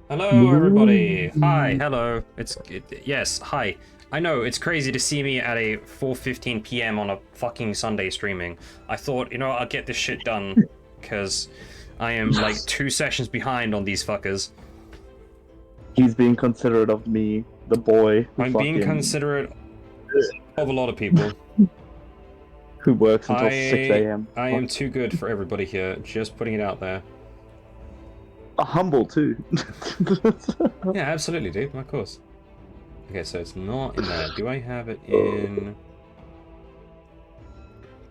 Hello, everybody. Hi, hello. Yes, hi. I know it's crazy to see me at a 4:15 p.m. on a fucking Sunday streaming. I thought, I'll get this shit done because I am like 2 sessions behind on these fuckers. He's being considerate of me, the boy who I'm being fucking considerate of a lot of people. who works until 6 I a.m. I am too good for everybody here. Just putting it out there. Humble too. Yeah, absolutely, dude. Of course. Okay, so it's not in there. Do I have it in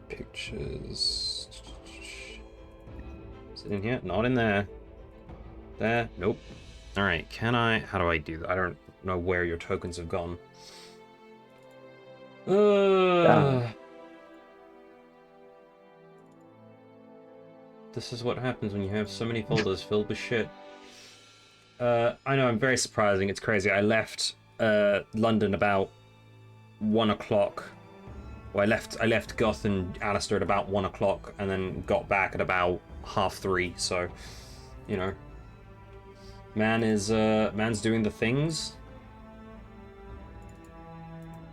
pictures? Is it in here? Not in there. There? Nope. Alright, can I... How do I do that? I don't know where your tokens have gone. This is what happens when you have so many folders filled with shit. I know, I'm very surprising. It's crazy. I left London about 1 o'clock. Well, I left Goth and Alistair at about 1 o'clock, and then got back at about 3:30. So, man's doing the things.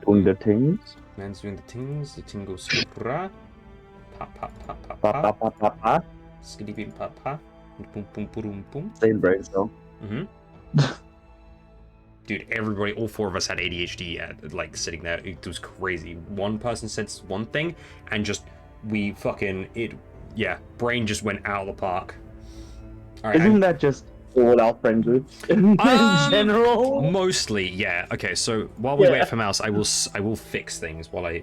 Doing the things. Man's doing the things. The tingo scupra. Pa pa pa pa Pa pa. pa pa pa pa. Skitty bim pa pa. Boom boom boom boom. Same brain cell. Dude, everybody, all four of us had ADHD like sitting there. It was crazy. One person said one thing, and just brain just went out of the park. All right, Isn't that just all our friend groups in general? Mostly, yeah. Okay, so while we wait for Mouse, I will fix things while I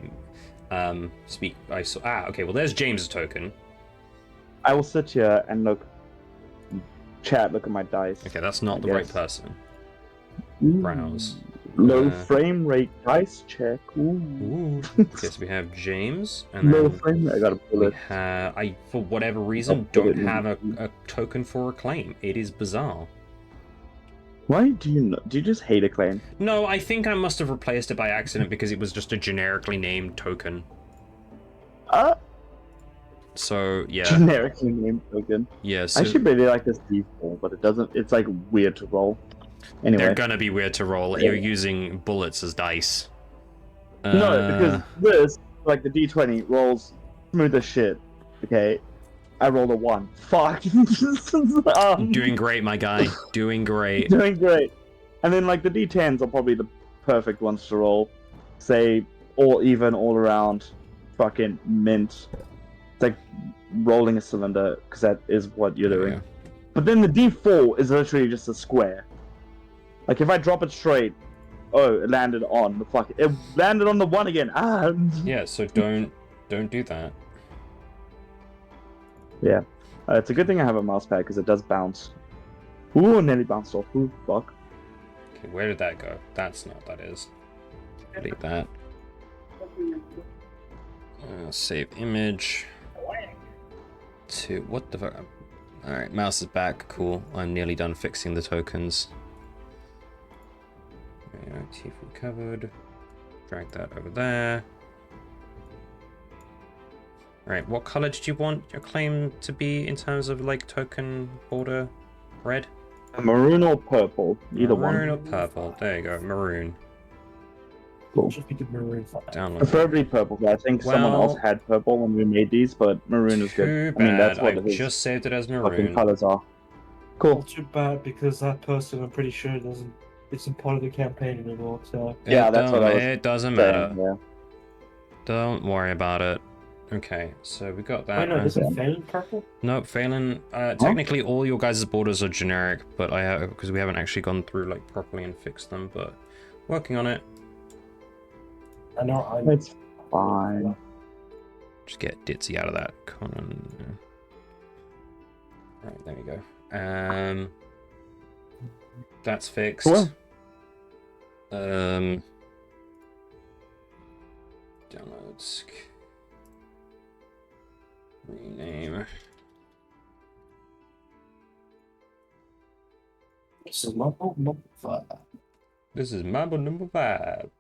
speak. Okay. Well, there's James's token. I will sit here and look at my dice. Okay, that's not the right person. Browse. Low frame rate dice check. Ooh. Okay, so we have James, and then low frame rate. I gotta pull it. I for whatever reason don't have a token for Acclaim. It is bizarre. Why do you just hate Acclaim? No, I think I must have replaced it by accident because it was just a generically named token. So yeah. Generically named token. Yeah. So... I should really like this D4, but it doesn't. It's like weird to roll. Anyway. They're gonna be weird to roll. You're using bullets as dice. No, because this, like the D20, rolls smooth as shit. Okay, I rolled a 1. Fuck. Doing great, my guy. Doing great. Doing great. And then like the D10s are probably the perfect ones to roll. Say all even, all around, fucking mint. It's like rolling a cylinder because that is what you're doing. But then the D4 is literally just a square. Like if I drop it straight, it landed on the fuck. It landed on the 1 again. Yeah, so don't do that. Yeah, it's a good thing I have a mouse pad because it does bounce. Ooh, nearly bounced off. Ooh, fuck. Okay, where did that go? That's not what that is. Delete that. Save image. To what the fuck? All right, mouse is back. Cool. I'm nearly done fixing the tokens. Teeth recovered. Drag that over there. Alright, what color did you want your claim to be in terms of like token border? Red? Maroon or purple? Either one. Maroon or purple. There you go. Maroon. Cool. Download. Preferably purple, but I think someone else had purple when we made these, but maroon is good. Bad. I mean, that's what I just saved it as maroon. Fucking colors are. Cool. Not too bad because that person, I'm pretty sure, isn't part of the campaign anymore. So yeah, that's what I was. It doesn't saying, matter. yeah. Don't worry about it. Okay, so we got that. Wait, no, isn't Phelan purple? Nope, Phelan. Technically, all your guys' borders are generic, but because we haven't actually gone through like properly and fixed them, but working on it. I know. It's fine. Just get Ditzy out of that corner. Right, there we go. That's fixed. Cool. Downloads. Rename. This is Mambo number 5. This is Mambo number 5.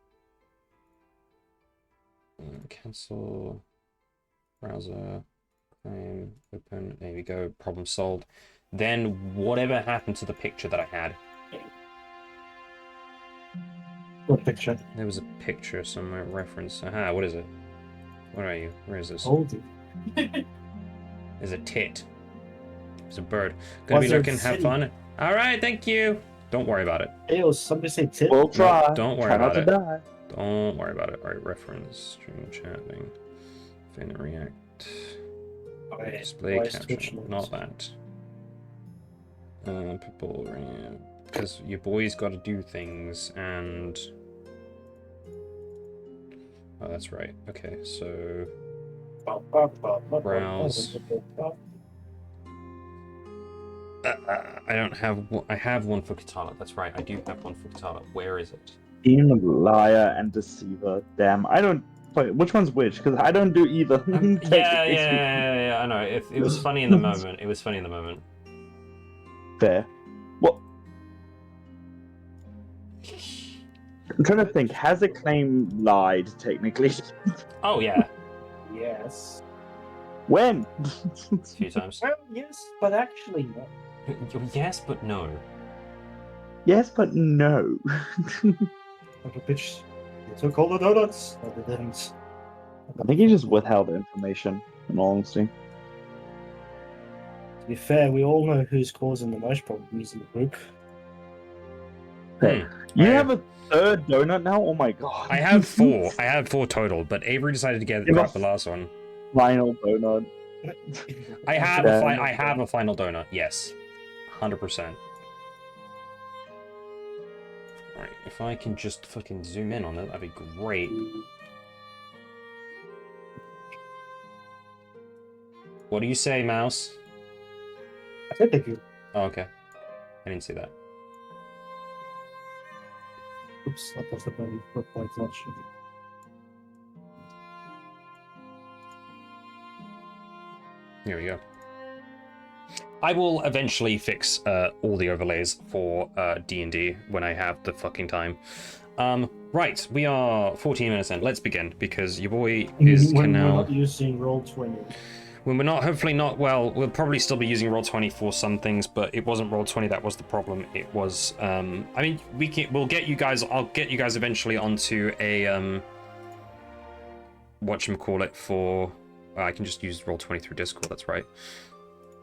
Cancel. Browser. Claim. Open. There we go. Problem solved. Then whatever happened to the picture that I had? What picture? There was a picture somewhere, reference. Aha, what is it? Where are you? Where is this? Hold it. There's a tit. There's a bird. Gonna Was be there looking, have city? fun. Alright, thank you. Don't worry about it. Hey, was somebody say tip? We'll try. don't worry Try not about to it. die. Don't worry about it. Alright, reference, stream chatting, fin react, Okay, display why is Twitch caption. not- Not that. People, because your boy's got to do things, and oh, that's right. Okay, so browse. I don't have. I have one for Katana. That's right. I do have one for Katana. Where is it? Demon, Liar, and Deceiver. Damn, I don't. Wait, which one's which? Because I don't do either. Technically Yeah. I know. It was funny in the moment. It was funny in the moment. Fair. What? I'm trying to think. Has a claim lied technically? Oh yeah, Yes. When? a few times. Well, yes, but actually no. Yes, but no. Yes, but no. Like a bitch. They took all the donuts. No, they didn't. I think he just withheld information. In all honesty. To be fair, we all know who's causing the most problems in the group. You I- have a third donut now? Oh my god. I have four. I have four total, but Avery decided to Give grab us- the last one. Final donut. I have Yeah. I have a final donut. Yes, 100%. Right, if I can just fucking zoom in on it, that'd be great. What do you say, mouse? I said thank you. Oh, okay. I didn't see that. Oops, I pressed the button. Not quite much. Here we go. I will eventually fix all the overlays for D&D when I have the fucking time. Right, we are 14 minutes in. Let's begin, because your boy is when can we're now... not using Roll20. When we're not, hopefully not, well, we'll probably still be using Roll20 for some things, but it wasn't Roll20 that was the problem. It was, I mean, we'll get you guys, I'll get you guys eventually onto a, whatchamacallit for, I can just use Roll20 through Discord, that's right.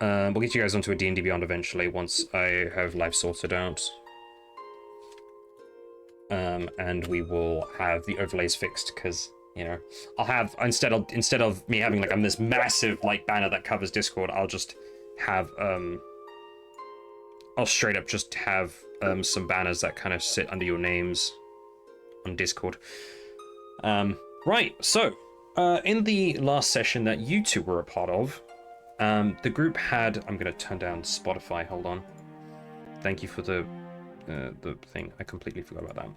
We'll get you guys onto a D&D Beyond eventually once I have life sorted out. And we will have the overlays fixed, because, you know, I'll have, instead of me having like this massive like banner that covers Discord, I'll just have I'll straight up just have some banners that kind of sit under your names on Discord. Right, so in the last session that you two were a part of, the group had, I'm gonna turn down Spotify, hold on. Thank you for the thing, I completely forgot about that.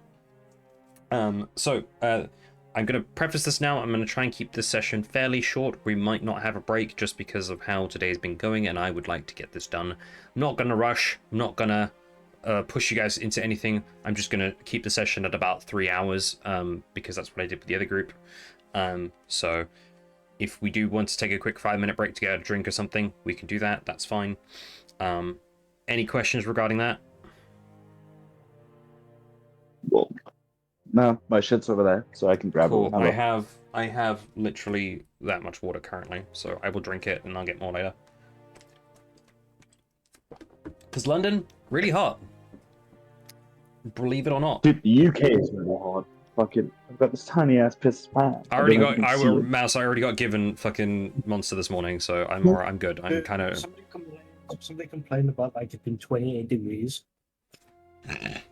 I'm going to preface this now. I'm going to try and keep this session fairly short. We might not have a break just because of how today's been going, and I would like to get this done. I'm not going to rush. I'm not going to push you guys into anything. I'm just going to keep the session at about 3 hours because that's what I did with the other group. So if we do want to take a quick 5-minute break to get a drink or something, we can do that. That's fine. Any questions regarding that? Well, no, my shit's over there, so I can grab it. Cool. whenever. I have literally that much water currently, so I will drink it and I'll get more later. Because London, really hot. Believe it or not. Dude, the UK is really hard. Fucking, I've got this tiny ass piss pan. I already got given fucking Monster this morning, so I'm alright. I'm good. I'm kind of. Somebody complained about like it being 28 degrees.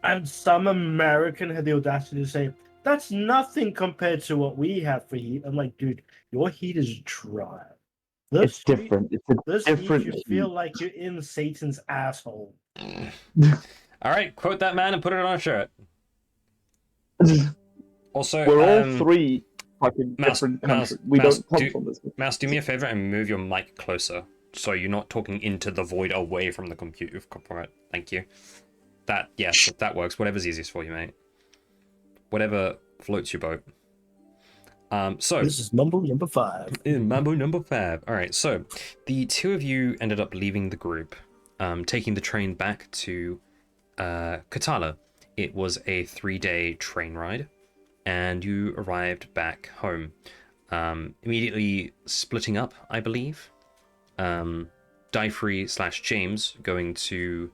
And some American had the audacity to say, that's nothing compared to what we have for heat. I'm like, dude, your heat is dry. It's different. It's a This different heat, you feel like you're in Satan's asshole. Alright, quote that man and put it on a shirt. Also, We're all three fucking Mouse, different Mouse, countries. We Mouse, don't come from this. Mouse, do me a favor and move your mic closer so you're not talking into the void away from the computer. Thank you. Yes, that works. Whatever's easiest for you, mate. Whatever floats your boat. So This is Mumble number 5. Mambo number 5. All right, so the two of you ended up leaving the group, taking the train back to Katala it was a 3-day train ride, and you arrived back home. Immediately splitting up, I believe. Dyfree / James going to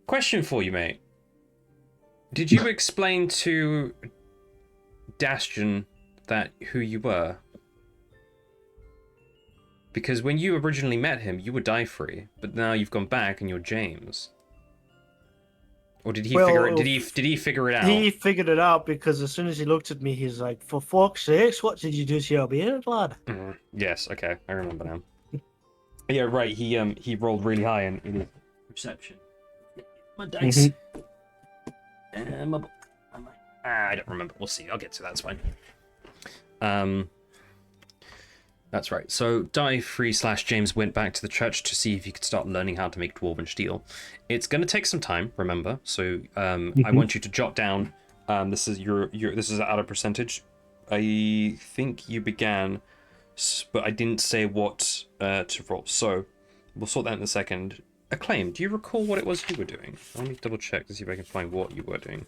question for you, mate. Did you explain to Dastion that who you were? Because when you originally met him, you were Dyfree, but now you've gone back and you're James. Or did he figure it? Did he figure it out? He figured it out because as soon as he looked at me, he's like, "For fuck's sakes, what did you do to your beard, lad?" Yes, okay, I remember now. Yeah, right. He rolled really high in his perception. My dice. And my book. I don't remember. We'll see. I'll get to that. It's fine. That's right. So Dyfree / James went back to the church to see if he could start learning how to make dwarven steel. It's going to take some time, remember. So I want you to jot down. This is this is out of percentage. I think you began, but I didn't say what to roll. So we'll sort that in a second. Acclaim, do you recall what it was you were doing? Let me double check to see if I can find what you were doing.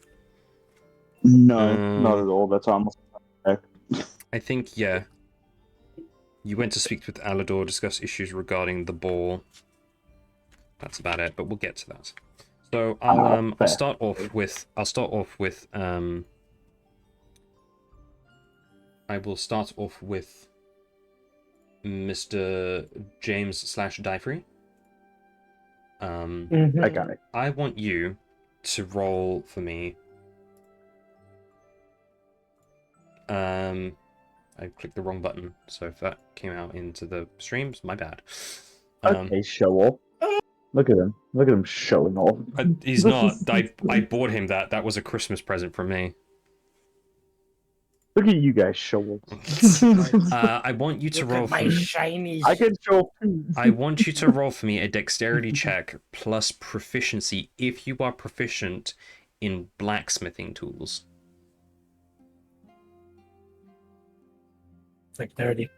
No, not at all. That's almost. I think, yeah. You went to speak with Alador, discuss issues regarding the ball. That's about it, but we'll get to that. So I'll start off with I will start off with Mr. James / Dyfree. I got it. I want you to roll for me. I clicked the wrong button, so if that came out into the streams, my bad. Okay, show off. Look at him. Look at him showing off. He's not. I bought him that. That was a Christmas present from me. Look at you guys show off. I want you to roll for me. Shiny. I can show. I want you to roll for me a dexterity check plus proficiency if you are proficient in blacksmithing tools. Dexterity.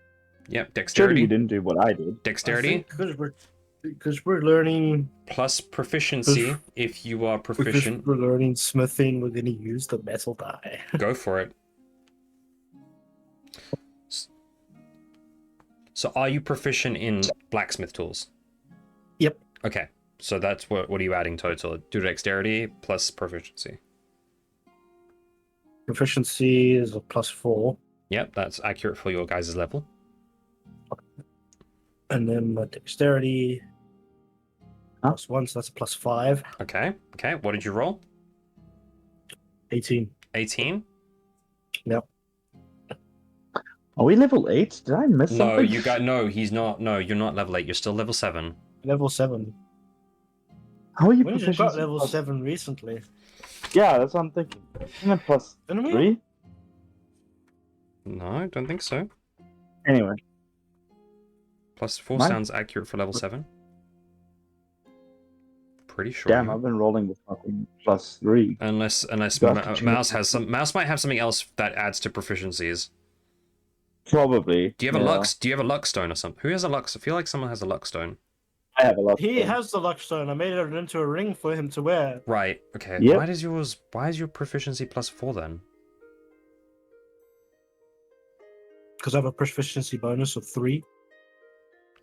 Yep, Surely dexterity. you didn't do what I did. Dexterity Because we're learning. plus proficiency if you are proficient. Because we're learning smithing, we're gonna use the metal die. Go for it. So are you proficient in blacksmith tools? Yep. Okay. So that's what are you adding total? Do dexterity plus proficiency. Proficiency is a +4. Yep, that's accurate for your guys' level. And then my dexterity +1, so that's a +5. Okay. Okay. What did you roll? 18. 18? Yep. Are we level 8? Did I miss No, something? no, he's not. No, you're not level 8. You're still level 7. Level 7. How are you We just proficient? got level 7 recently. Yeah, that's what I'm thinking. Isn't it plus Didn't we? 3? No, I don't think so. Anyway. +4 Mine- sounds accurate for level 7. Pretty sure. Damn, I've been rolling with fucking +3. Unless Got you. Mouse might have something else that adds to proficiencies. Probably. Do you have a Lux? Do you have a Luck stone or something? Who has a Lux? I feel like someone has a Luck stone. I have a lot. He has the luck stone. I made it into a ring for him to wear. Right. Okay. Yep. Why is your proficiency +4 then? Because I have a proficiency bonus of 3.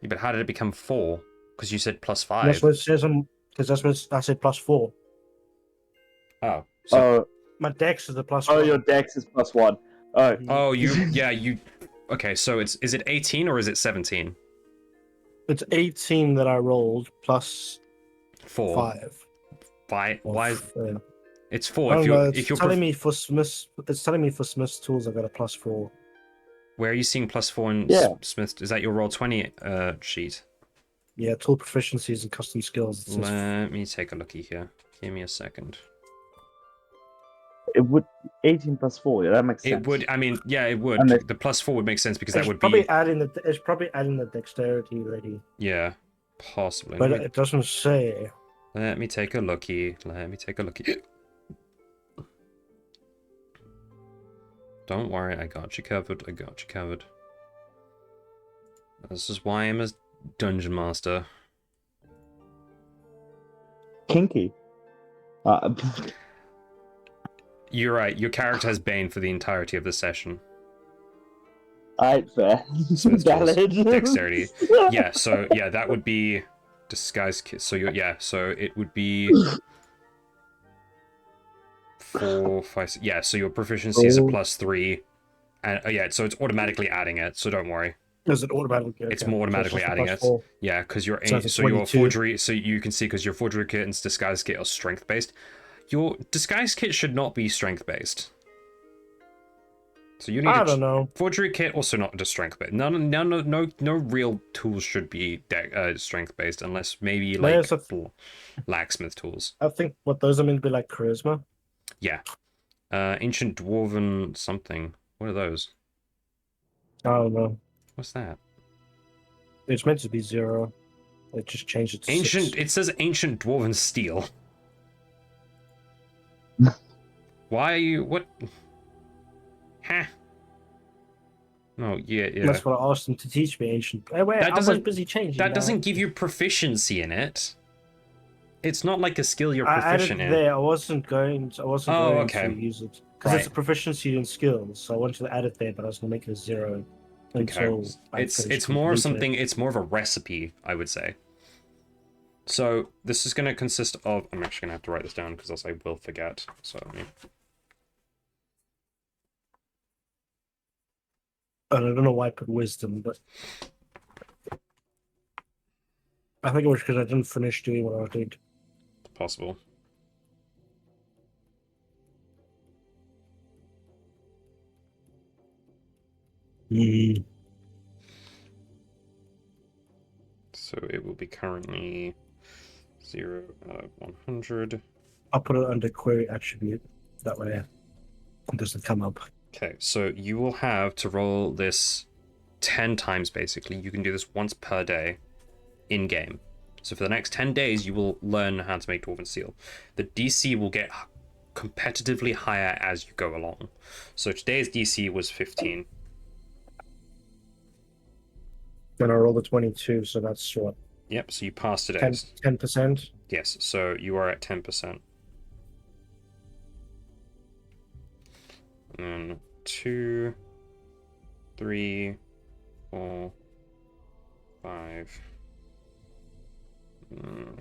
Yeah, but how did it become 4? Because you said +5. That's what it says. Because that's what I said +4. Oh. So, My dex is the +1. Oh, your dex is +1. Oh. oh, you. Okay, so is it 18 or is it 17? It's 18 that I rolled plus 4. 5. Why is it's 4? I If don't know, you're it's telling me for Smith's. It's telling me for Smith's tools I got a +4. where are you seeing +4 in Yeah. Smith? Is that your roll 20 sheet? Yeah, tool proficiencies and custom skills. It says Let me take a looky here. Give me a second. It would 18 +4. Yeah, that makes sense. It would. I mean, yeah, it would. And The +4 would make sense because that it's would probably be. it's probably adding the dexterity already, Yeah, possibly. but Let me, it doesn't say. let me take a looky. Don't worry, I got you covered. This is why I'm a Dungeon Master. Kinky. You're right. Your character has Bane for the entirety of the session. Alright, fair. Smith tools, Valid. dexterity. Yeah. So yeah, that would be disguise kit. So So it would be 4, 5. Yeah. So your proficiency is a +3, and yeah. So it's automatically adding it. So don't worry. Is it automatically? It's more automatically adding it. +4. Yeah, because your So it's so your 22. forgery. So you can see because your forgery kit and disguise kit are strength based. Your disguise kit should not be strength based. So you need. I don't know. Forgery kit also not just strength based. No real tools should be strength based unless maybe like There's blacksmith tools. I think what those are meant to be like charisma. Yeah. Ancient dwarven something. What are those? I don't know. What's that? It's meant to be 0. It just changed it to Ancient. 6. It says ancient dwarven steel. Why are you what? Huh. No, yeah. That's what I asked them to teach me ancient. Hey, wait, I was busy changing. That now. doesn't give you proficiency in it. It's not like a skill you're I proficient added in. there. I wasn't going to use it because it's a proficiency in skills. So I wanted to add it there, but I was going to make it a 0 until it's more of something. It's more of a recipe, I would say. So this is going to consist of. I'm actually going to have to write this down because else I will forget. So. And I don't know why I put wisdom, but I think it was because I didn't finish doing what I was doing. Possible. So it will be currently 0 out of 100. I'll put it under query attribute. That way it doesn't come up. Okay, so you will have to roll this 10 times, basically. You can do this once per day in-game. So for the next 10 days, you will learn how to make Dwarven Steel. The DC will get competitively higher as you go along. So today's DC was 15. Then I roll the 22, so that's what? Yep, so you passed today's. 10%? Yes, so you are at 10%. And then 2, 3, 4, 5.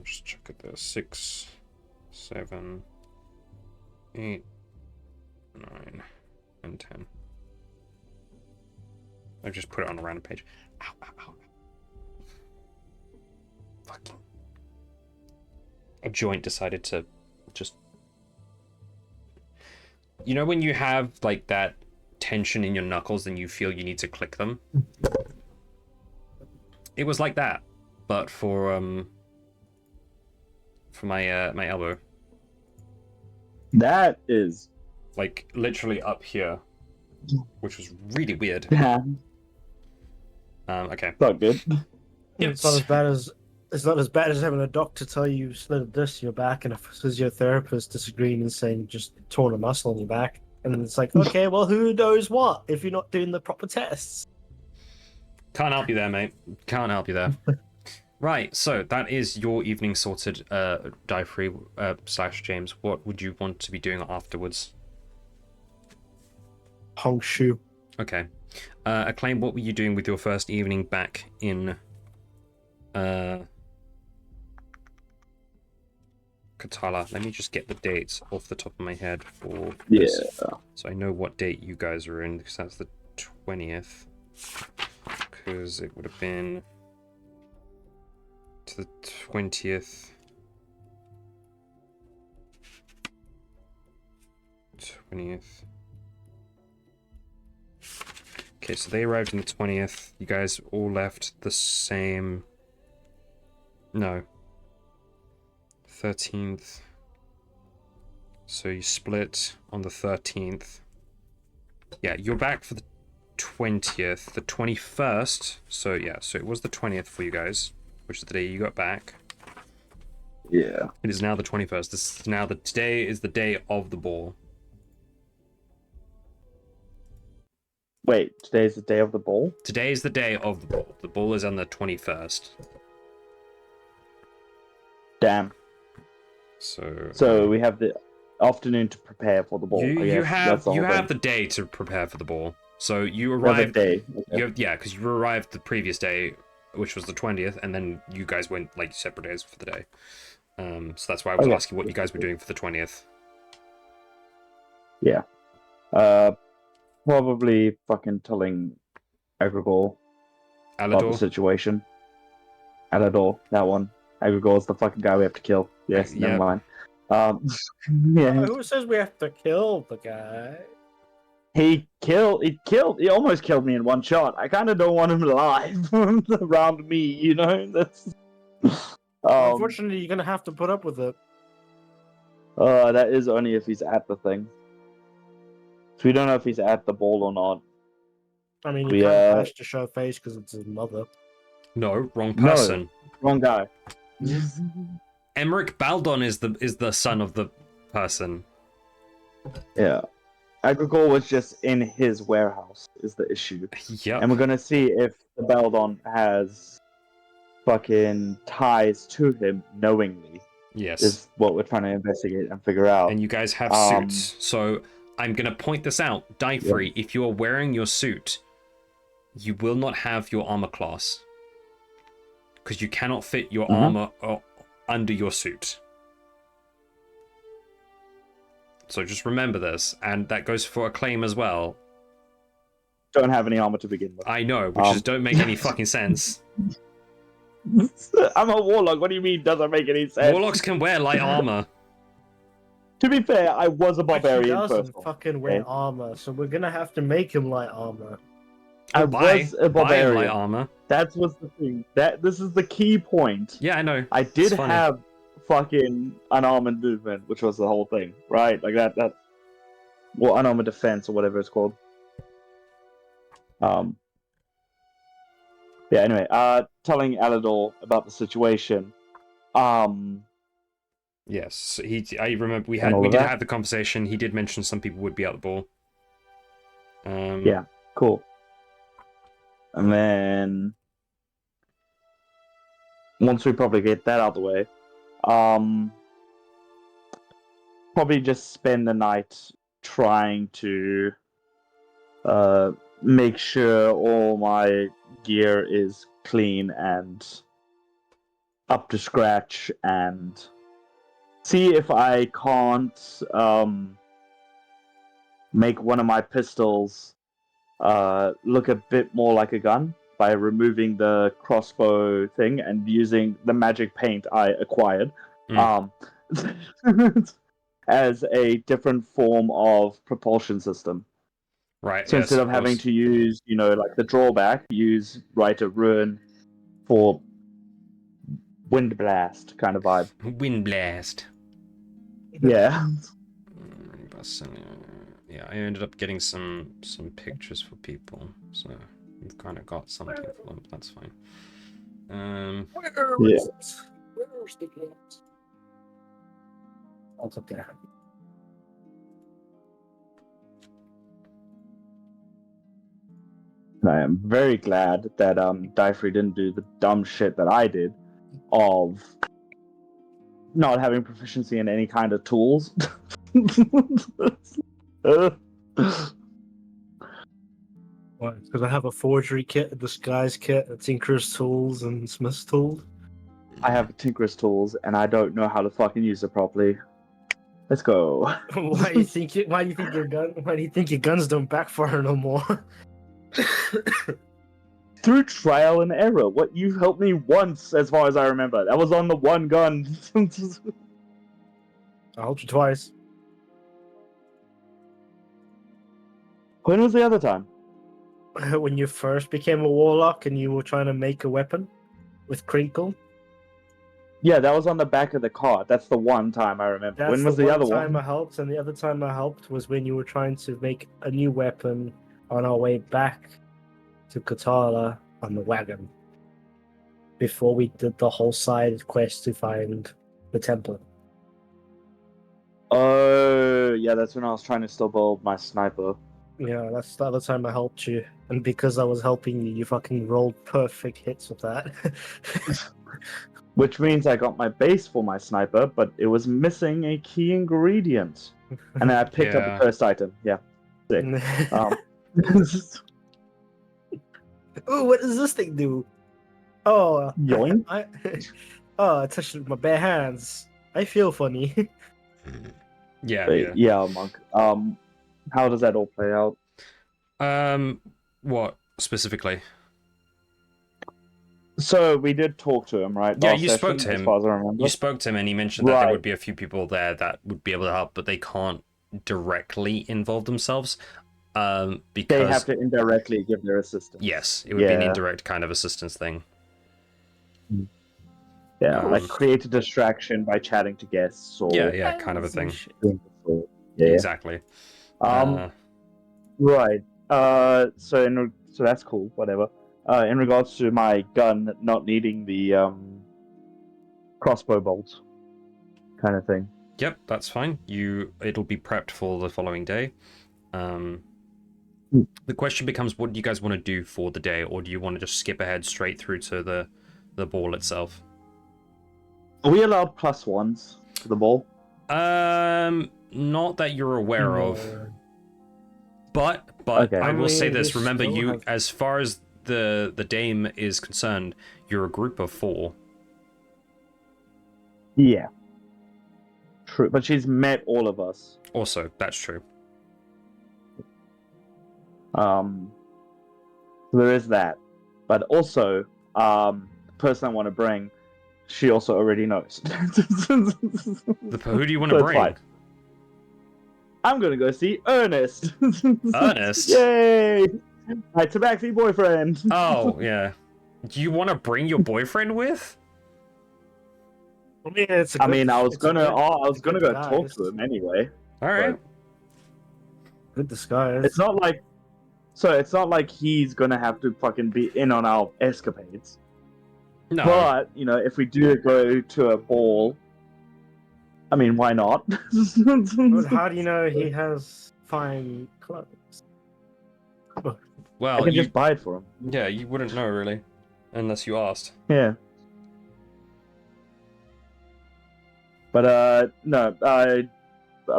Just check at this. 6, 7, 8, 9, and 10. I just put it on a random page. Ow, ow, ow. Fucking. A joint decided to just. You know when you have like that tension in your knuckles and you feel you need to click them? It was like that, but for my elbow. That is Like literally up here, which was really weird. Okay. not good. It's not as bad as having a doctor tell you you slid a disc in your back and a physiotherapist disagreeing and saying you just torn a muscle in your back. And it's like, okay, well, who knows what if you're not doing the proper tests? Can't help you there, mate. Can't help you there. Right, so that is your evening sorted, Die Free / James. What would you want to be doing afterwards? Hongshu. Okay. Acclaim, what were you doing with your first evening back in Katala? Let me just get the dates off the top of my head for this. Yeah. So I know what date you guys are in, because that's the 20th. Because it would have been to the 20th. 20th. Okay, so they arrived on the 20th. You guys all left the same... No. 13th. So you split on the 13th. Yeah, you're back for the 20th. The 21st. So yeah, so it was the 20th for you guys, which is the day you got back. Yeah. It is now the 21st. This is now today is the day of the ball. Wait, today's the day of the ball? Today is the day of the ball. The ball is on the 21st. Damn. So we have the afternoon to prepare for the ball. I You guess. That's the whole have thing. the day to prepare for the ball. So you We have a arrived. day. Okay. Yeah, because you arrived the previous day, which was the 20th, and then you guys went like separate days for the day. So that's why I was Okay. asking what you guys were doing for the 20th. Yeah. Probably fucking telling Agrigor about the Alador? situation. Alador, that one. Agrigor's the fucking guy we have to kill. Yes, Yeah. never mind. Yeah. Who says we have to kill the guy? He almost killed me in one shot. I kind of don't want him alive around me, you know? That's. Unfortunately, you're gonna have to put up with it. That is only if he's at the thing. So we don't know if he's at the ball or not. I mean, We, he kind of has to show face because it's his mother. No, wrong person. Wrong guy. Emmerich Baldon is the son of the person. Yeah. Agrigor was just in his warehouse, is the issue. Yep. And we're gonna see if the Beldon has fucking ties to him knowingly. Yes. Is what we're trying to investigate and figure out. And you guys have suits. So I'm going to point this out. Dyfree, if you are wearing your suit, you will not have your armor class. Because you cannot fit your armor under your suit. So just remember this. And that goes for Acclaim as well. Don't have any armor to begin with. I know, which just don't make any fucking sense. I'm a warlock. What do you mean doesn't make any sense? Warlocks can wear light armor. To be fair, I was a He barbarian doesn't first. fucking wear armor, so we're gonna have to make him light armor. I Buy was a barbarian. light armor. That was the thing. This is the key point. Yeah, I know. I did It's funny. have fucking unarmored movement, which was the whole thing, right? Like that. Well, unarmored defense or whatever it's called. Yeah. Anyway, telling Alador about the situation. Yes, I remember we And all did of that? have the conversation. He did mention some people would be out the ball. Yeah. Cool. And then once we probably get that out of the way, probably just spend the night trying to make sure all my gear is clean and up to scratch, and see if I can't make one of my pistols look a bit more like a gun by removing the crossbow thing and using the magic paint I acquired as a different form of propulsion system. Right. So yes, instead of having to use, like the drawback, use Rite of Ruin for wind blast kind of vibe. Wind blast. Yeah. Yeah, I ended up getting some pictures for people, so we've kind of got something for them. That's fine. Where's the glass? I'll take that. I am very glad that Dyfree didn't do the dumb shit that I did of not having proficiency in any kind of tools. What? Because I have a forgery kit, a disguise kit, a tinker's tools, and smith's tools. I have Tinker's tools, and I don't know how to fucking use it properly. Let's go. Why do you think your guns don't backfire no more? Through trial and error. What, you helped me once, as far as I remember. That was on the one gun. I helped you twice. When was the other time? When you first became a warlock and you were trying to make a weapon with Crinkle. Yeah, that was on the back of the cart. That's the one time I remember. That's When was the other time one? I helped, and the other time I helped was when you were trying to make a new weapon on our way back to Katala on the wagon. Before we did the whole side quest to find the temple. Oh, yeah, that's when I was trying to still build my sniper. Yeah, that's the other time I helped you, and because I was helping you, you fucking rolled perfect hits with that. Which means I got my base for my sniper, but it was missing a key ingredient. And then I picked up Yeah. the cursed item. Yeah. Sick. Um, Oh, what does this thing do? Oh, Yoink. I touched it with my bare hands. I feel funny. Yeah, Monk. How does that all play out? What specifically? So we did talk to him, right? Yeah, last you spoke session, to as him. far as I remember. You spoke to him, and he mentioned that there Right. would be a few people there that would be able to help, but they can't directly involve themselves. They Because have to indirectly give their assistance. yes, it would be an Yeah. indirect kind of assistance thing. Yeah, like Um, create a distraction by chatting to guests or Yeah, kind of a thing. Yeah. Exactly. Right. So that's cool. Whatever. In regards to my gun not needing the crossbow bolts, kind of thing. Yep, that's fine. It'll be prepped for the following day. The question becomes, what do you guys want to do for the day, or do you want to just skip ahead straight through to the ball itself? Are we allowed +1s to the ball? Not that you're aware of. But Okay. I will say mean, this. we Remember, still you have- as far as the dame is concerned, you're a group of 4. Yeah. True, but she's met all of us. Also, that's true. So there is that. But also, the person I want to bring, she also already knows. Who do you want So to it's bring? fine. I'm gonna go see Ernest. Ernest? Yay! My tabaxi boyfriend. Oh, yeah. Do you want to bring your boyfriend with? I mean, it's a I good- mean, I was it's a gonna good go talk disguise. to him anyway. All right. Good disguise. It's not like he's gonna have to fucking be in on our escapades. No. But if we do go to a ball, I mean, why not? But how do you know he has fine clothes? Well, I can just buy it for him. yeah, you wouldn't know really, unless you asked. Yeah. But no, I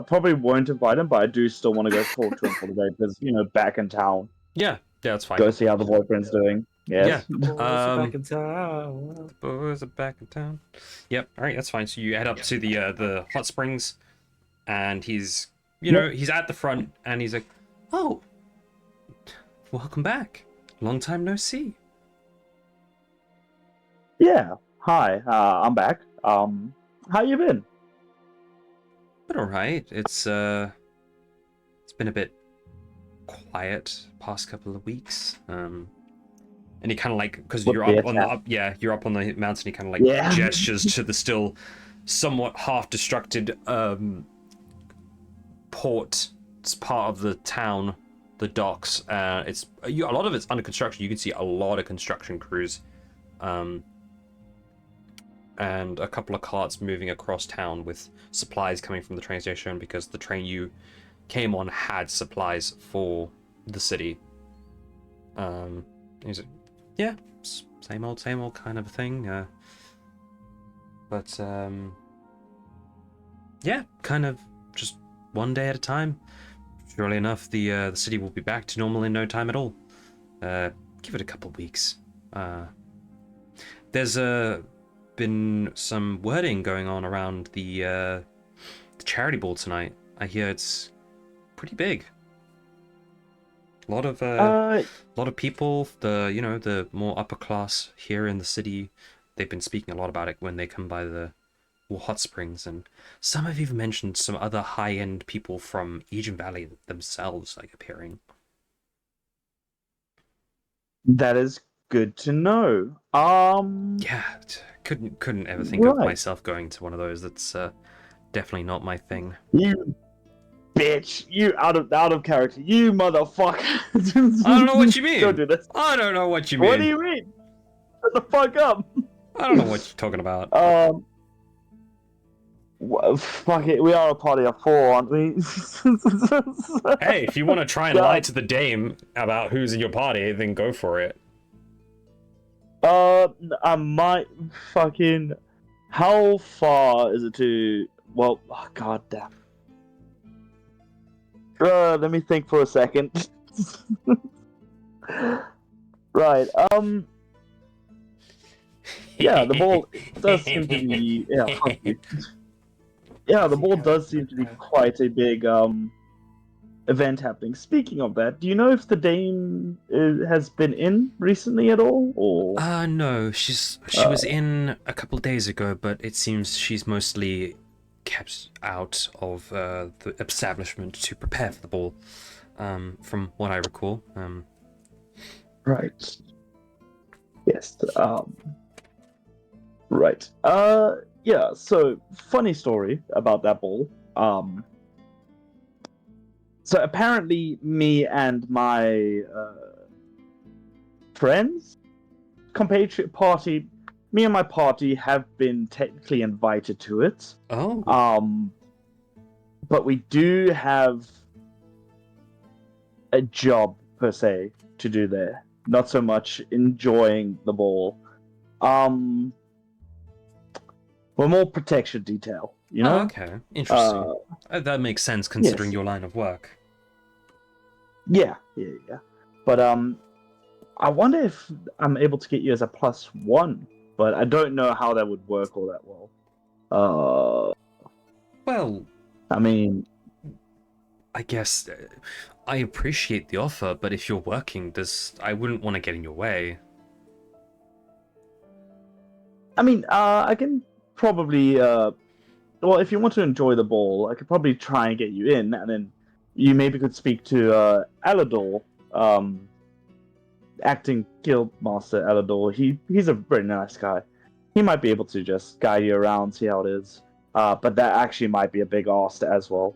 probably won't invite him, but I do still want to go talk to him for the day because back in town, Yeah, that's fine. go see how the boyfriend's doing. Yes. The boys are back in town. The boys are back in town. Yep. All right, that's fine. So you head up to the hot springs, and he's he's at the front, and he's like, "Oh, welcome back. Long time no see." Yeah. Hi. I'm back. How you been? But all right. It's been a bit quiet past couple of weeks. And he kind of like, because What you're the up on the attack? you're up on the mountain. He kind of like Yeah. gestures to the still somewhat half destructed port. It's part of the town, the docks. It's a lot of it's under construction. You can see a lot of construction crews, and a couple of carts moving across town with supplies coming from the train station because the train you came on had supplies for the city. He's like, yeah, same old kind of a thing. But yeah, kind of just one day at a time. Surely enough, the city will be back to normal in no time at all. Give it a couple of weeks. There's been some wording going on around the charity ball tonight. I hear it's pretty big. A lot of people, the more upper class here in the city, they've been speaking a lot about it when they come by the hot springs, and some have even mentioned some other high-end people from Aegean Valley themselves like appearing. That is good to know. Yeah, couldn't ever think of Right. myself going to one of those. That's definitely not my thing. You bitch, you out of character, you motherfucker. I don't know what you mean. Don't do this. I don't know what you mean. What do you mean? Shut the fuck up. I don't know what you're talking about. Fuck it, we are a party of four, aren't we? Hey, if you want to try and lie God. to the dame about who's in your party, then go for it. I might fucking. How far is it to? Well, oh, god damn. Let me think for a second. Right. Yeah, the ball does seem to be. Yeah, fuck you. Yeah, the ball does seem to be quite a big event happening. Speaking of that, do you know if the Dame has been in recently at all, or? No, she was in a couple days ago, but it seems she's mostly kept out of the establishment to prepare for the ball, from what I recall. Right. Yes. Right. Yeah. So, funny story about that ball. So apparently, me and my friends, compatriot party, me and my party have been technically invited to it. Oh. But we do have a job per se to do there. Not so much enjoying the ball. We're more protection detail, you know? Oh, okay. Interesting. That makes sense considering yes. your line of work. Yeah. But I wonder if I'm able to get you as a +1, but I don't know how that would work all that well. Well, I mean, I guess I appreciate the offer, but if you're working, I wouldn't want to get in your way. I can probably well, if you want to enjoy the ball, I could probably try and get you in, and then you maybe could speak to Alador, acting guild master Alador. He's a very nice guy. He might be able to just guide you around, see how it is. But that actually might be a big ask as well.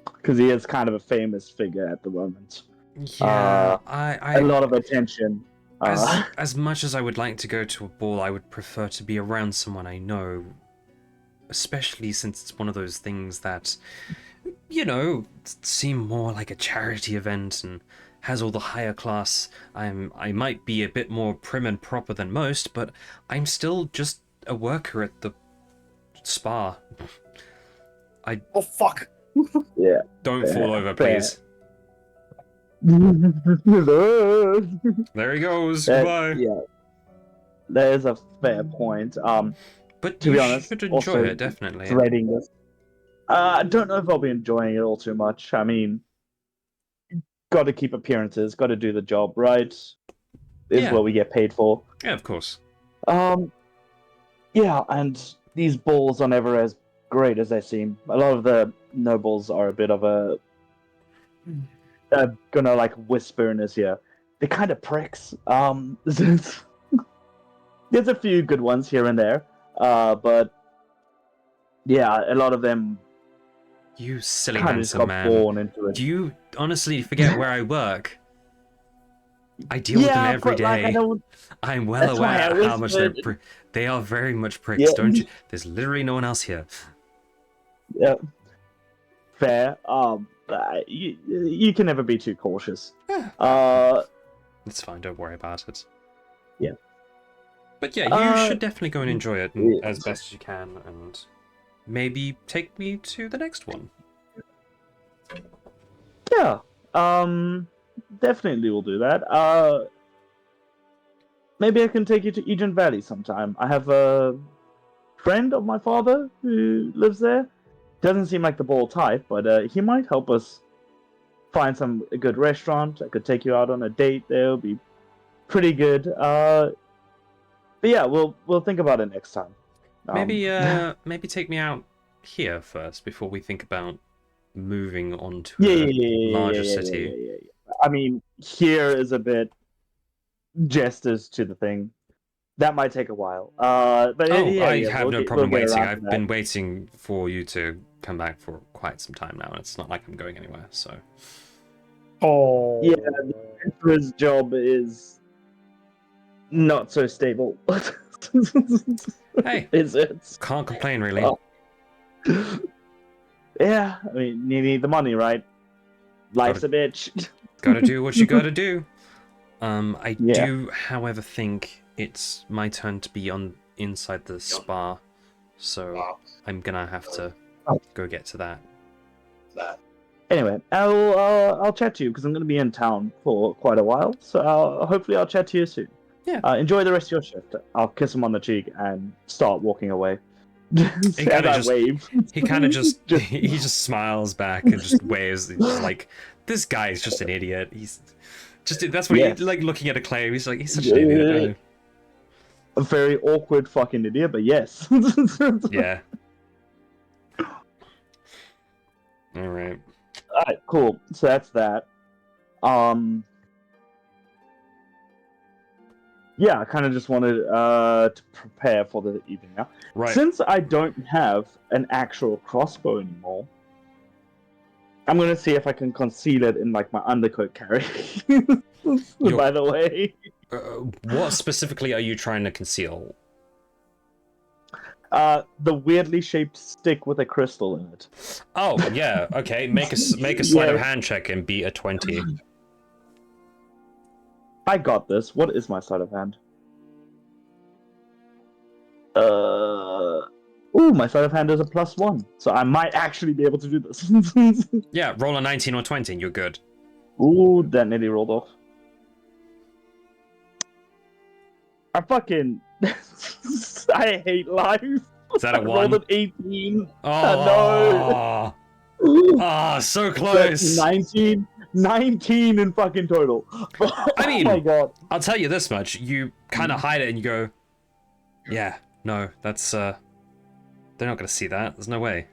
Because he is kind of a famous figure at the moment. Yeah, A lot of attention. As much as I would like to go to a ball, I would prefer to be around someone I know. Especially since it's one of those things that, seem more like a charity event and has all the higher class. I might be a bit more prim and proper than most, but I'm still just a worker at the spa. Oh fuck! Yeah. Don't fall over, please. There he goes. Goodbye. Yeah, that is a fair point. But to you be honest, should enjoy also it, definitely. dreading this. I don't know if I'll be enjoying it all too much. I mean, got to keep appearances, got to do the job, right? Is what we get paid for. Yeah, of course. Yeah, and these balls are never as great as they seem. A lot of the nobles are a bit of a gonna like whisper in his ear. They're kind of pricks. There's a few good ones here and there, but yeah, a lot of them. You silly kind of just handsome got man. born into it. Do you honestly forget where I work? I deal with them every day. Like, I don't... I'm well aware of how much they are very much pricks, don't you? There's literally no one else here. Yeah. Fair. You can never be too cautious. It's fine, don't worry about it. Yeah. But yeah, you should definitely go and enjoy it as best as you can, and maybe take me to the next one. Yeah. Definitely will do that. Maybe I can take you to Egen Valley sometime. I have a friend of my father who lives there. Doesn't seem like the ball type, but he might help us find a good restaurant. I could take you out on a date there. It'll be pretty good. But yeah, we'll think about it next time. Maybe take me out here first before we think about moving on to a larger city. Yeah. I mean, here is a bit gestures to the thing. That might take a while. But I have no problem waiting. I've been waiting for you to come back for quite some time now, and it's not like I'm going anywhere. So. Oh. Yeah, the Emperor's job is not so stable. Hey, Is it? can't complain really. Oh. Yeah, I mean, you need the money, right? Life's a bitch. Gotta do what you gotta do. I Yeah. do, however, think it's my turn to be on inside the spa, so I'm gonna have to go get to that. Anyway, I'll chat to you because I'm going to be in town for quite a while. So hopefully I'll chat to you soon. Yeah. Enjoy the rest of your shift. I'll kiss him on the cheek and start walking away. He And kind I of just wave. he kind of just he just smiles back and just waves. He's just like, this guy is just an idiot. He's just that's what Yes. he like looking at a claim. He's like, he's such an idiot. A very awkward fucking idiot, but yes. Yeah. All right. Alright, cool. So that's that. Yeah, I kind of just wanted to prepare for the evening now. Right. Since I don't have an actual crossbow anymore, I'm gonna see if I can conceal it in like my undercoat carry. By the way, What specifically are you trying to conceal? the weirdly shaped stick with a crystal in it. Oh yeah, okay. Make a sleight of hand check and beat a 20. I got this. What is my sleight of hand? Ooh, my sleight of hand is a +1, so I might actually be able to do this. Yeah, roll a 19 or 20 and you're good. Ooh, that nearly rolled off. I fucking... I hate life. Is that a I 1? rolled an 18. Oh no. Ah, so That's close. 19 in fucking total. I mean, oh my god. I'll tell you this much: you kind of hide it and you go, "Yeah, no, that's they're not gonna see that. There's no way."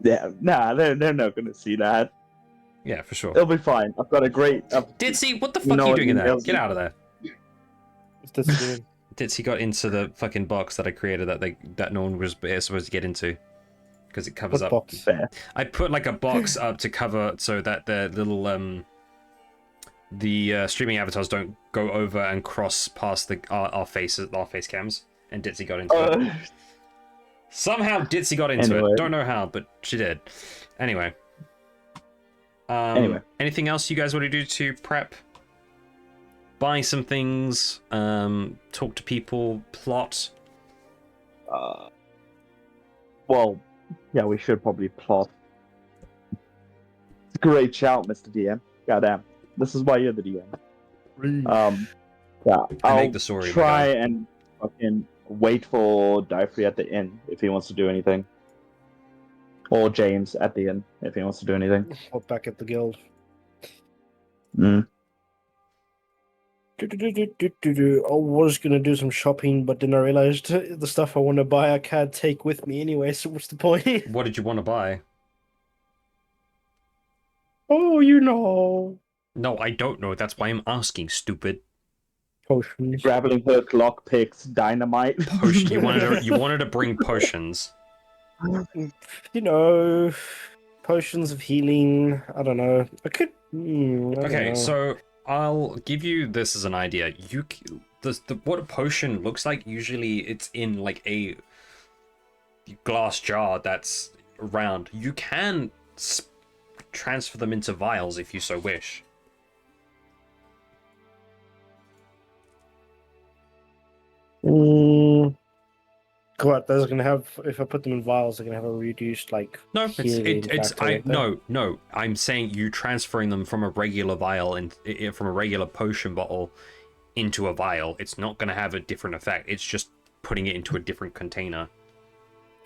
Yeah, nah, they're not gonna see that. Yeah, for sure. It'll be fine. I've got a great. Ditsy, what the fuck are you doing in there? Get out of there. What's this doing? Ditsy got into the fucking box that I created that no one was supposed to get into because it covers What up. box? Fair. I put like a box up to cover so that the little streaming avatars don't go over and cross past our face cams, and Ditsy got into it. Somehow Ditsy got into Anyway. it. Don't know how, but she did. Anyway. Anyway. Anything else you guys want to do to prep? Buy some things, talk to people, plot. Well, yeah, we should probably plot. Great shout, Mr. DM. Goddamn. This is why you're the DM. Yeah, I I'll make the story, try my guy. and fucking wait for Diaphrey at the inn if he wants to do anything. Or James at the inn if he wants to do anything. Hop back at the guild. Mm. I was gonna do some shopping, but then I realized the stuff I want to buy I can't take with me anyway. So what's the point? What did you want to buy? Oh, you know, No, I don't know. That's why I'm asking, stupid. potions. Grappling hook, lockpicks, dynamite. Potion. You wanted to bring potions. You know, potions of healing. I don't know. I could. I don't Okay, know. so I'll give you this as an idea. What a potion looks like, usually it's in like a glass jar that's round. You can transfer them into vials if you so wish. What? Those are gonna have. If I put them in vials, they're gonna have a reduced like. No, healing factor, no. I'm saying you transferring them from a regular vial and from a regular potion bottle into a vial. It's not going to have a different effect. It's just putting it into a different container.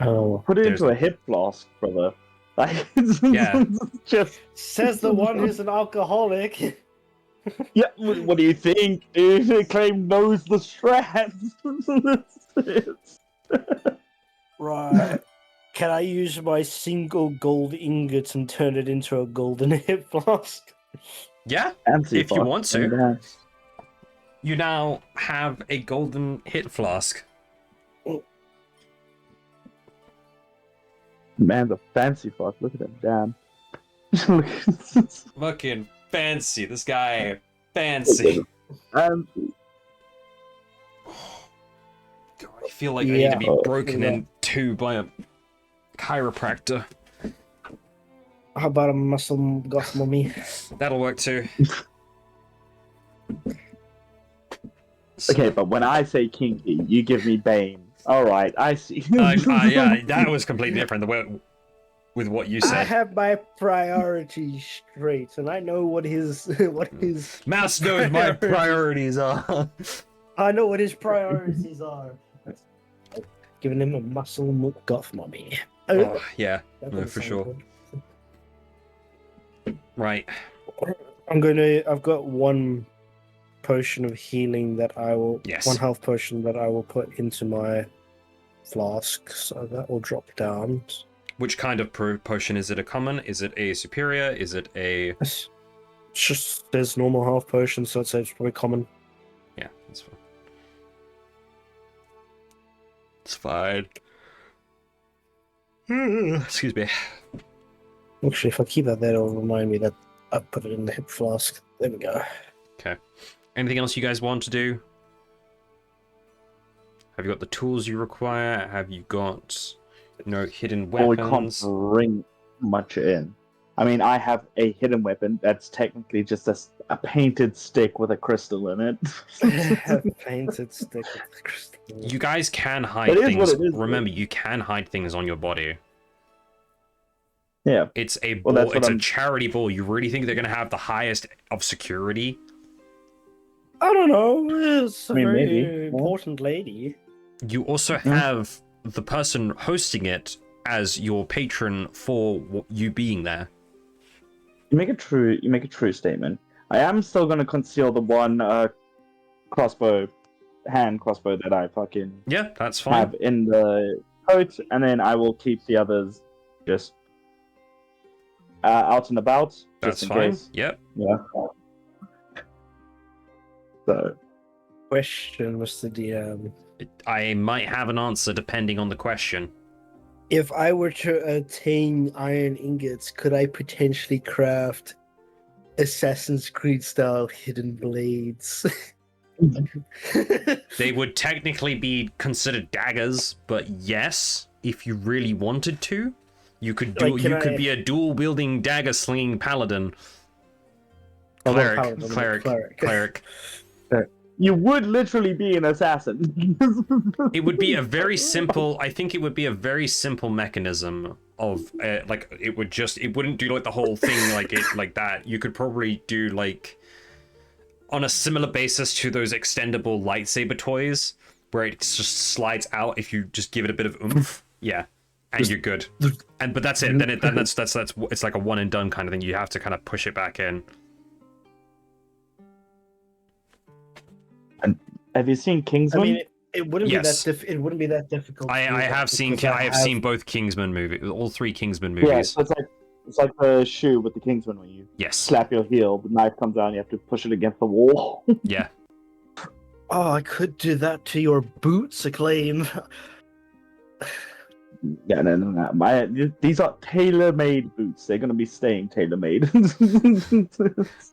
Oh. Put it into a hip flask, brother. Like, Yeah. Just Says the one who's an alcoholic. yeah. What do you think, dude? The claim knows the strands. Right. Can I use my single gold ingot and turn it into a golden hip flask? Yeah, Fancy if you fuck. want to. Yeah. You now have a golden hit flask. Man's a fancy fuck. Look at him, damn. Fucking fancy. This guy, fancy. feel like I need to be Yeah. broken Yeah. in two by a chiropractor. How about a muscle goth mummy? That'll work too. Okay, but when I say kinky, you give me Bane. All right, I see. Yeah, that was completely different. The way with what you I said. have my priorities straight, and I know what his Mouse knows my priorities are. I know what his priorities are. Giving him a muscle goth mummy. Oh, yeah, That no, doesn't for sound sure. good. Right. I've got one potion of healing that I will. Yes. One health potion that I will put into my flask, so that will drop down. Which kind of potion is it? A common? Is it a superior? Is it a? It's just there's normal health potion, so I'd say it's probably common. Yeah, that's fine. It's fine. Excuse me. Actually, if I keep that there, it'll remind me that I put it in the hip flask. There we go. Okay. Anything else you guys want to do? Have you got the tools you require? Have you got, hidden Well, we can't weapons? bring much in. I mean, I have a hidden weapon that's technically just a painted stick with a crystal in it. Painted stick with crystal. You guys can hide It is things. what it is, Remember, you can hide things on your body. Yeah. It's a Well, ball. that's what It's a I'm- charity ball. You really think they're going to have the highest of security? I don't know. It's a I mean, very maybe, yeah. important lady. You also have the person hosting it as your patron for you being there. You make a true statement. I am still going to conceal the one hand crossbow that I fucking Yeah, that's fine. have in the coat, and then I will keep the others just out and about, just That's in fine. case. Yep. Yeah. So Question, Mr. DM. I might have an answer depending on the question. If I were to attain iron ingots, could I potentially craft Assassin's Creed style hidden blades? They would technically be considered daggers, but yes, if you really wanted to, you could do. Like, You could be a dual-wielding dagger-slinging paladin. I'm not a Cleric, paladin, I'm a cleric. you would literally be an assassin. It would be a very simple. I think it would be a very simple mechanism of like it wouldn't do like the whole thing like that. You could probably do like on a similar basis to those extendable lightsaber toys where it just slides out if you just give it a bit of oomph. Yeah. And you're good. But that's it. Then that's it's like a one and done kind of thing. You have to kind of push it back in. Have you seen Kingsman? I mean, it wouldn't Yes. be that it wouldn't be that difficult. I to do have that seen because I have seen both Kingsman movies, all three Kingsman movies. yeah, so it's like the shoe with the Kingsman where you Yes. slap your heel, the knife comes out, and you have to push it against the wall. Yeah. Oh, I could do that to your boots, Acclaim. Yeah, no. These are tailor-made boots. They're gonna be staying tailor-made.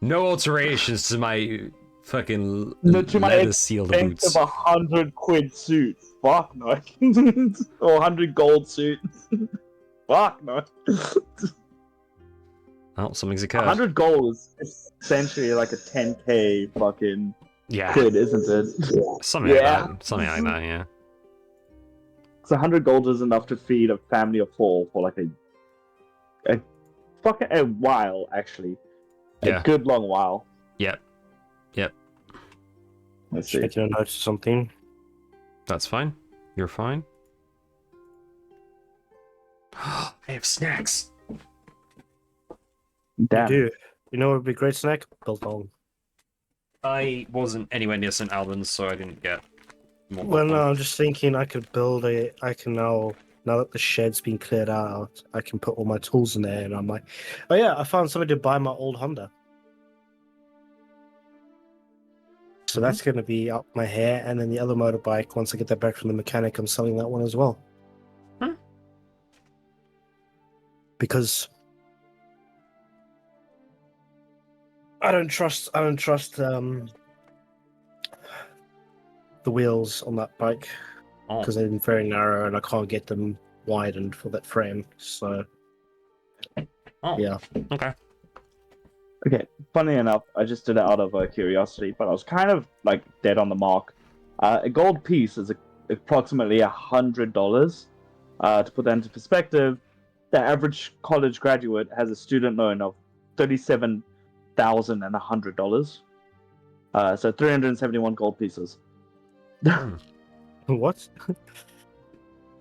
No alterations to my fucking No, to my leather sealed boots. Expensive 100 quid suit. Fuck no. Or 100 gold suit. Fuck no. Oh, something's occurred. 100 gold is essentially like a 10k fucking Yeah. quid, isn't it? Something like Yeah. that. Something like that, yeah. So 100 gold is enough to feed a family of 4 for like a while, actually. Yeah. A good long while. Yep. Let's see. Making a note of something. That's fine. You're fine. I have snacks. Damn. Do you know what would be a great snack? Biltong. I wasn't anywhere near St. Albans, so I didn't get more. Well, no, popcorn. I'm just thinking I could build a. I can now that the shed's been cleared out, I can put all my tools in there, and I'm like, oh yeah, I found somebody to buy my old Honda. So that's going to be up my hair, and then the other motorbike. Once I get that back from the mechanic, I'm selling that one as well. Hmm. Because I don't trust the wheels on that bike. Oh, because they're very narrow and I can't get them widened for that frame. So oh, yeah. okay. Okay, funny enough, I just did it out of curiosity, but I was kind of like dead on the mark. A gold piece is approximately $100. To put that into perspective, the average college graduate has a student loan of $37,100. So 371 gold pieces. Hmm. What?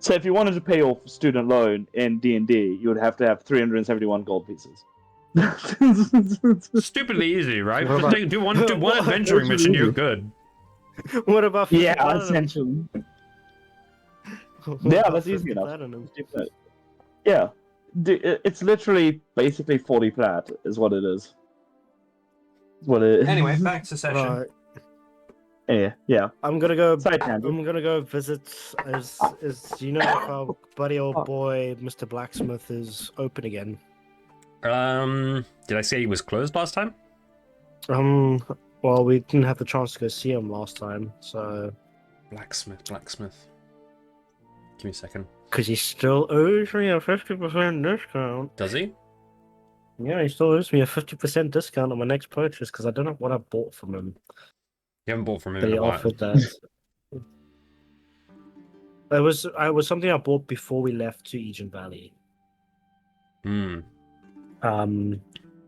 So if you wanted to pay your student loan in D&D, you would have to have 371 gold pieces. Stupidly easy, right? What Just about- do one What? adventuring mission, you're good. What about 50 Yeah, platinum? essentially. What Yeah, about that's 50 easy enough. platinum? Yeah, it's literally basically 40 plat is what it is. What it Anyway, back to session. Right. yeah. I'm gonna go. Side tangent. I'm gonna go visit. Do you know if our buddy old boy Mr. Blacksmith is open again? Did I say he was closed last time? Well, we didn't have the chance to go see him last time, so Blacksmith. Give me a second. because he still owes me a 50% discount. Does he? Yeah, he still owes me a 50% discount on my next purchase because I don't know what I bought from him, You haven't bought from him but in he a while. offered that. It was something I bought before we left to Aegean Valley. Hmm. When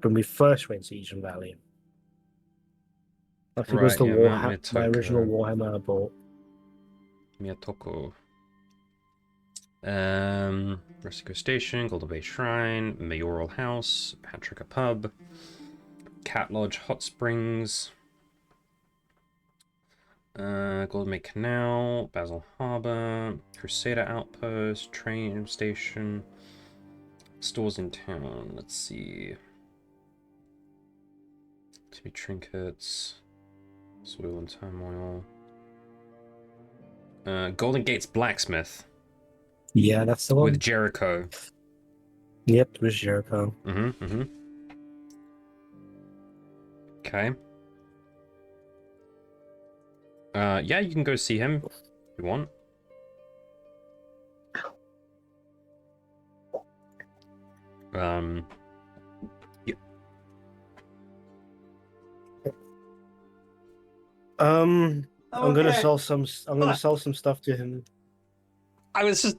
we first went to Aegean Valley. I think it was Right, the yeah, Mount my original Mitoko. Warhammer I bought. Miyatoko. Rustico Station, Golden Bay Shrine, Mayoral House, Patrica Pub, Cat Lodge Hot Springs, Golden Bay Canal, Basil Harbor, Crusader Outpost, Train Station, stores in town. Let's see. Timmy Trinkets, Soil and Turmoil. Golden Gates Blacksmith Yeah, that's the one. with Jericho. Yep, it was Jericho. Okay. Yeah, you can go see him if you want. Yeah. I'm gonna sell some. I'm gonna sell some stuff to him. I was just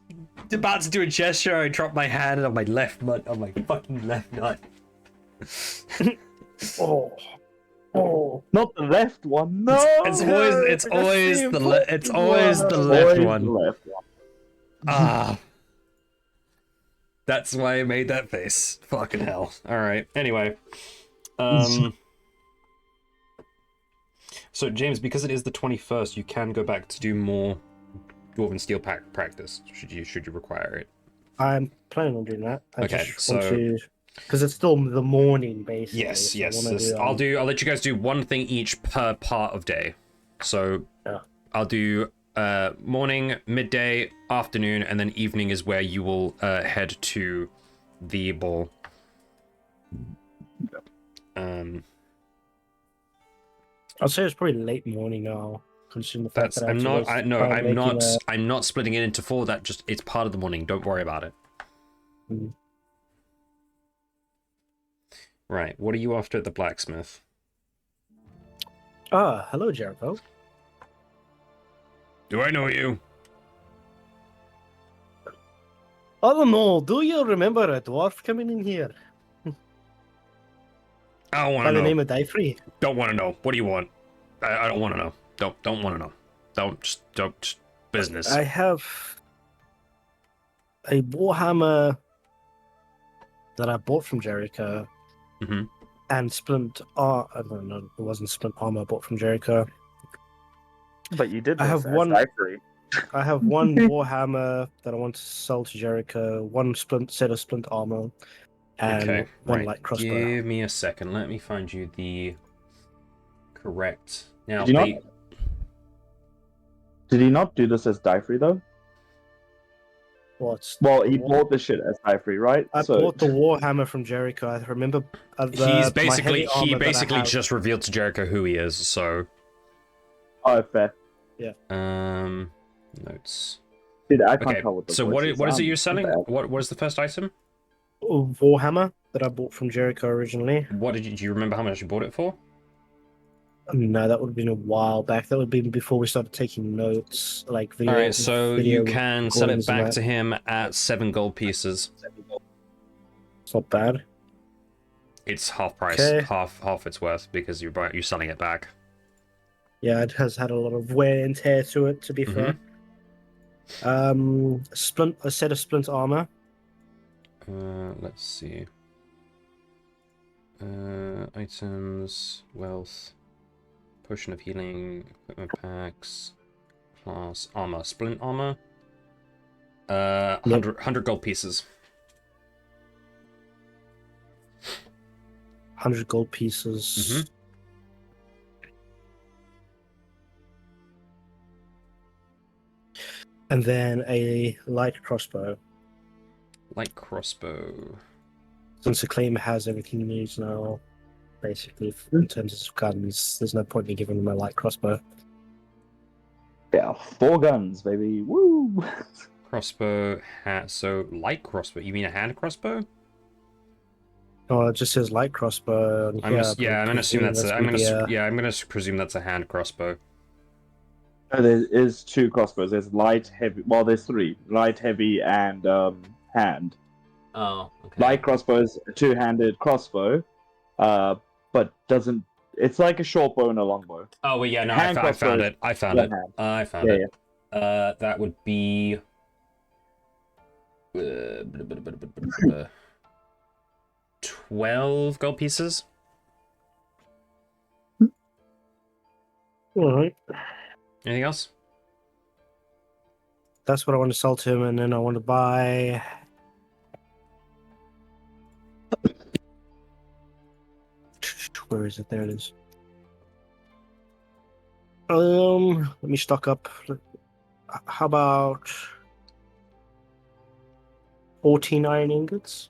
about to do a gesture. I dropped my hand on my fucking left nut. Oh, Not the left one. No. It's always the Always left the one. left one. Ah. That's why I made that face. Fucking hell. Alright, anyway. So, James, because it is the 21st, you can go back to do more Dwarven Steel practice, should you require it. I'm planning on doing that. I Okay, just want to, because it's still the morning, basically. Yes, so yes. I'll let you guys do one thing each per part of day. So, Yeah. I'll do morning, midday, afternoon, and then evening is where you will head to the ball. I'll say it's probably late morning now, considering the fact that I'm not splitting it into four. That just it's part of the morning. Don't worry about it. Mm. Right. What are you after at the blacksmith? Ah, hello, Jericho. Do I know you? I don't know. Do you remember a dwarf coming in here I don't want by to the know. name of Dyfree? Don't want to know. What do you want? I don't want to know. Don't want to know. Don't business. I have a Warhammer that I bought from Jericho, and splint. I don't know. It wasn't splint armor I bought from Jericho. But you did. I have this as one- Dyfree. I have one Warhammer that I want to sell to Jericho. One set of splint armor, and Okay, one right. light crossbow. Give me a second. Let me find you the correct. Now, Did he not do this as Dyfree though? What's Well, he bought the shit as Dyfree, right? I bought the Warhammer from Jericho. I remember. he basically have... just revealed to Jericho who he is. So, Oh, fair. Notes. Dude, I can't Okay, tell what the so voice is. what is it you're I'm selling? bad. What is the first item? Warhammer that I bought from Jericho originally. What did you do you remember how much you bought it for? No, that would have been a while back. That would have been before we started taking notes, like All video. right, so you video can sell it recordings and back that. to him at 7 gold pieces. It's not bad. It's half price, Okay. half its worth because you're selling it back. Yeah, it has had a lot of wear and tear to it, to be fair. A set of splint armor. Let's see. Items, wealth, potion of healing, equipment packs, class, armor, splint armor. 100 gold pieces. 100 gold pieces. And then a light crossbow. Light crossbow. Since Acclaim has everything he needs now, basically, in terms of guns, there's no point in giving him a light crossbow. Yeah, 4 guns, baby. Woo! Crossbow, so light crossbow. You mean a hand crossbow? Oh, it just says light crossbow. On here, I'm gonna assume that's gonna be I'm gonna presume that's a hand crossbow. No, there is 2 crossbows. There's light, heavy. Well, there's 3: light, heavy, and hand. Oh, okay. Light crossbow is a 2-handed crossbow, but doesn't. It's like a short bow and a long bow. Oh, well, yeah, no, Hand I found crossbow it. I found one it. hand. I found Yeah, it. That would be 12 gold pieces. All right. Anything else? That's what I want to sell to him, and then I want to buy. Where is it? There it is. Let me stock up. How about 14 iron ingots?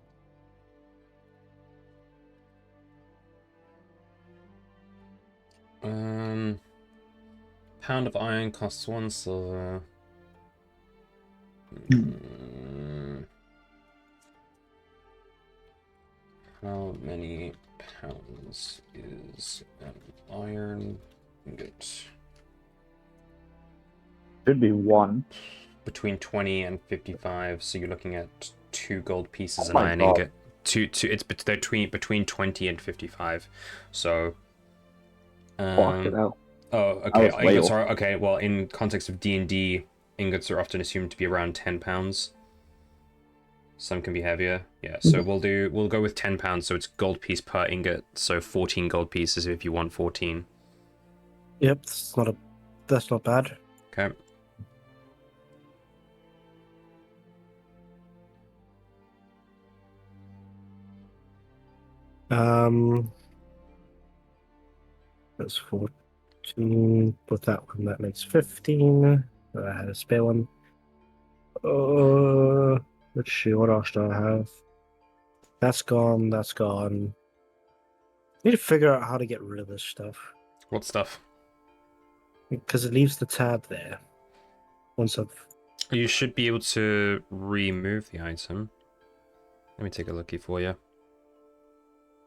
Pound of iron costs 1 silver. How many pounds is an iron ingot? Should be 1. Between 20 and 55, so you're looking at 2 gold pieces Oh an my iron God. ingot. It's between 20 and 55. So Fuck it out. oh, I okay. was way Ingots off. are okay. Well, in context of D&D, ingots are often assumed to be around 10 pounds. Some can be heavier. Yeah, so we'll go with 10 pounds, so it's gold piece per ingot, so 14 gold pieces if you want 14. Yep, that's not bad. Okay. That's 14. Put that one, that makes 15. I had a spare one. Let's see, what else do I have? That's gone, that's gone. Need to figure out how to get rid of this stuff. What stuff? Because it leaves the tab there. Once I've... You should be able to remove the item. Let me take a lookie for you.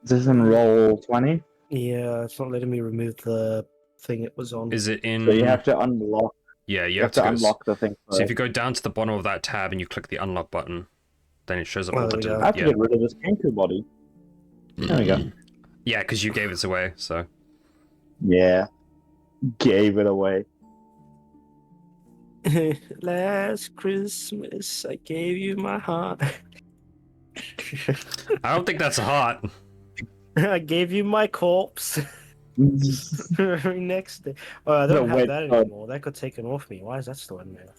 Is this in roll 20? Yeah, it's not letting me remove the thing it was on. Is it in? So you have to unlock. Yeah, You have to unlock the thing first. So if you go down to the bottom of that tab and you click the unlock button, then it shows up Oh, all the. there we go. I have to get rid of this Kenku body. There we go. Yeah, because you gave it away, so. Yeah. Gave it away. Last Christmas, I gave you my heart. I don't think that's hot. I gave you my corpse. Very next day. Oh, I don't No, have wait, that anymore. That got taken off me. Why is that still in there?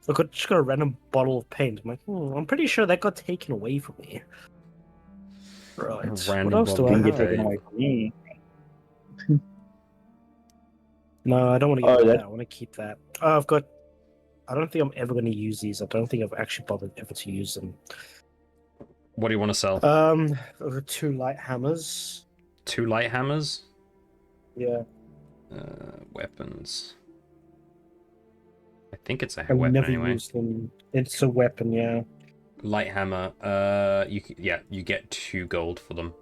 Look, I just got a random bottle of paint. I'm like, I'm pretty sure that got taken away from me. Right. What else do I Didn't get have? taken away from me. No, I don't want to get Oh, rid of that- that. I want to keep that. Oh, I've got. I don't think I'm ever going to use these. I don't think I've actually bothered ever to use them. What do you want to sell? I've got 2 light hammers. 2 light hammers? Yeah. Weapons. I think it's a I've weapon never anyway. used them. It's a weapon, yeah. Light hammer. You get 2 gold for them.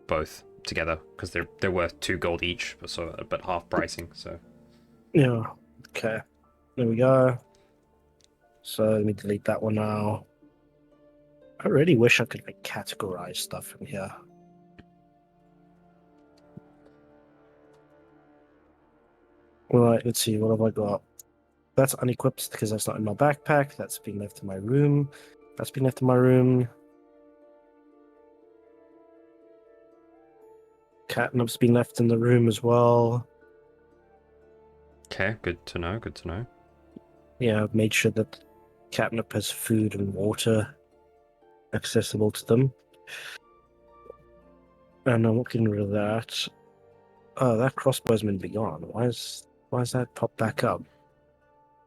Both together because they're worth 2 gold each, but half pricing. So Yeah. Okay. There we go. So let me delete that one now. I really wish I could like categorize stuff in here. Right, let's see, what have I got? That's unequipped because that's not in my backpack. That's been left in my room. That's been left in my room. Catnip's been left in the room as well. okay, good to know. Good to know. Yeah, I've made sure that Catnip has food and water accessible to them. And I'm getting rid of that. Oh, that crossbow's meant to be gone. Why is that popped back up?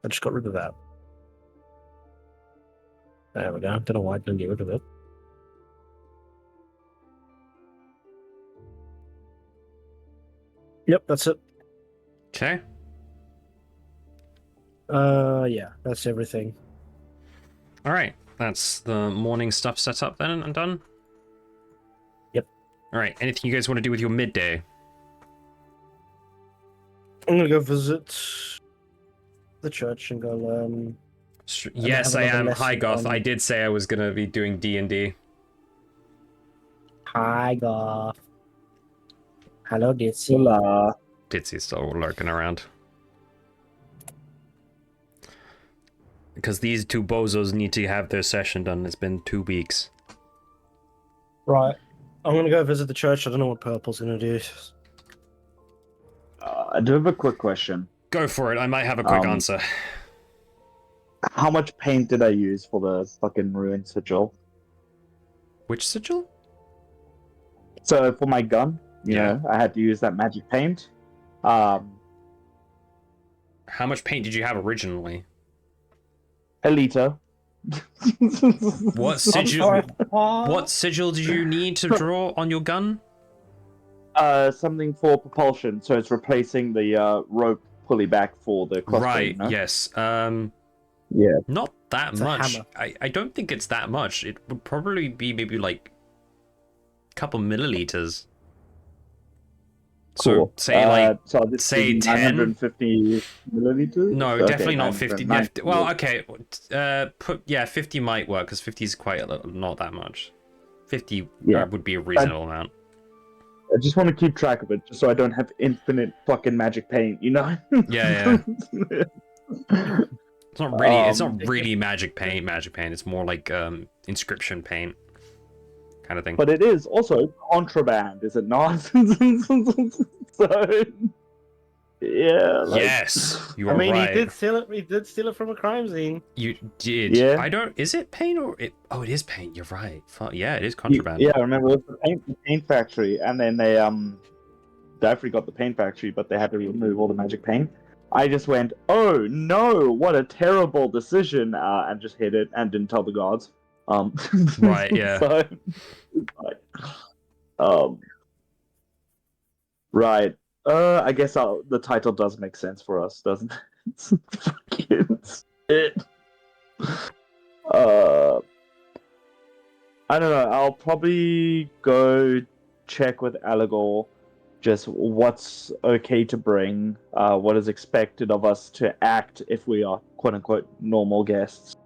I just got rid of that. There we go. Don't know why I didn't get rid of it. Yep, that's it. Okay. Yeah, that's everything. All right. That's the morning stuff set up then and done. Yep. All right. Anything you guys want to do with your midday? I'm gonna go visit the church and go learn. Yes, I another am. Hi, lesson Goth. I on- did say I was gonna be doing D&D. Hi, Goth. Hello, Ditsy. Hola. Ditsy's still lurking around. Because these 2 bozos need to have their session done. It's been 2 weeks. Right. I'm gonna go visit the church. I don't know what Purple's gonna do. I do have a quick question. Go for it. I might have a quick answer. How much paint did I use for the fucking ruined sigil? Which sigil? So for my gun, you Yeah. know, I had to use that magic paint. How much paint did you have originally? A liter. What sigil? What sigil did you need to draw on your gun? Something for propulsion, so it's replacing the rope pulley back for the crossbow. Right. You know? Yes. Yeah. Not that It's a much. hammer. I don't think it's that much. It would probably be maybe like a couple milliliters. Cool. So say like so I'll just say do 10? 950 milliliters. No, Okay, definitely not 50. Yeah, 950. well, okay. 50 might work because 50 is quite not that much. 50 Yeah. would be a reasonable amount. I just want to keep track of it, just so I don't have infinite fucking magic paint. You know? Yeah. It's not really. It's Um, not really magic paint. It's more like inscription paint kind of thing. But it is also contraband, is it not? So, yeah. Like, Yes, you I are mean, right. he did steal it. He did steal it from a crime scene. You did. Yeah. I don't. Is it paint or it? Oh, it is paint. You're right. Yeah, it is contraband. Yeah, I remember it was the paint factory, and then they definitely got the paint factory, but they had to remove all the magic paint. I just went, oh no, what a terrible decision, and just hid it and didn't tell the guards. Right, yeah. So, right. I guess the title does make sense for us, doesn't it? I don't know. I'll probably go check with Allegor just what's okay to bring, what is expected of us to act if we are quote unquote normal guests.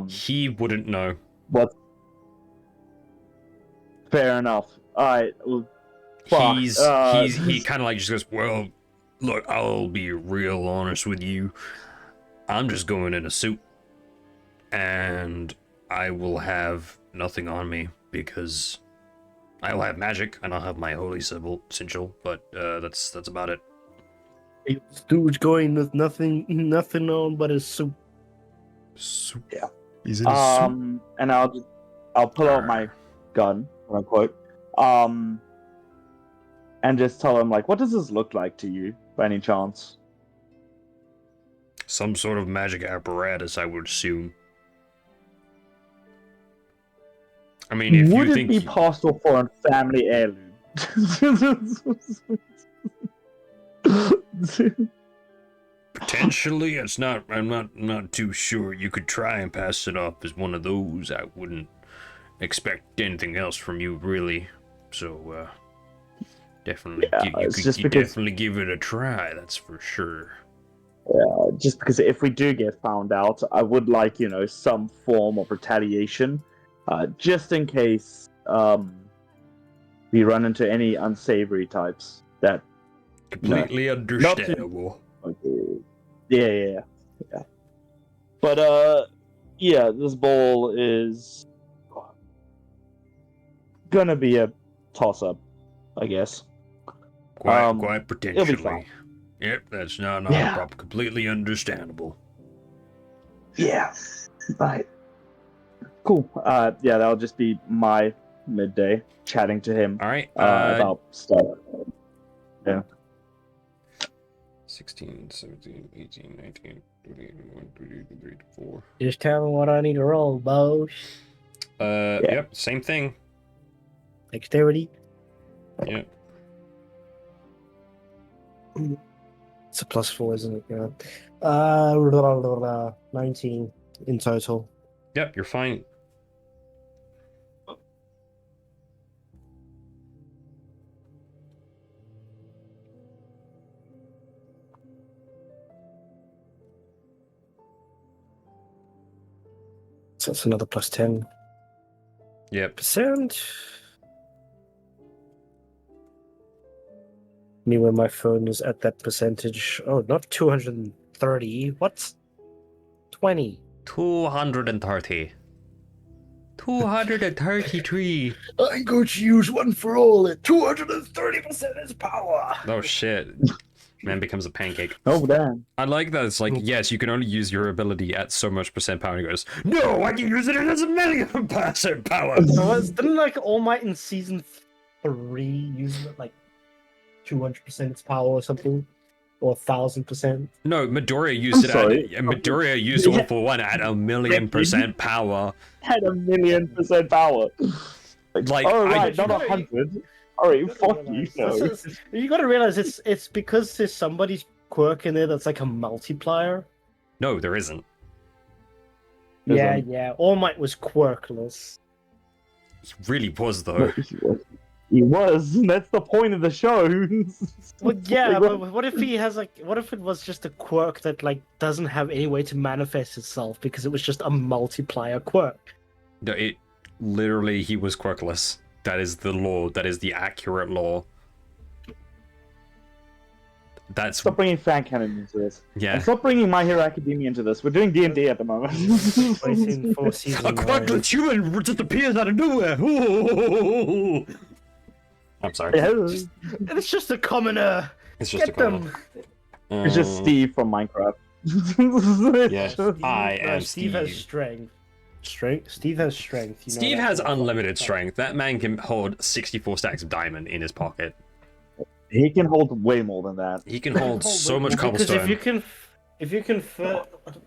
He wouldn't know. What? Fair enough. Alright. Well, fuck. He kind of like just goes, well, look, I'll be real honest with you. I'm just going in a suit, and I will have nothing on me because I'll have magic and I'll have my holy sigil, but that's about it. This dude's going with nothing on but his suit. Soup. Yeah. He's in a suit. And I'll pull out my gun, quote unquote, and just tell him like, what does this look like to you, by any chance? Some sort of magic apparatus, I would assume. I mean, if Would you it think be possible for a family heirloom? Potentially, it's not. I'm not too sure. You could try and pass it off as one of those. I wouldn't expect anything else from you, really. So, definitely, Yeah, you it's could just because- definitely give it a try. That's for sure. Just because if we do get found out, I would like, some form of retaliation, just in case we run into any unsavory types that. Completely understandable. Yeah. But this bowl is gonna be a toss-up, I guess. Quite it'll be potentially. fine. Yep, that's not a Yeah. problem. Completely understandable. Yeah, right. Cool. That'll just be my midday chatting to him All right. about stuff. 16, 17, 18, 19, 20, 21, 22, 23, 24. Just tell me what I need to roll, boss. Yep, same thing. Dexterity. Yep. It's a +4, isn't it? Yeah. 19 in total. Yep, you're fine. So that's another +10%. Yep. Me when my phone is at that percentage. Oh, not 230. What? 20. 230. 233. I'm going to use one for all at 230% its power. Oh shit. Man becomes a pancake. Oh damn! I like that it's like, yes, you can only use your ability at so much percent power. And he goes, no, I can use it as a million% power. Didn't like All Might in season 3 using it like 200% its power or something? Or 1,000%? No, Midoriya used Midoriya used Yeah. All for One at 1,000,000% power. Had 1,000,000% power. Like, oh I- right, not 100. Alright, fuck you. No. You gotta realize it's because there's somebody's quirk in there that's like a multiplier. No, there isn't. Yeah. All Might was quirkless. He really was though. He was. That's the point of the show. Well, yeah, but what if he has like? What if it was just a quirk that like doesn't have any way to manifest itself because it was just a multiplier quirk? No, it literally he was quirkless. That is the law. That is the accurate law. That's Stop bringing fan canon into this. yeah. And stop bringing My Hero Academia into this. We're doing D&D at the moment. Waiting for season A 9. quirkless human just appears out of nowhere. Ooh. I'm sorry. It's just a commoner. It's just Get a comment. them. It's just Steve from Minecraft. It's Yes, just- I am Steve has Steve. strength. Steve has strength. You know Steve that has for a fact. unlimited strength. That man can hold 64 stacks of diamond in his pocket. He can hold way more than that. He can hold so much Because cobblestone. if you can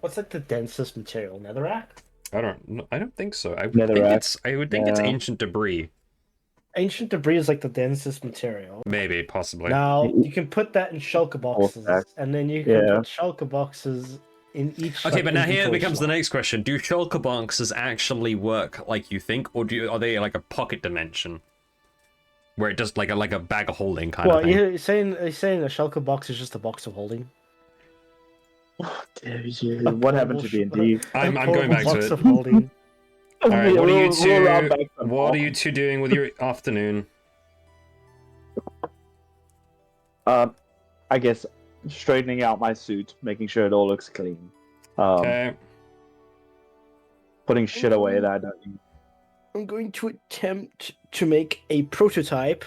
what's like the densest material? Netherrack? I don't think so. I would Netherrack. think it's Yeah. ancient debris. Ancient debris is like the densest material. Maybe, possibly. Now you can put that in shulker boxes, stack. and then you can Yeah. put shulker boxes in each. Okay, like, but now here inventory becomes the slot. next question: do shulker boxes actually work like you think, or are they like a pocket dimension, where it just like a bag of holding kind Well, of thing? you're saying a shulker box is just a box of holding. What happened to D&D? I'm A going back to box it. of holding. All right, what are you We'll round two? back some What more. are you two doing with your afternoon? I guess straightening out my suit, making sure it all looks clean. Okay. Putting shit away that I don't need. I'm going to attempt to make a prototype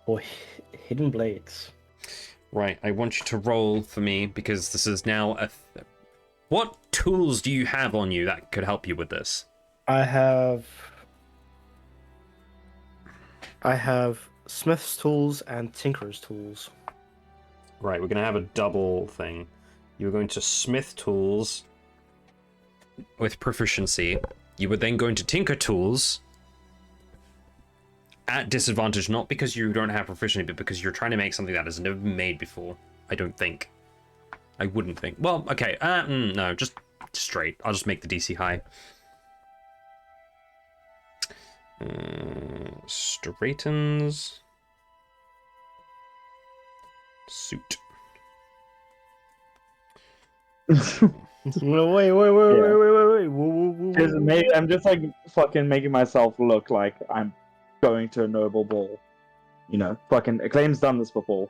for hidden blades. Right, I want you to roll for me because this is now a. What tools do you have on you that could help you with this? I have smith's tools and tinkerer's tools. Right, we're gonna have a double thing. You're going to smith tools with proficiency. You would then go into tinker tools at disadvantage, not because you don't have proficiency, but because you're trying to make something that has never been made before. I don't think. I wouldn't think. Well, okay. No, just straight. I'll just make the DC high. Straightens. Suit. Wait. Maybe I'm just like fucking making myself look like I'm going to a noble ball. You know, fucking Acclaim's done this before.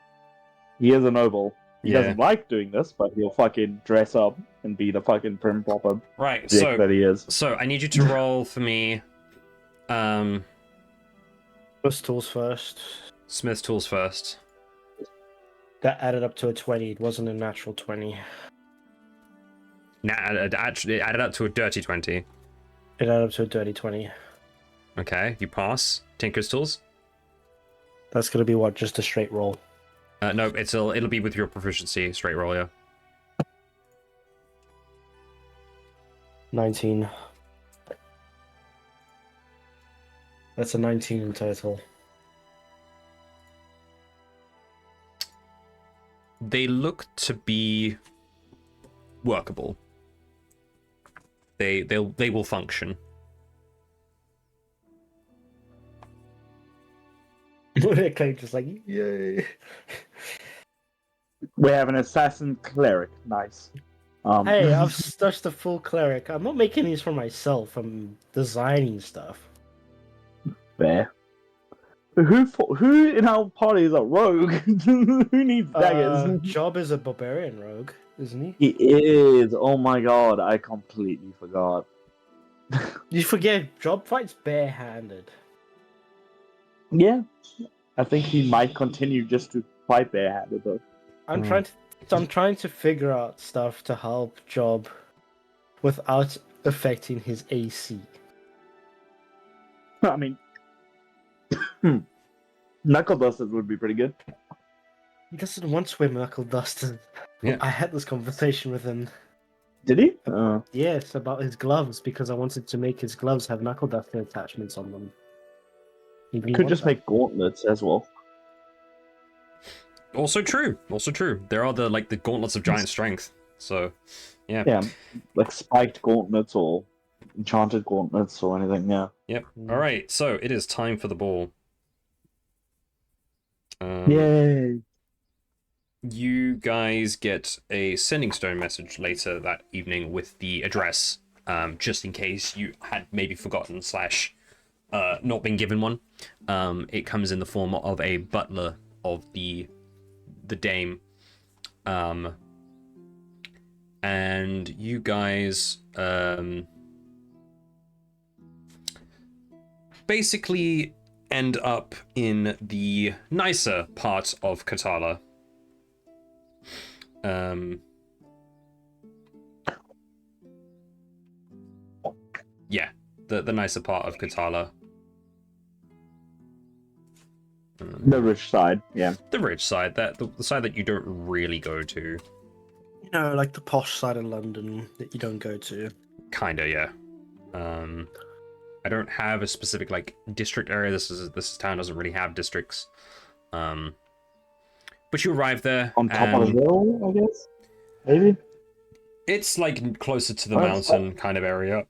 He is a noble. He doesn't like doing this, but he'll fucking dress up and be the fucking prim proper Right. dick that he is. So I need you to roll for me. Plus tools first. Smith's tools first. That added up to a 20. It wasn't a natural 20. Nah, actually, it added up to a dirty 20. It added up to a dirty 20. Okay, you pass. Tinker's tools. That's gonna be what? Just a straight roll. No, it'll be with your proficiency. Straight roll, yeah. 19. That's a 19 in total. They look to be workable. They will function. Clay just like, yay. We have an assassin cleric. Nice. Hey, I've touched a full cleric. I'm not making these for myself. I'm designing stuff. Fair. Who in our party is a rogue? Who needs daggers? Job is a barbarian rogue, isn't he? He is. Oh my god, I completely forgot. You forget, Job fights barehanded. Yeah, I think he might continue just to fight barehanded though. I'm trying to figure out stuff to help Job without affecting his AC. I mean, knuckle dusters would be pretty good. He doesn't want to wear knuckle dusters. Yeah. I had this conversation with him. Did he? Yes, about his gloves, because I wanted to make his gloves have knuckle duster attachments on them. He didn't Could want just that. make gauntlets as well. Also true. There are the gauntlets of giant strength. So, yeah. Yeah, like spiked gauntlets or enchanted gauntlets or anything. Yeah. Yep. All right. So it is time for the ball. Yay! You guys get a sending stone message later that evening with the address, just in case you had maybe forgotten / not been given one. It comes in the form of a butler of the dame, and you guys basically end up in the nicer part of Katala. Yeah, the nicer part of Katala. The rich side, yeah. The rich side, the side that you don't really go to. You know, like the posh side of London that you don't go to. Kinda, yeah. I don't have a specific district area. This town doesn't really have districts. But you arrive there On top of the hill, I guess. Maybe. It's closer to the mountain kind of area.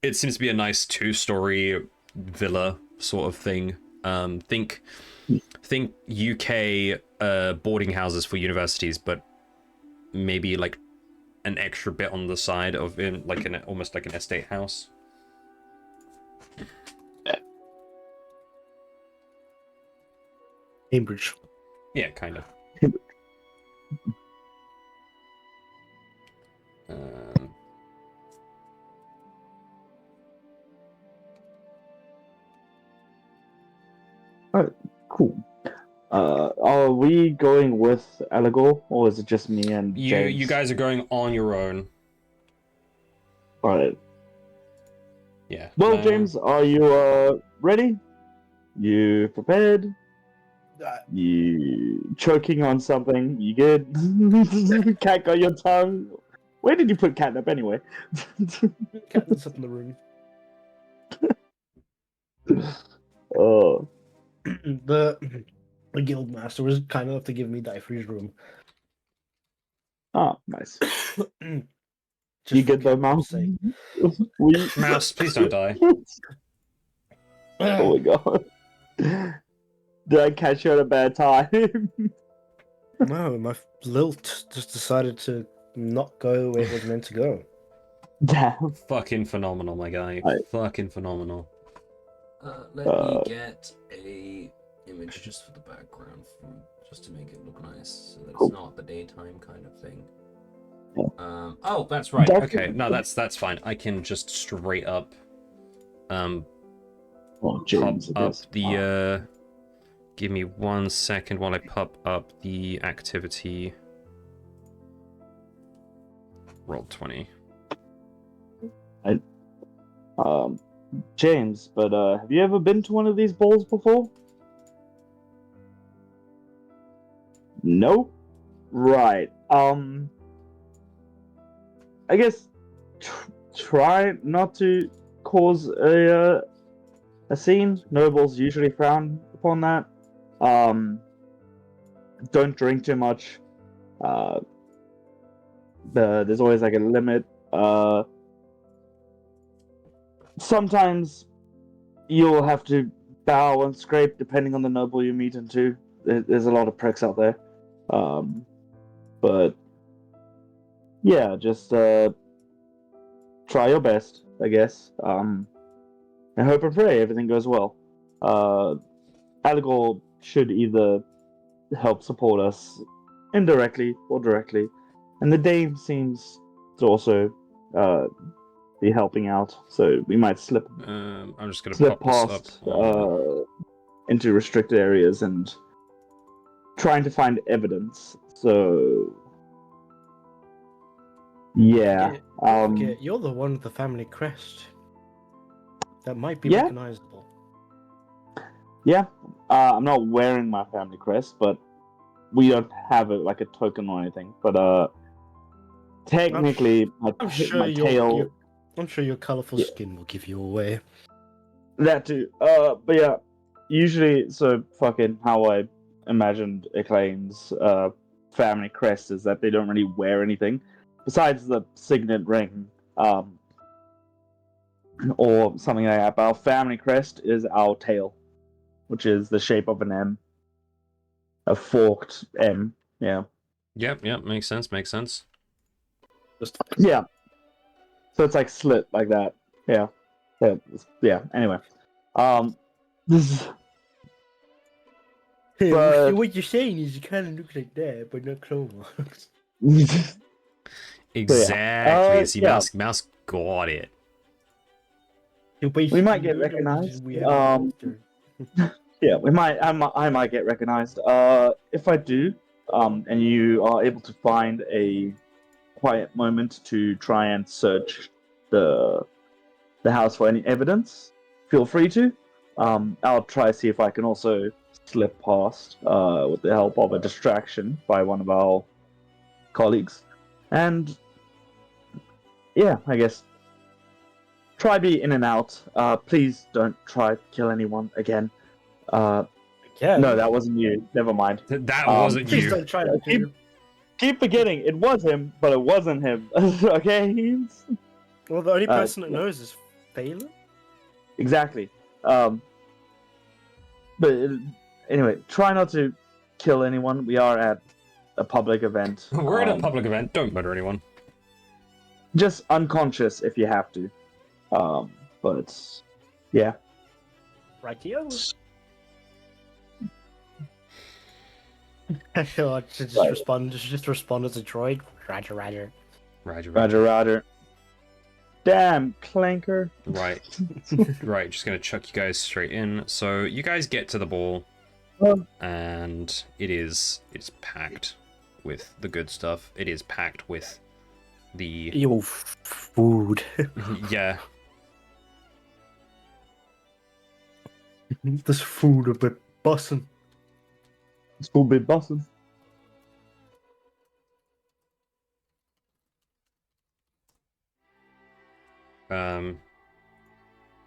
It seems to be a nice 2-story villa sort of thing. Think UK boarding houses for universities, but maybe an extra bit on the side of almost like an estate house. Cambridge. Yeah, kind of. Alright, cool. Are we going with Eligor, or is it just me and James? You guys are going on your own. Alright. Yeah. Well, James, are you ready? You prepared? You choking on something? You good? Cat got your tongue? Where did you put catnip anyway? Captain's up in the room. Oh. The guild master was kind enough to give me die for his room. Oh, nice. Just You for get the Cameron's mouse? sake. We... Mouse, please don't die. Oh my god. Did I catch you at a bad time? No, my lilt just decided to not go where it was meant to go. Damn. Fucking phenomenal, my guy. Right. Fucking phenomenal. Let me get a image just for the background, just to make it look nice, so that it's Cool. not the daytime kind of thing. Yeah. Oh, that's right. That's Okay, good. no, that's fine. I can just straight up Oh, pop James, I up guess. the give me 1 second while I pop up the activity. Roll 20. James, but have you ever been to one of these balls before? No? Right. I guess try not to cause a scene. Nobles usually frown upon that. Don't drink too much. There's always like a limit. Sometimes you'll have to bow and scrape depending on the noble you meet into. There's a lot of pricks out there. But yeah, just try your best, I guess. And hope and pray everything goes well. Allegor should either help support us indirectly or directly, and the Dame seems to also be helping out. So we might slip I'm just gonna pop this up. past into restricted areas and trying to find evidence. So yeah, Don't forget, you're the one with the family crest. That might be Yeah. recognizable. yeah. I'm not wearing my family crest, but we don't have it like a token or anything. But technically, I'm sure my tail. I'm sure your colorful Yeah. skin will give you away. That too. But yeah, usually, so fucking how I imagined Acclaim's family crest is that they don't really wear anything besides the signet ring, or something like that. But our family crest is our tail, which is the shape of an M, a forked M. Yeah. Yep, makes sense, makes sense. Yeah. So it's like slit like that. Yeah. Yeah. Anyway, this is. Hey, But- what you're saying is you kind of look like that, but not clone. Exactly. See, yeah. Mouse got it. We might get recognized. Yeah, we might. I might get recognized. If I do, and you are able to find a quiet moment to try and search the house for any evidence, feel free to. I'll try to see if I can also slip past with the help of a distraction by one of our colleagues, and yeah, I guess try be in and out. Please don't try to kill anyone again. Yeah. No, that wasn't you. Never mind. That wasn't Please you. don't try to do. Keep forgetting it was him, but it wasn't him. Okay? Well, the only person that knows is Phelan. Exactly. Anyway, try not to kill anyone. We are at a public event. We're at a public event. Don't murder anyone. Just unconscious if you have to. But yeah. Rightio. Just respond. Just respond as a droid. Roger. Roger. Damn, clanker. Right. Right, just gonna chuck you guys straight in. So you guys get to the ball, and it's packed with the good stuff. It is packed with the Yo, food. yeah. This food a bit bussin'. It's full bit busting.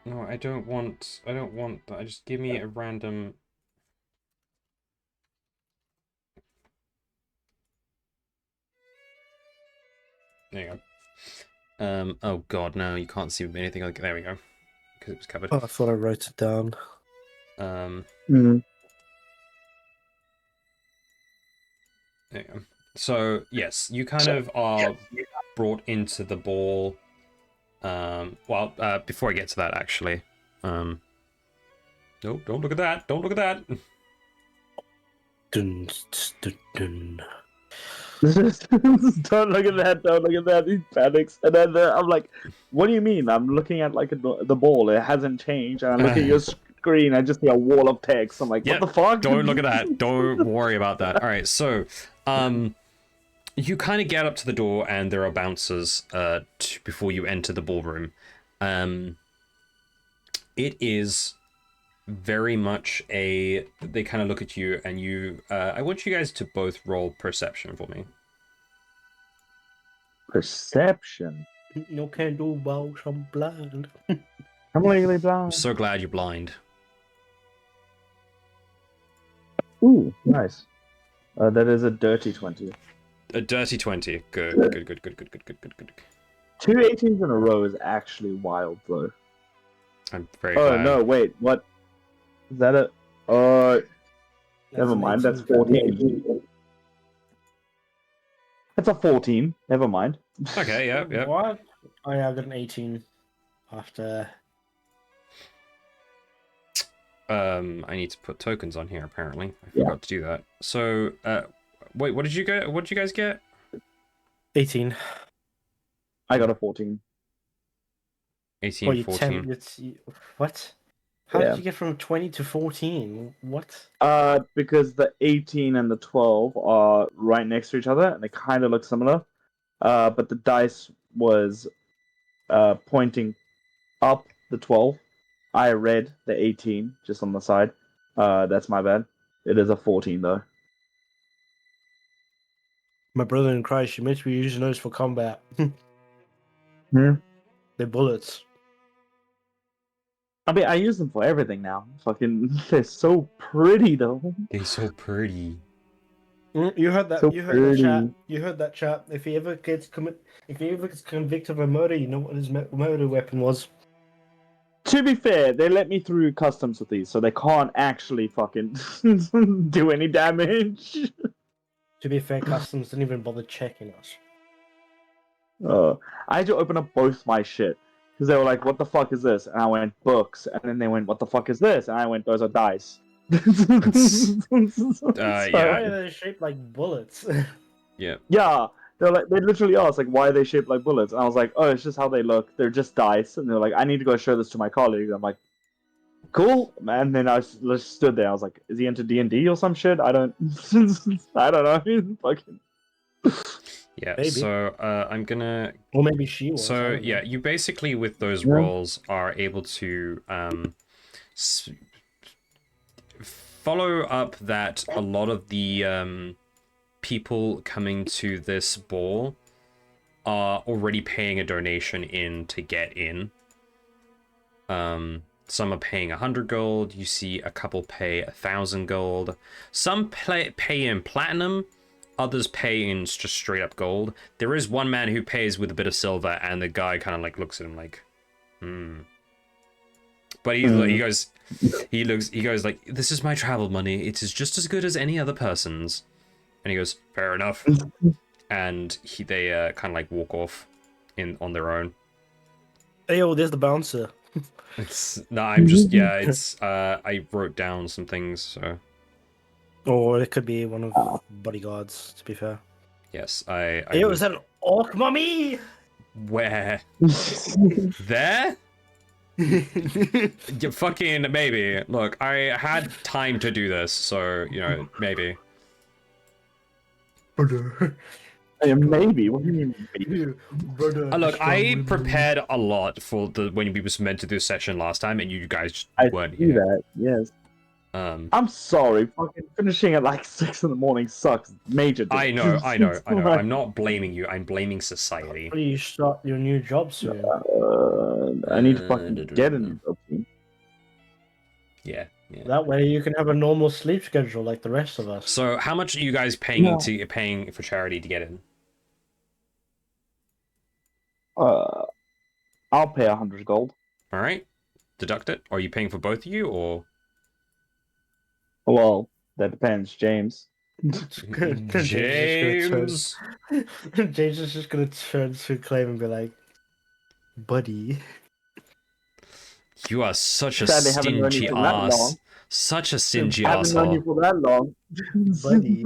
No, I don't want that. Just give me a random. There you go. Oh god, no, you can't see anything. Like, there we go, because it was covered. Oh, I thought I wrote it down. Mhm. There you go. So yes, you kind of are brought into the ball. Well, before I get to that, actually, no, don't look at that. Don't look at that. Dun, dun, dun. Don't look at that! Don't look at that! He panics, and then I'm like, "What do you mean?" I'm looking at like the ball; it hasn't changed. And I look at your screen, I just see a wall of text. I'm like, "What the fuck?" Don't look at that. Don't worry about that. All right, so, you kind of get up to the door, and there are bouncers before you enter the ballroom. It is very much a. They kind of look at you, and you. I want you guys to both roll perception for me. Perception. No can do about some blind. I'm legally I'm blind. so glad you're blind. Ooh, nice. That is a dirty 20. A dirty 20. Good, good, good, good, good, good, good, good, good. 2 18s in a row is actually wild, though. I'm very Oh glad. no! Wait, what? Is that a? Oh, never an mind. That's 18. 14. That's a 14. Never mind. Okay, yeah. What? Oh, yeah, I got an 18 after. I need to put tokens on here, apparently. I Yeah. forgot to do that. So, wait, what did you get? What did you guys get? 18. I got a 14. 18, Well, you 14. What? How Yeah. did you get from 20 to 14? What? Because the 18 and the 12 are right next to each other, and they kind of look similar. But the dice was pointing up the 12. I read the 18 just on the side. That's my bad. It is a 14 though. My brother in Christ, you meant to be using those for combat. Hmm? They're bullets. I mean, I use them for everything now. Fucking, they're so pretty though. They're so pretty. You heard that? So You heard that, chat? pretty. You heard that, chat? If he ever gets convicted of a murder, you know what his murder weapon was. To be fair, they let me through customs with these, so they can't actually fucking do any damage. To be fair, customs didn't even bother checking us. I had to open up both my shit because they were like, "What the fuck is this?" And I went, "Books," and then they went, "What the fuck is this?" And I went, "Those are dice." Yeah. Why are they shaped like bullets? Yeah. Yeah, they're like, they literally asked like, "Why are they shaped like bullets?" And I was like, "Oh, it's just how they look. They're just dice." And they're like, "I need to go show this to my colleague." I'm like, "Cool, man." Then I just stood there. I was like, "Is he into D&D or some shit?" I don't, I don't know. Fucking. Yeah. Maybe. So, I'm gonna. Or maybe she was. I So don't know. yeah, you basically with those Yeah. rolls are able to follow up that a lot of the people coming to this ball are already paying a donation in to get in. Some are paying 100 gold. You see a couple pay 1,000 gold. Some pay in platinum. Others pay in just straight up gold. There is one man who pays with a bit of silver, and the guy kind of like looks at him like, But he goes, he goes like, "This is my travel money. It is just as good as any other person's." And he goes, "Fair enough." And they kind of like walk off on their own. Hey, oh, there's the bouncer. I'm just it's I wrote down some things, so Or it could be one of bodyguards, to be fair. yes, I Hey, is that an orc mummy? where there. You fucking maybe. Look, I had time to do this, so maybe. Yeah, maybe. What do you mean? Maybe? Look, I prepared a lot for when we was meant to do this session last time, and you guys just I weren't see here. that. Yes. I'm sorry. Fucking finishing at like 6 in the morning sucks. Major. I know. I'm not blaming you. I'm blaming society. Please start your new job soon. I need to fucking get a new job soon. Yeah. That way you can have a normal sleep schedule like the rest of us. So, how much are you guys paying for charity to get in? I'll pay 100 gold. All right, deduct it. Are you paying for both of you, or Well, that depends, James. James? James is just gonna turn to Claim and be like, "Buddy." You are such a Sadly, haven't known you stingy for that ass. long. Such a stingy I haven't known you asshole. for that long. Buddy.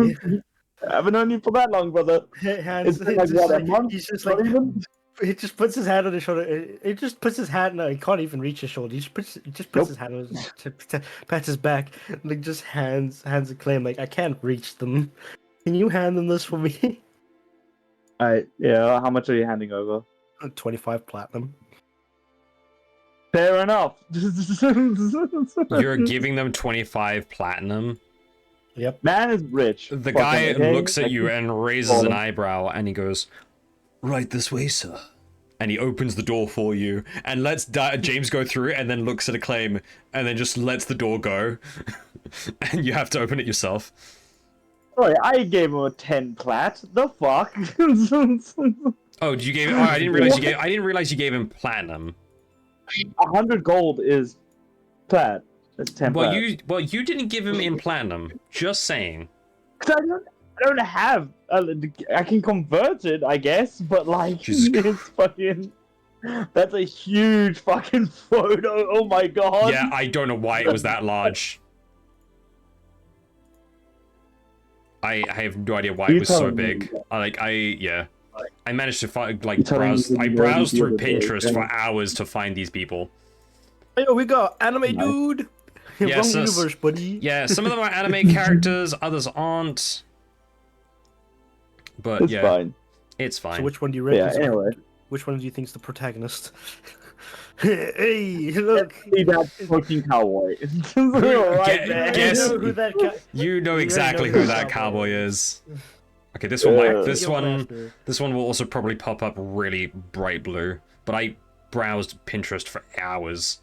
I haven't known you for that long, brother. Hands, It's been like, what, a month? he's just Not like, even? he just puts his hand on his shoulder. He just puts his hand. No, he can't even reach his shoulder. He just puts Nope. his hand on his, to pat his back. Like just hands a Claim. Like I can't reach them. Can you hand them this for me? Yeah, how much are you handing over? 25 platinum. Fair enough. You're giving them 25 platinum. Yep. Man is rich. The Fucking guy okay. looks at you and raises Follow. an eyebrow, and he goes, "Right this way, sir." And he opens the door for you, and lets James go through, and then looks at Acclaim, and then just lets the door go. And you have to open it yourself. Sorry, I gave him a 10 plat. The fuck? Oh, did you give? Oh, I didn't realize you gave. I didn't realize you gave him platinum. 100 gold is plat. That's 10 Well, plat. you didn't give him in platinum. Just saying. 'Cause I don't have. I can convert it, I guess, but like, Jesus it's fucking. That's a huge fucking photo. Oh my god. Yeah, I don't know why it was that large. I have no idea why You it was so telling me big. Yeah. I managed to find You telling me you I know browsed the through other day, Pinterest yeah. for hours to find these people. Hey, we got anime Nice. dude. Yeah, Wrong so- universe, buddy. Yeah, some of them are anime characters, others aren't. But It's yeah, fine. it's fine. So which one do you Yeah, reckon? anyway. Which one do you think's the protagonist? Hey, look. See that fucking cowboy. Gu- Right gu- there. guess- You know who that guy- You know You exactly already who know that who cowboy is. Okay, this one Yeah. this Yo, one master. this one will also probably pop up really bright blue. But I browsed Pinterest for hours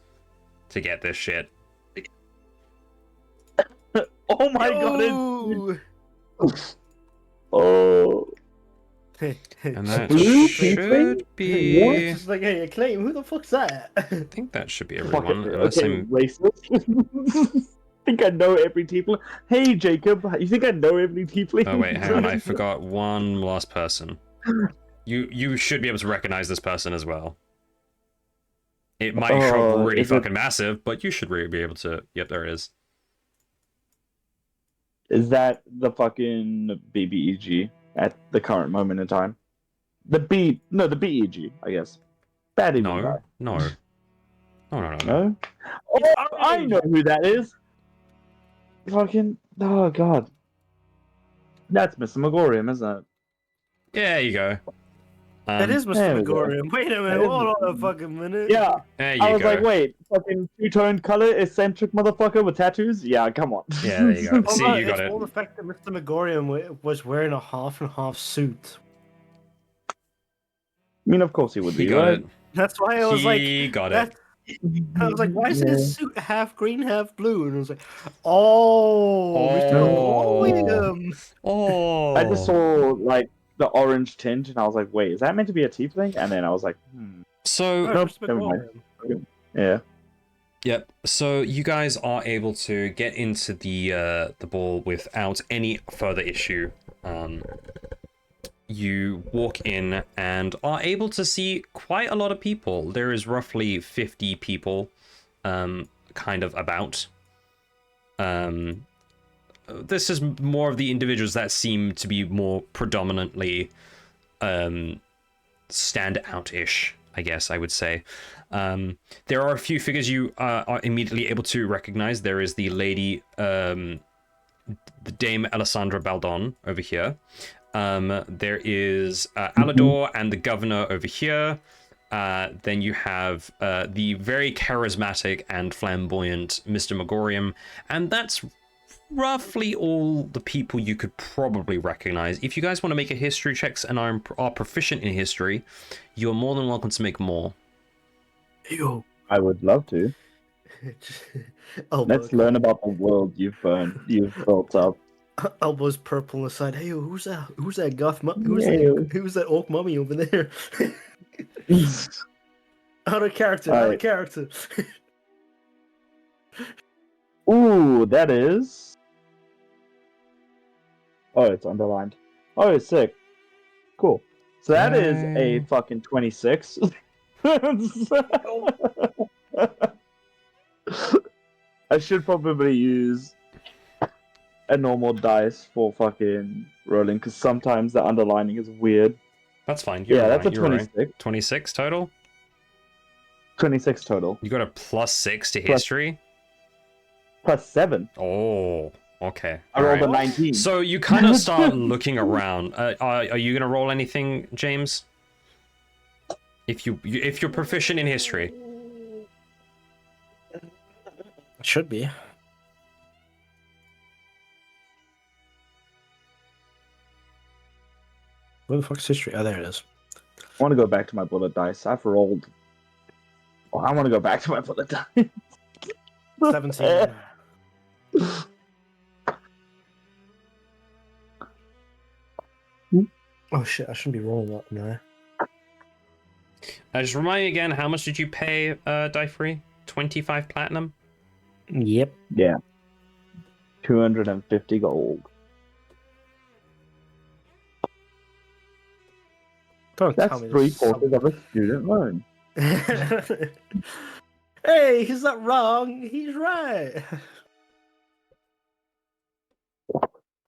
to get this shit. Oh my god. Yo! Oh. And that Blue should be. It's just like, hey, Acclaim, who the fuck's that? I think that should be Fuck everyone. it. Unless Okay, I'm. racist. Think I know every tiefling. Hey Jacob, you think I know every tiefling? Oh wait, hang on. I forgot one last person. You should be able to recognize this person as well. It might show Oh, really is it- fucking massive, but you should really be able to. Yep, there it is. Is that the fucking BBEG at the current moment in time? The BEG, I guess. Bad even No, guy. no, no. No? Oh, I know who that is. Fucking, oh god. That's Mr. Megorium, isn't it? Yeah, there you go. That is there Mr. we go. Megorium. Wait a That minute, is hold on a Mr. fucking minute. Yeah, There you I was go. like, wait, fucking two-toned color, eccentric motherfucker with tattoos? Yeah, come on. Yeah, there you go. Oh, See, no, you got it's it. all the fact that Mr. Megorium was wearing a half and half suit. I mean, of course he would He be, got right? it. That's why I was He like, got that, it. I was like, why is his suit half green, half blue? And I was like, oh, Mr. Oh. Megorium. Oh. I just saw, like, the orange tint, and I was like, wait, is that meant to be a tiefling? And then I was like, So No, Nope, Mr. never mind. Megorium. yeah. Yep. So you guys are able to get into the ball without any further issue. You walk in and are able to see quite a lot of people. There is roughly 50 people, kind of about. This is more of the individuals that seem to be more predominantly stand out-ish, I guess I would say. There are a few figures you are immediately able to recognize. There is the lady, the Dame Alessandra Baldon over here. There is Alador and the governor over here. Then you have the very charismatic and flamboyant Mr. Megorium, and that's roughly all the people you could probably recognize. If you guys want to make a history checks and are proficient in history, you're more than welcome to make more. Yo. I would love to. Elbow. Let's learn about the world you've built up. Elbow's purple on the side. Hey, yo, who's that goth who's Yeah. that orc mummy over there? Out of character, All out right. of character. Ooh, that is. Oh, it's underlined. Oh, it's sick. Cool. So that is a Yay. fucking 26. I should probably use a normal dice for fucking rolling because sometimes the underlining is weird. That's fine. You're Yeah, right. that's a You're right. 26. 26 total? 26 total. You got a +6 to Plus- history? Plus 7. Oh, okay. I rolled a Alright. 19. So you kind of start looking around. Are you gonna roll anything, James? If you're proficient in history. Should be. Where the fuck's history? Oh, there it is. I want to go back to my bullet dice. I've rolled. Oh, I want to go back to my bullet dice. 17. Oh shit, I shouldn't be rolling that now. Just remind me again, how much did you pay Die Free? 25 platinum? Yep. Yeah. 250 gold. Don't That's tell me 3/4 of a student loan. Hey, he's not wrong. He's right.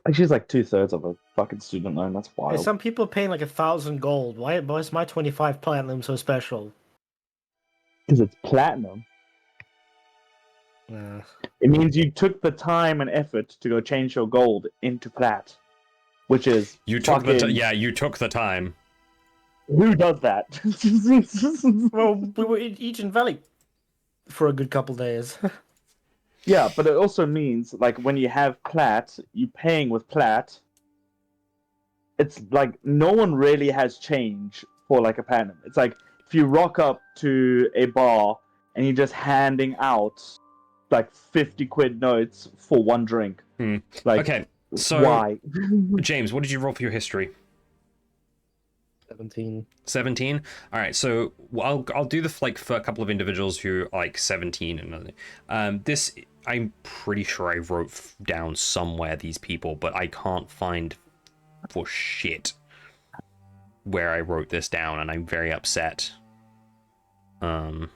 Actually, it's like 2/3 of a fucking student loan. That's Hey, wild. some people paying like 1,000 gold. Why is my 25 platinum so special? Because it's platinum. It means you took the time and effort to go change your gold into plat, which is You took fucking... you took the time. Who does that? Well, we were in Egen Valley for a good couple days. Yeah, but it also means like when you have plat, you paying with plat. It's like no one really has change for like a platinum. It's like if you rock up to a bar and you're just handing out like 50 quid notes for one drink. Like, Okay, so why? James, what did you roll for your history? 17. 17. All right, so I'll do the like for a couple of individuals who are like 17 and this I'm pretty sure I wrote down somewhere these people, but I can't find for shit where I wrote this down, and I'm very upset. Oh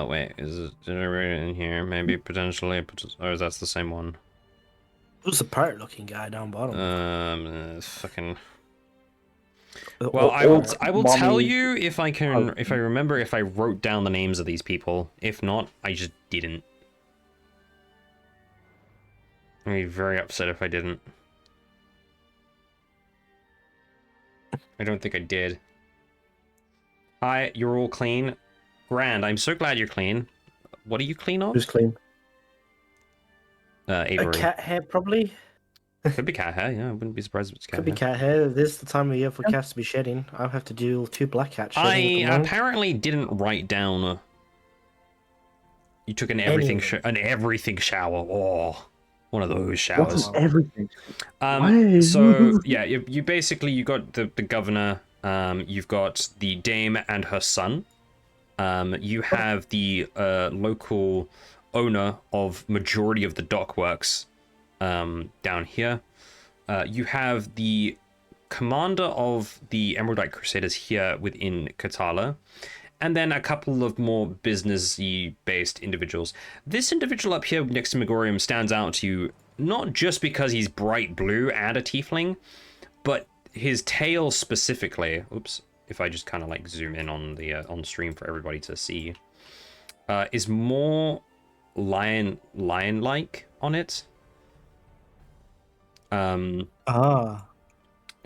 wait, is it generated in here? Maybe potentially, oh, that's the same one. Who's the pirate-looking guy down bottom? Fucking. Well, I will tell Mommy. you if I can, if I remember, if I wrote down the names of these people. If not, I just didn't. I'd be very upset if I didn't. I don't think I did. Hi, you're all clean. Grand, I'm so glad you're clean. What are you clean of? Who's clean? A Avery. cat hair, probably. Could be cat hair, yeah. I wouldn't be surprised if it's cat Could hair. be cat hair. This is the time of year for cats to be shedding. I'll have to do 2 black cats shedding. I at the moment. apparently didn't write down. You took an everything shower. Oh, one of those showers. What's everything? So yeah, you basically you got the governor. You've got the dame and her son. You have the local owner of majority of the dockworks down here. You have the commander of the Emeraldite Crusaders here within Katala, and then a couple of more businessy based individuals. This individual up here next to Megorium stands out to you not just because he's bright blue and a tiefling, but his tail specifically. Oops. If I just kind of like zoom in on the on stream for everybody to see, is more lion-like on it.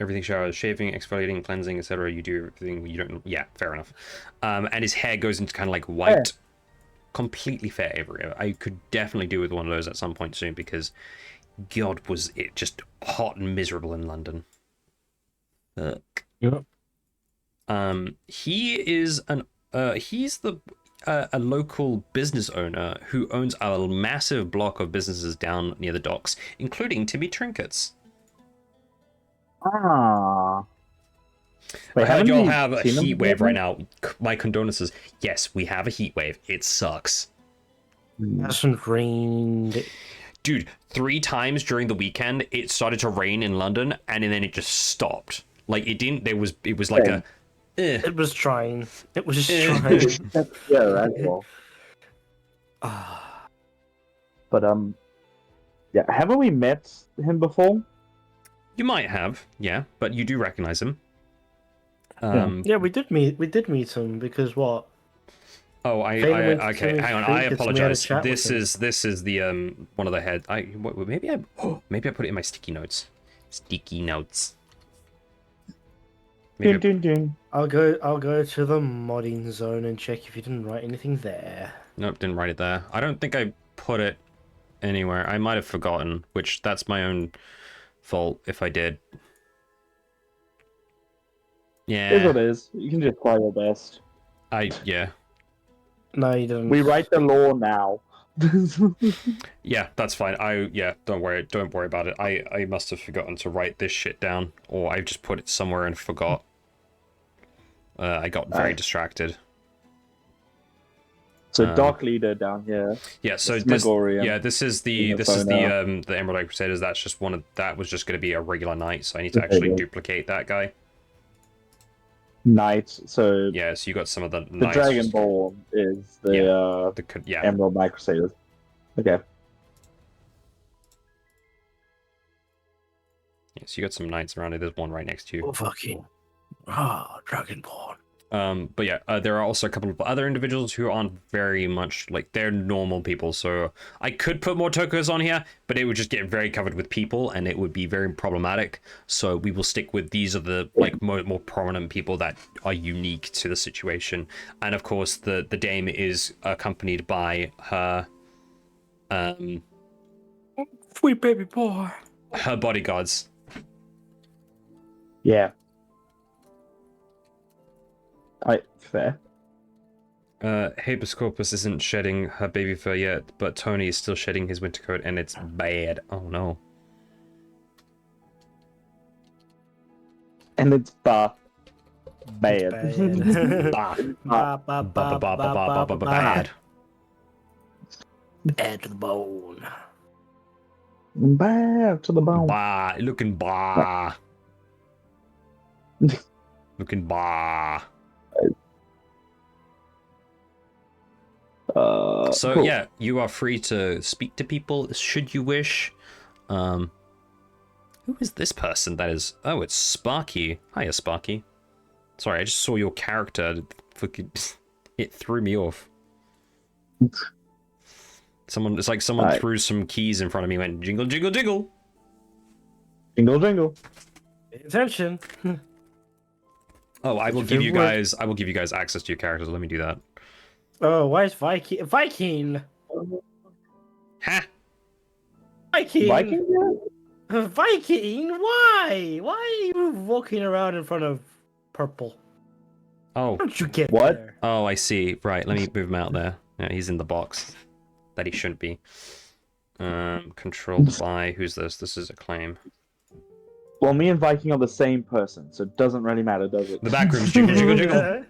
Everything showers, shaving, exfoliating, cleansing, etc. You do everything. You don't. Yeah, fair enough. And his hair goes into kind of like white, Fair. completely fair everywhere. I could definitely do with one of those at some point soon because, God, was it just hot and miserable in London. Yep. He is he's a local business owner who owns a massive block of businesses down near the docks, including Timmy Trinkets. Ah. Wait, I heard haven't y'all we have a seen them heat wave before? right now. My condolences. Yes, we have a heat wave. It sucks. Hmm. Hasn't rained. Dude, 3 times during the weekend it started to rain in London and then it just stopped. Like it didn't it was like Same. It was trying. It was just Eh. trying. Yeah, as well. Ah, But yeah, haven't we met him before? You might have, yeah, but you do recognize him. yeah, we did meet him because what? Oh, Phelan went to okay, Timmy's hang on. I Creek and we had a apologize. chat with This him. is the one of the head. Maybe I maybe I put it in my sticky notes. Sticky notes. Maybe Dun, dun, dun. I'll go to the modding zone and check if you didn't write anything there. Nope, didn't write it there. I don't think I put it anywhere. I might have forgotten, which that's my own fault if I did. Is what Yeah, it is. You can just try your best. yeah. No, you didn't. We write the law now. Yeah, that's fine. Don't worry about it. I must have forgotten to write this shit down, or I just put it somewhere and forgot. I got very distracted. So Dark Leader down here. Yeah, so It's this Megorium. this is In the the Emerald Eye Crusaders. That's just that was just going to be a regular knight, so I need to actually duplicate that guy. Knight. So Yeah, so you got some of the the knights. Dragonborn is the Yeah. Emerald Knight Crusaders. Okay. Yeah, so you got some knights around it. There's one right next to you. Oh, fucking. Dragonborn. But yeah, there are also a couple of other individuals who aren't very much like they're normal people. So I could put more tokens on here, but it would just get very covered with people, and it would be very problematic. So we will stick with these are the like more prominent people that are unique to the situation. And of course, the dame is accompanied by her Sweet baby boy. her bodyguards. Yeah. Fair. Habeas Corpus isn't shedding her baby fur yet, but Tony is still shedding his winter coat, and it's bad. Oh no. And it's bad. Bad. Bad. Bad to the bone. Bad to the bone. Bah, looking bah. Looking bah. So Cool. yeah, you are free to speak to people should you wish. Who is this person? That is. Oh, it's Sparky. Hiya, Sparky. Sorry, I just saw your character. Fucking, it threw me off. It's like someone threw some keys in front of me. And went jingle, jingle, jingle. Jingle, jingle. Pay attention. Oh, I will your give you favorite word? guys. I will give you guys access to your characters. Let me do that. Oh, why is Viking? Viking. Ha! Viking. Viking? Viking. Why? Why are you walking around in front of purple? Oh. How did you get What? there? Oh, I see. Right, let me move him out there. Yeah, he's in the box that he shouldn't be. Controlled by who's this? This is a claim. Well, me and Viking are the same person, so it doesn't really matter, does it? The back rooms. Jingle, jingle, jingle.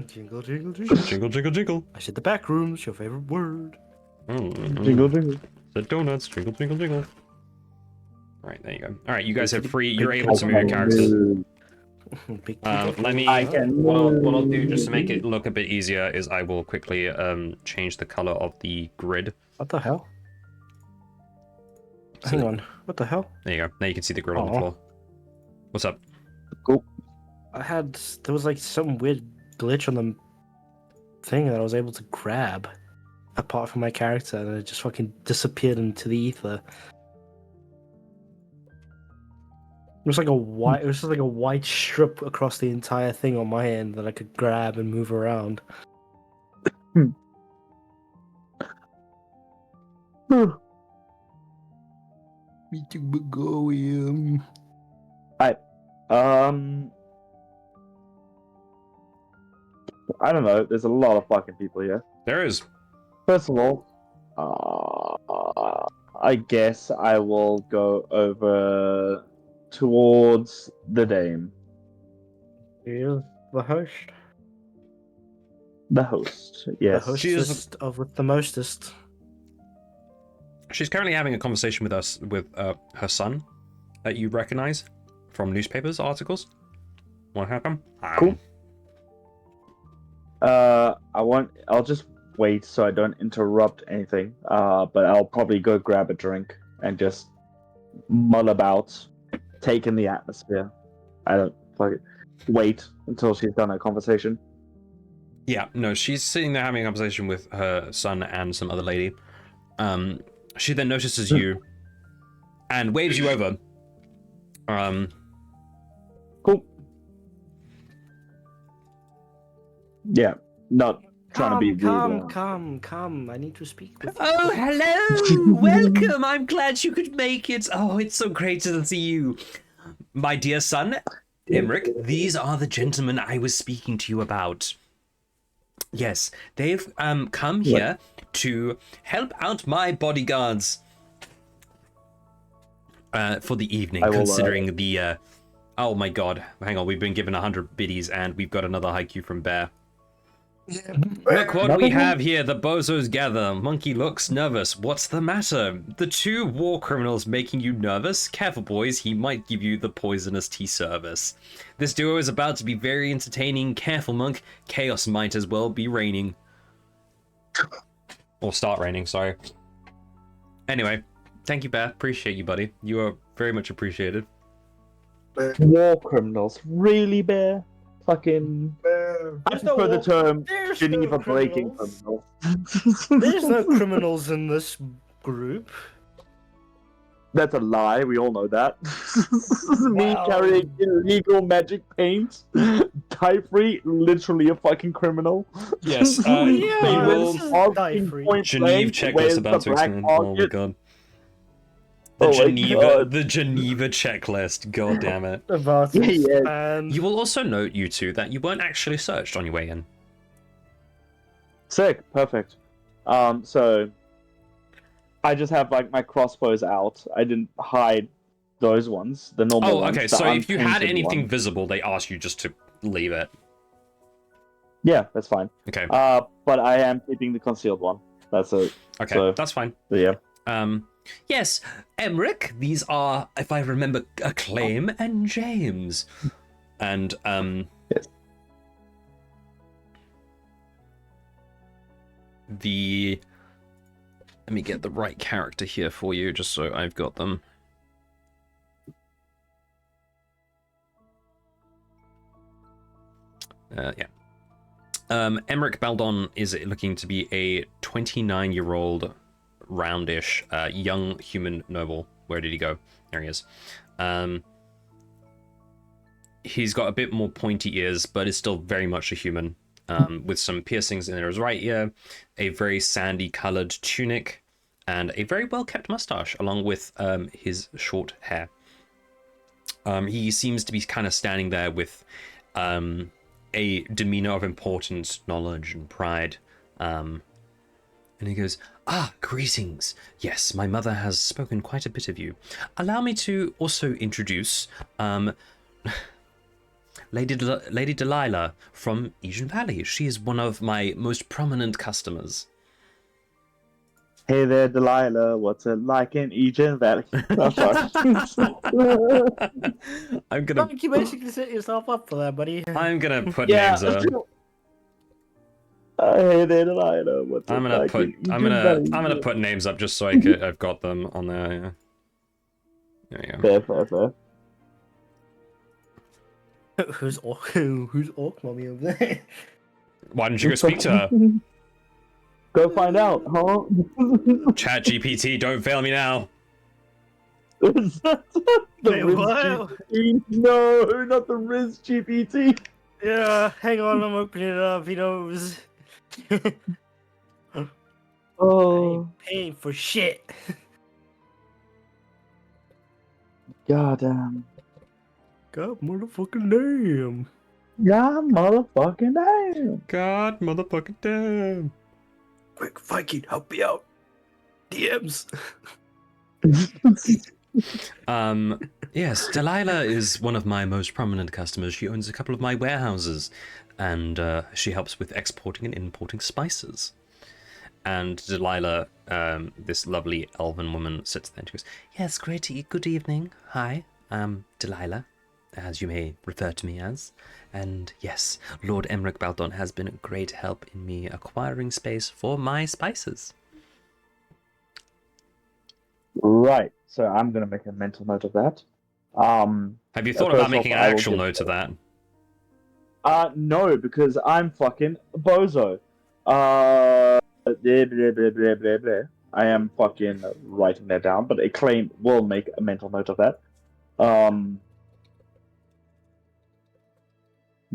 Jingle, jingle, jingle. Jingle, jingle, jingle. I said the back rooms, your favorite word. Jingle, jingle. The donuts. Jingle, jingle, jingle. Alright, there you go. Alright, you guys have free. You're able to move your characters. Let me. I can What I'll do just to make it look a bit easier is I will quickly change the color of the grid. What the hell? So Hang on. What the hell? There you go. Now you can see the grid on the Aw. floor. What's up? Cool. There was like some weird glitch on the thing that I was able to grab apart from my character, and it just fucking disappeared into the ether. It was like just like a white strip across the entire thing on my end that I could grab and move around. Me too, Begonium. I don't know. There's a lot of fucking people here. There is. First of all, I guess I will go over towards the dame. He is the host. The host, The yes. hostess of with the mostest. She's currently having a conversation with us with her son that you recognize from newspapers articles. Want to happen? Cool. I'll just wait so I don't interrupt anything. But I'll probably go grab a drink and just mull about, take in the atmosphere. I don't wait until she's done her conversation. Yeah, no, she's sitting there having a conversation with her son and some other lady. She then notices you and waves you over. Cool. Yeah, not trying to be rude. Come. I need to speak with you. Oh, hello! Welcome! I'm glad you could make it. Oh, it's so great to see you. My dear son, Emmerich, these are the gentlemen I was speaking to you about. Yes, they've come here to help out my bodyguards for the evening, considering the... oh my god, hang on, we've been given 100 biddies and we've got another haiku from Bear. Yeah. Look what we have here, the bozos gather. Monkey looks nervous. What's the matter? The two war criminals making you nervous? Careful, boys, he might give you the poisonous tea service. This duo is about to be very entertaining. Careful, monk. Chaos might as well be raining. Or start raining, sorry. Anyway, thank you, Bear. Appreciate you, buddy. You are very much appreciated. War criminals. Really, Bear? Fucking... I prefer the term Geneva breaking criminals. There's no criminals in this group. That's a lie, we all know that. Me carrying illegal magic paint, tie-free, literally a fucking criminal. Yes, Geneva checklist about to expand. Oh my god. The Geneva checklist. God damn it. You will also note, you two, that you weren't actually searched on your way in. Sick. Perfect. So I just have like my crossbows out. I didn't hide those ones, the normal ones. Oh, okay. So if you had anything visible, they asked you just to leave it. Yeah, that's fine. Okay. But I am keeping the concealed one. That's it. Okay, so, that's fine. Yeah. Yes, Emmerich, these are, if I remember, Acclaim and James. And, yes. Let me get the right character here for you, just so I've got them. Yeah. Emmerich Baldon is looking to be a 29-year-old roundish, young human noble. Where did he go? There he is. He's got a bit more pointy ears, but is still very much a human, with some piercings in his right ear, a very sandy-colored tunic, and a very well-kept mustache, along with his short hair. He seems to be kind of standing there with a demeanor of importance, knowledge, and pride. And he goes, greetings. Yes, my mother has spoken quite a bit of you. Allow me to also introduce Lady Delilah from Egen Valley. She is one of my most prominent customers. Hey there, Delilah. What's it like in Egen Valley? I'm gonna... You basically set yourself up for that, buddy. I'm gonna put names up. Hey there, Delilah. What's I'm it gonna like I'm gonna put names up just so I've got them on there. Yeah. There you go. Fair. Who's Orc Mommy over there? Why didn't you go speak to her? Go find out, huh? Chat GPT, don't fail me now. Is that the Riz GPT? No, not the Riz GPT. Yeah, hang on, I'm opening it up. He knows. Oh, I ain't paying for shit. goddamn. God motherfucking damn. God motherfucking damn. God motherfucking damn. Quick, Viking, help me out. DMs. Yes, Delilah is one of my most prominent customers. She owns a couple of my warehouses, and she helps with exporting and importing spices. And Delilah, this lovely elven woman, sits there and she goes, "Yes, good evening. Hi, I'm Delilah, as you may refer to me as. And yes, Lord Emmerich Baldon has been a great help in me acquiring space for my spices." Right. So I'm gonna make a mental note of that. Have you thought first about making off, an I will actual give- note of that? No, because I'm fucking bozo. Blah, blah, blah, blah, blah, blah. I am fucking writing that down, but Acclaim will make a mental note of that.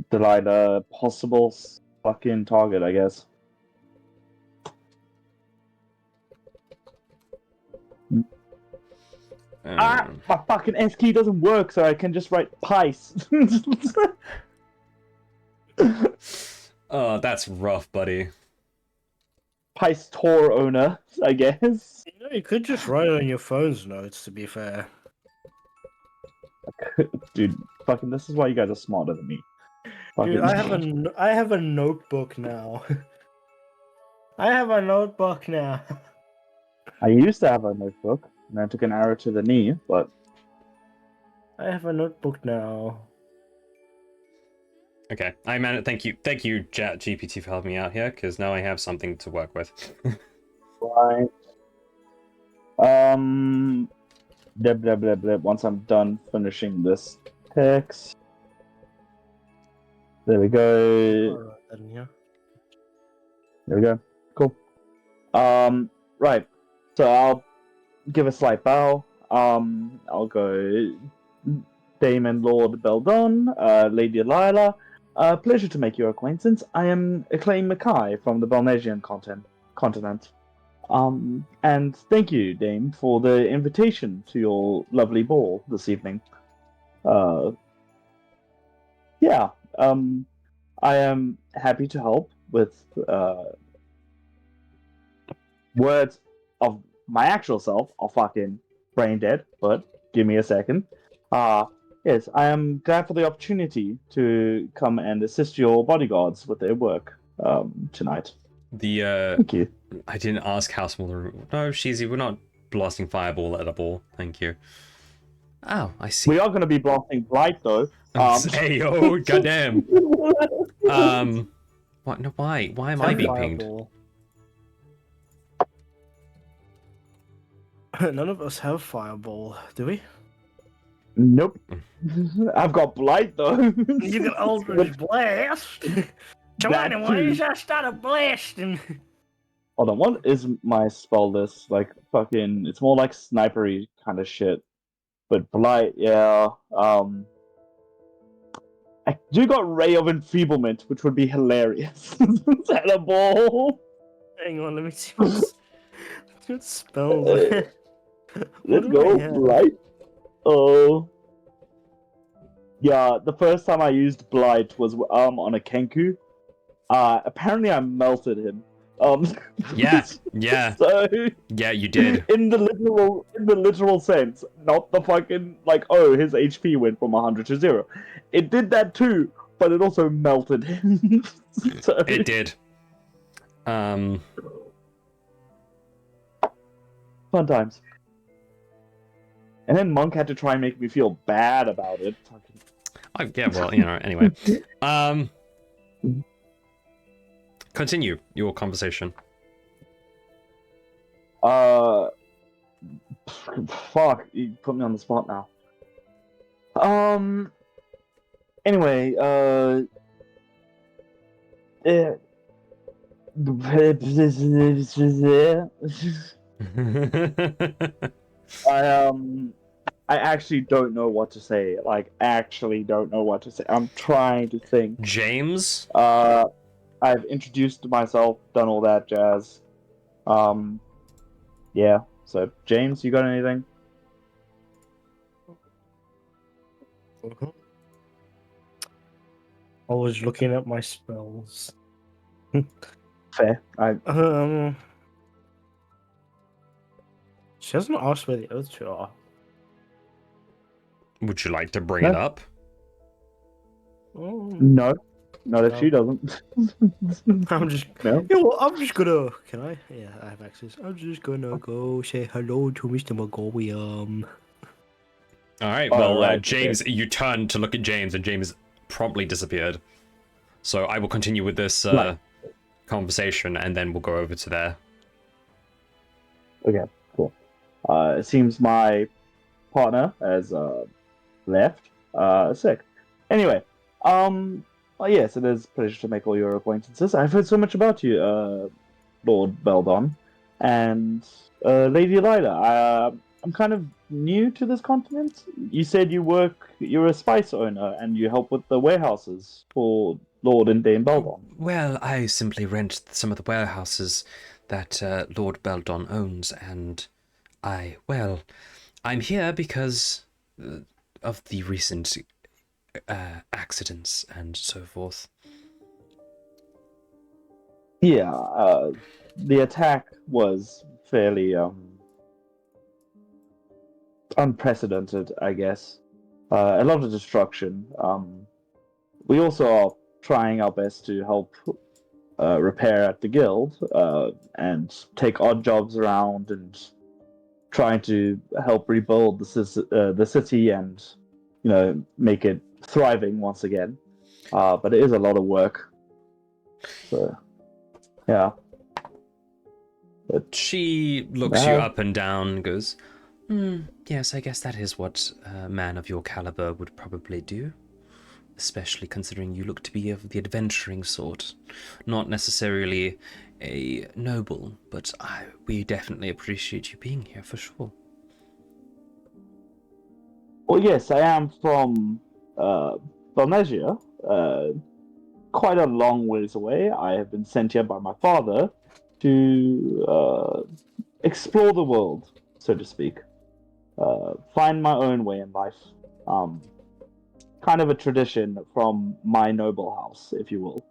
Delilah, possible fucking target, I guess. My fucking S key doesn't work, so I can just write pice. Oh, that's rough, buddy. Pice store owner, I guess. You know, you could just write it on your phone's notes, to be fair. Dude, fucking, this is why you guys are smarter than me. Dude, Fucking- I have a notebook now. I have a notebook now. I used to have a notebook, and I took an arrow to the knee, but I have a notebook now. Okay, thank you, Chat GPT, for helping me out here, because now I have something to work with. right. Blah blah blah blah. Once I'm done finishing this text, there we go. Alright then, yeah. There we go. Cool. Right. So I'll give a slight bow. I'll go Damon Lord Beldon, Lady Lila. Pleasure to make your acquaintance. I am Acclaim Mackay from the Balnesian continent. And thank you, Dame, for the invitation to your lovely ball this evening. Yeah, I am happy to help with words of my actual self are fucking brain dead, but give me a second. Yes, I am glad for the opportunity to come and assist your bodyguards with their work tonight. Thank you. I didn't ask how small the room. No, Sheezy, we're not blasting fireball at a ball. Thank you. Oh, I see. We are going to be blasting Blight, though. Hey, yo, goddamn. What? No, why? Why am I being pinged? Fireball. None of us have fireball, do we? Nope. I've got Blight, though. You can Eldritch Blast. Come That on, why too. I start blasting? Hold on, what is my spell list? Like, fucking, it's more like snipery kind of shit. But Blight, yeah. I do got Ray of Enfeeblement, which would be hilarious. At a ball. Hang on, let me see what spells. What Let's do I go, have? Blight. Oh. Yeah, the first time I used Blight was on a Kenku. Apparently I melted him. Yeah. So Yeah, you did. in the literal sense, not the fucking like, oh, his HP went from 100 to 0. It did that too, but it also melted him. So It did. fun times. And then Monk had to try and make me feel bad about it. Yeah, well, anyway. Continue your conversation. Fuck, you put me on the spot now. Anyway, I actually don't know what to say. Like, actually don't know what to say. I'm trying to think. James? I've introduced myself, done all that jazz. Yeah. So, James, you got anything? I was looking at my spells. Fair. She hasn't asked where the other two are. Would you like to bring it No. up? Oh, No, not if No. she doesn't. I'm just. No. You know what, I'm just gonna. Can I? Yeah, I have access. I'm just gonna go say hello to Mr. Mongolium. All right. Oh, Well, right, James, okay. you turn to look at James, and James promptly disappeared. So I will continue with this Right. conversation, and then we'll go over to there. Okay, cool. It seems my partner has left. Sick. Anyway, well, yes, it is a pleasure to make all your acquaintances. I've heard so much about you, Lord Beldon, and Lady Lila. I'm kind of new to this continent. You said you're a spice owner, and you help with the warehouses for Lord and Dame Beldon. Well, I simply rent some of the warehouses that Lord Beldon owns, and I'm here because of the recent accidents and so forth. Yeah, the attack was fairly unprecedented, I guess. A lot of destruction. We also are trying our best to help repair at the guild and take odd jobs around and trying to help rebuild the city and make it thriving once again. But it is a lot of work. So yeah. But, She looks you up and down and goes, yes, I guess that is what a man of your caliber would probably do. Especially considering you look to be of the adventuring sort. Not necessarily a noble, but we definitely appreciate you being here for sure. well, yes, I am from Balnesia, quite a long ways away. I have been sent here by my father to explore the world, so to speak. Find my own way in life. Kind of a tradition from my noble house, if you will.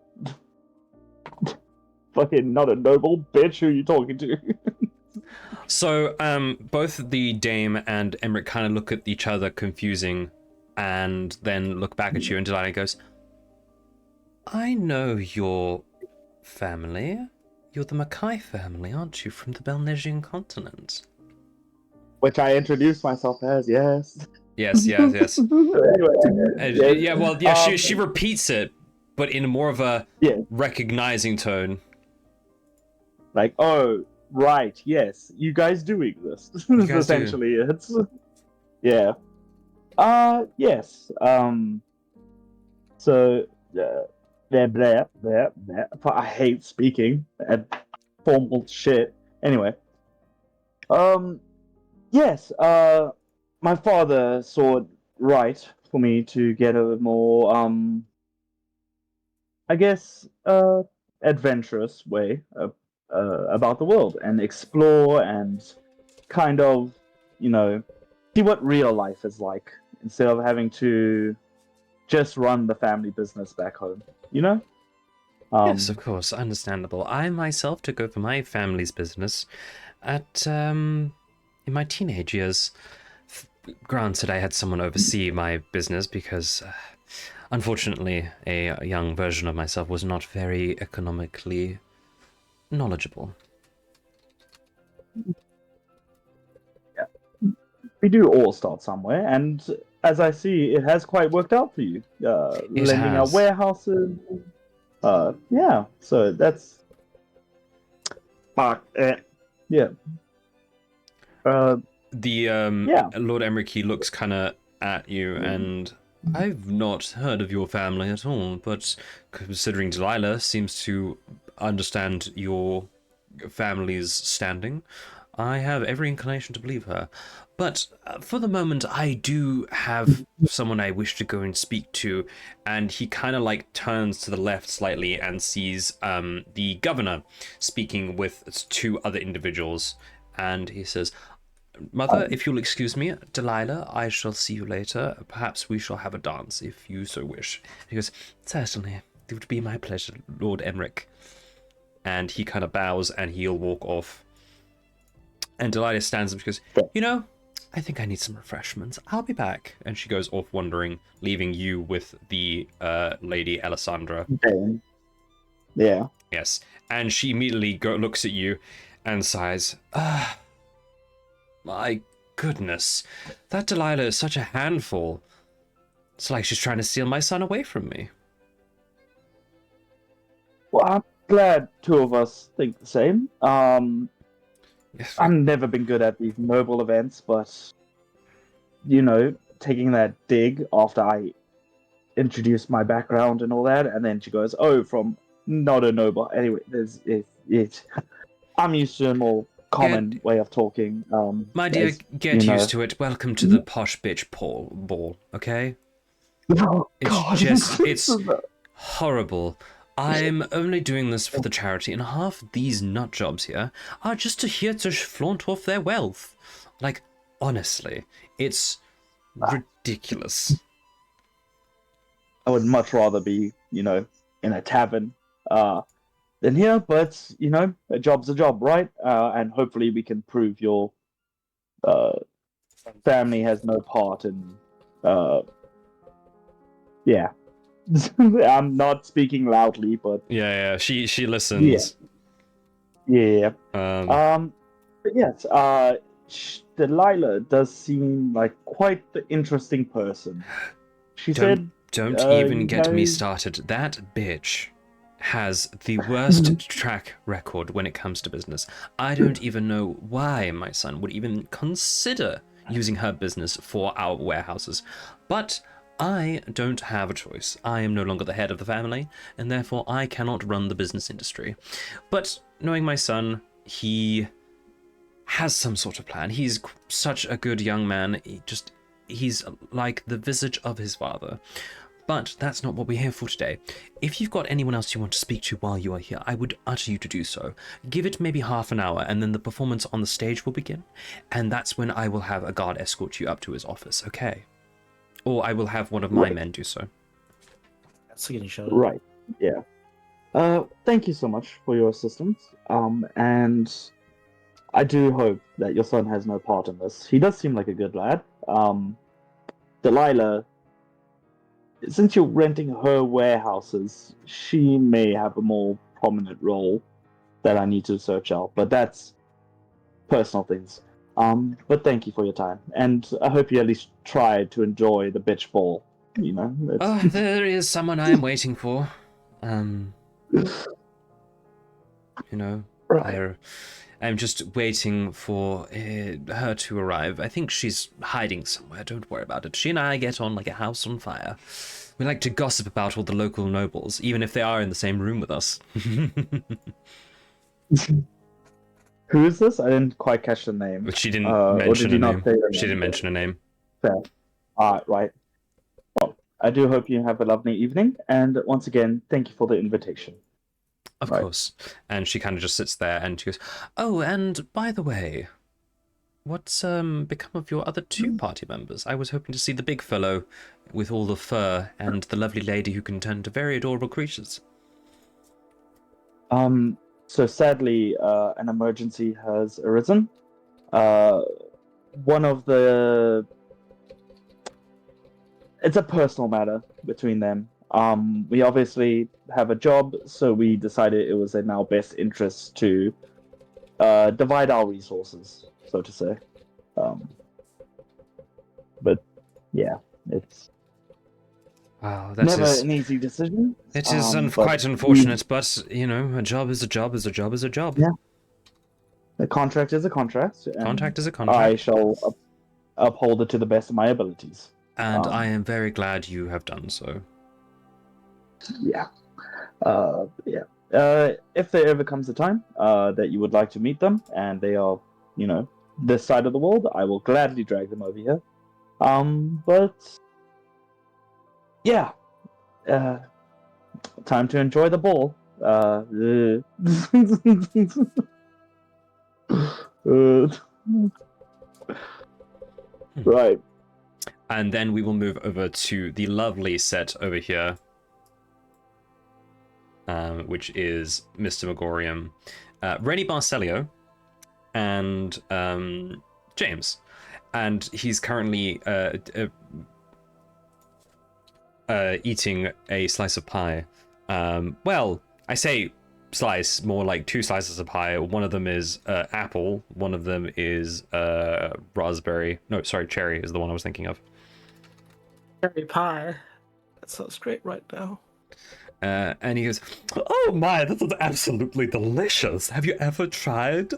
Fucking not a noble bitch. Who are you talking to? So, both the Dame and Emmerich kind of look at each other, confusing, and then look back at you, and Delilah goes, I know your family. You're the Mackay family, aren't you, from the Belnesian continent? Which I introduced myself as, yes. Yes. Anyway, yes. Yeah, well, yeah, she repeats it, but in more of a yeah, recognizing tone. like, oh, right, yes, you guys do exist. You guys do. Essentially, it's yeah. Yes. So, blah. I hate speaking and formal shit. Anyway, yes. My father saw it right for me to get a more I guess, adventurous way about the world and explore and kind of, see what real life is like instead of having to just run the family business back home, you know? Yes, of course, understandable. I myself took over my family's business at in my teenage years. Granted, I had someone oversee my business because, unfortunately, a young version of myself was not very economically knowledgeable. Yeah. We do all start somewhere, and as I see, it has quite worked out for you. It Lending out has. warehouses. Yeah, so that's. Yeah. Yeah. Lord Emmerich, he looks kind of at you, and I've not heard of your family at all, but considering Delilah seems to understand your family's standing, I have every inclination to believe her. But for the moment, I do have someone I wish to go and speak to, and he kind of like turns to the left slightly and sees the governor speaking with two other individuals, and he says, Mother, if you'll excuse me, Delilah, I shall see you later. Perhaps we shall have a dance, if you so wish. He goes, certainly, it would be my pleasure, Lord Emmerich. And he kind of bows and he'll walk off. And Delilah stands up and goes, I think I need some refreshments. I'll be back. And she goes off wandering, leaving you with the lady Alessandra. Damn. Yeah. Yes. And she immediately looks at you and sighs. My goodness. That Delilah is such a handful. It's like she's trying to steal my son away from me. Well, I'm glad two of us think the same. Yes, I've never been good at these noble events, but taking that dig after I introduced my background and all that, and then she goes, "Oh, from not a noble." Anyway, I'm used to a more common way of talking. My dear, get used to it. Welcome to the posh bitch ball, okay? Oh, God. It's horrible. I'm only doing this for the charity, and half these nut jobs here are just here to flaunt off their wealth. Like, honestly, it's ridiculous. I would much rather be, in a tavern than here, but, a job's a job, right? And hopefully we can prove your family has no part in, yeah. I'm not speaking loudly, but... Yeah, she listens. Yeah. But yes, Delilah does seem like quite the interesting person. She said... Don't even get me started. That bitch has the worst track record when it comes to business. I don't even know why my son would even consider using her business for our warehouses. But I don't have a choice. I am no longer the head of the family, and therefore I cannot run the business industry. But knowing my son, he has some sort of plan. He's such a good young man. He's like the visage of his father. But that's not what we're here for today. If you've got anyone else you want to speak to while you are here, I would urge you to do so. Give it maybe half an hour, and then the performance on the stage will begin. And that's when I will have a guard escort you up to his office, okay? Or I will have one of my men do so. That's getting shot. Right, yeah. Thank you so much for your assistance. And I do hope that your son has no part in this. He does seem like a good lad. Delilah, since you're renting her warehouses, she may have a more prominent role that I need to search out, but that's personal things. But thank you for your time, and I hope you at least tried to enjoy the bitch ball. There is someone I am waiting for. Right. I'm just waiting for her to arrive. I think she's hiding somewhere. Don't worry about it. She and I get on like a house on fire. We like to gossip about all the local nobles, even if they are in the same room with us. Who is this? I didn't quite catch the name. But she didn't mention a name. She didn't name? mention a name. Fair. Right. Well, I do hope you have a lovely evening, and once again, thank you for the invitation. Of course. And she kind of just sits there and she goes, "Oh, and by the way, what's become of your other two party members? I was hoping to see the big fellow with all the fur and the lovely lady who can turn into very adorable creatures." So sadly, an emergency has arisen. One of the... It's a personal matter between them. We obviously have a job, so we decided it was in our best interest to divide our resources, so to say. But yeah, it's never an easy decision. It is quite unfortunate, but a job is a job is a job is a job. Yeah. A contract is a contract. Contract is a contract. I shall uphold it to the best of my abilities. And I am very glad you have done so. Yeah. If there ever comes a time that you would like to meet them, and they are, this side of the world, I will gladly drag them over here. But yeah, time to enjoy the ball. Right. And then we will move over to the lovely set over here, which is Mr. Megorium, Rennie Barcelio, and James. and he's currently eating a slice of pie. Well, I say slice, more like 2 slices of pie. One of them is apple. One of them is raspberry. No, sorry, cherry is the one I was thinking of. Cherry pie. That sounds great right now. And he goes, "Oh my, this is absolutely delicious. Have you ever tried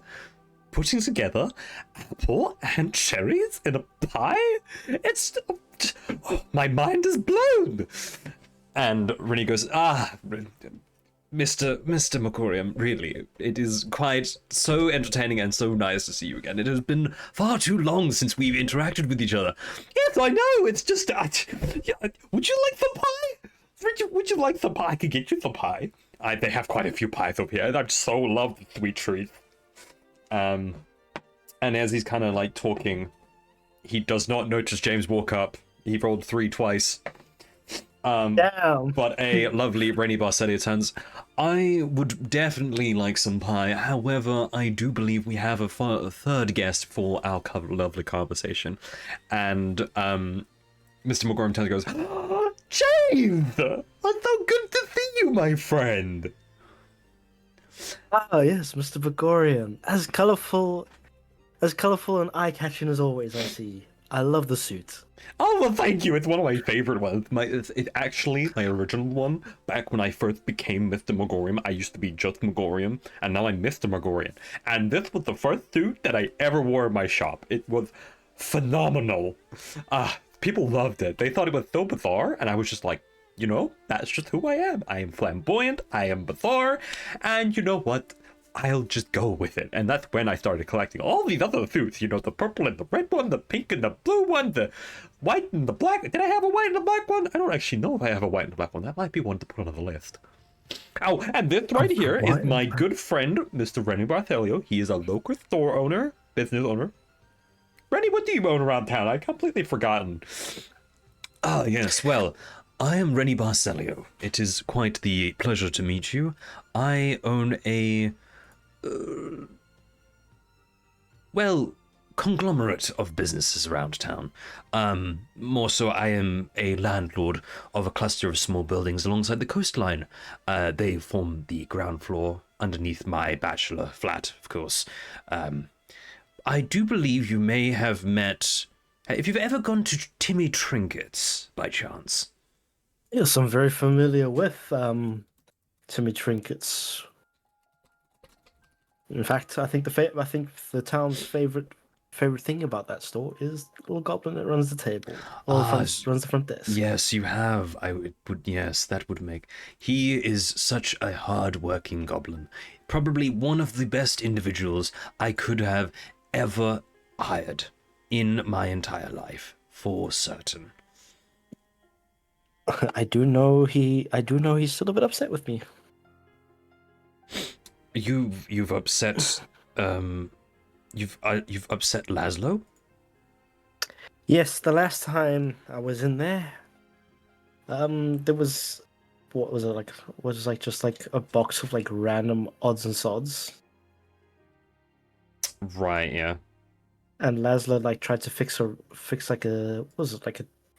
putting together apple and cherries in a pie? It's... oh, my mind is blown." And Rennie goes, Mr. Macorium, really, it is quite so entertaining and so nice to see you again. It has been far too long since we've interacted with each other. Yes, I know, it's just... yeah, would you like some pie? Would you like some pie? I could get you some pie. They have quite a few pies over here, and I so love the sweet treats. And as he's kind of like talking, he does not notice James walk up. He rolled 3 twice. Damn. But a lovely Rennie Barcelia turns. "I would definitely like some pie. However, I do believe we have a third guest for our lovely conversation." And Mr. McGorm turns and goes, "Oh, James! It's so good to see you, my friend." Oh yes, Mr. Bagorian. As colourful and eye-catching as always, I see. I love the suit. Oh, well, thank you. It's one of my favorite ones. It's actually my original one. Back when I first became Mr. Megorium, I used to be just Megorium, and now I'm Mr. Megorian. And this was the first suit that I ever wore in my shop. It was phenomenal. People loved it. They thought it was so bizarre, and I was just like, you know, that's just who I am. I am flamboyant, I am bizarre, and you know what? I'll just go with it. And that's when I started collecting all these other suits, you know, the purple and the red one, the pink and the blue one, the white and the black. Did I have a white and a black one? I don't actually know if I have a white and a black one. That might be one to put on the list. Oh, and this right here is my good friend, Mr. Rennie Barthelio. He is a local store owner, business owner. Rennie, what do you own around town? I've completely forgotten. Ah, yes, well, I am Rennie Barcelio. It is quite the pleasure to meet you. I own a... well, conglomerate of businesses around town. More so, I am a landlord of a cluster of small buildings alongside the coastline. They form the ground floor underneath my bachelor flat, of course. I do believe you may have met... if you've ever gone to Timmy Trinkets, by chance. Yes, I'm very familiar with Timmy Trinkets. In fact, I think the town's favorite thing about that store is the little goblin that runs the table, or runs the front desk. Yes, you have. Yes, that would make. He is such a hard-working goblin. Probably one of the best individuals I could have ever hired in my entire life, for certain. I do know he's still a bit upset with me. You've upset you've upset Laszlo? Yes, the last time I was in there, there was just like a box of like random odds and sods. Right, yeah. And Laszlo like tried to fix like a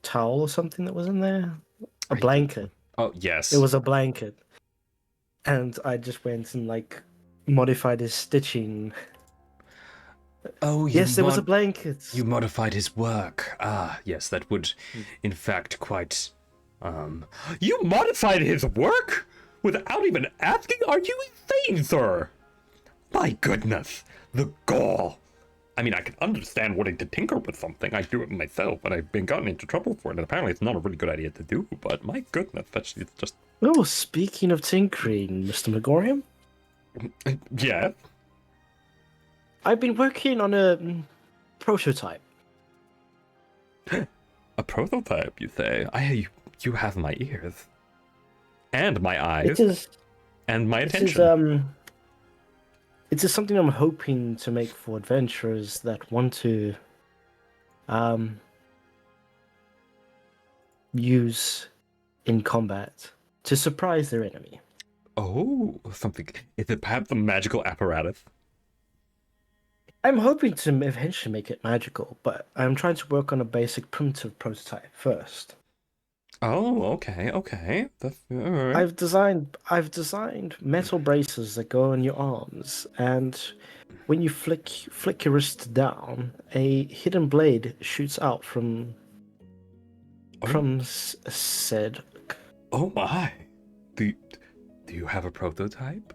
towel or something that was in there, a blanket. Oh yes, it was a blanket, and I just went and like modified his stitching. Oh yes, there was a blanket. You modified his work. Ah, yes, that would, in fact, quite. You modified his work without even asking? Are you insane, sir? My goodness, the gall. I mean, I can understand wanting to tinker with something. I do it myself, but I've been gotten into trouble for it, and apparently it's not a really good idea to do, but my goodness, it's just... Oh, speaking of tinkering, Mr. Megorium? Yeah? I've been working on a prototype. A prototype, you say? You have my ears. And my eyes. And my attention. It is something I'm hoping to make for adventurers that want to use in combat to surprise their enemy. Oh, something. Is it perhaps a magical apparatus? I'm hoping to eventually make it magical, but I'm trying to work on a basic primitive prototype first. Oh, okay. That's all right. I've designed metal braces that go on your arms, and when you flick your wrist down, a hidden blade shoots out from said. Oh my. Do you have a prototype?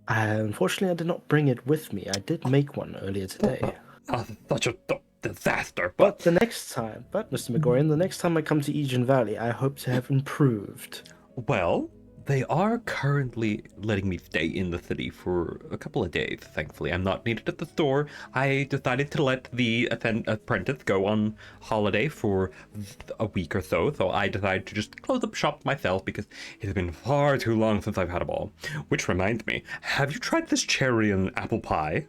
Unfortunately, I did not bring it with me. I did make one earlier today. Such a disaster. But Mr. McGorian, the next time I come to Aegean Valley, I hope to have improved. Well, they are currently letting me stay in the city for a couple of days, thankfully. I'm not needed at the store. I decided to let the apprentice go on holiday for a week or so I decided to just close up shop myself because it has been far too long since I've had a ball. Which reminds me, have you tried this cherry and apple pie?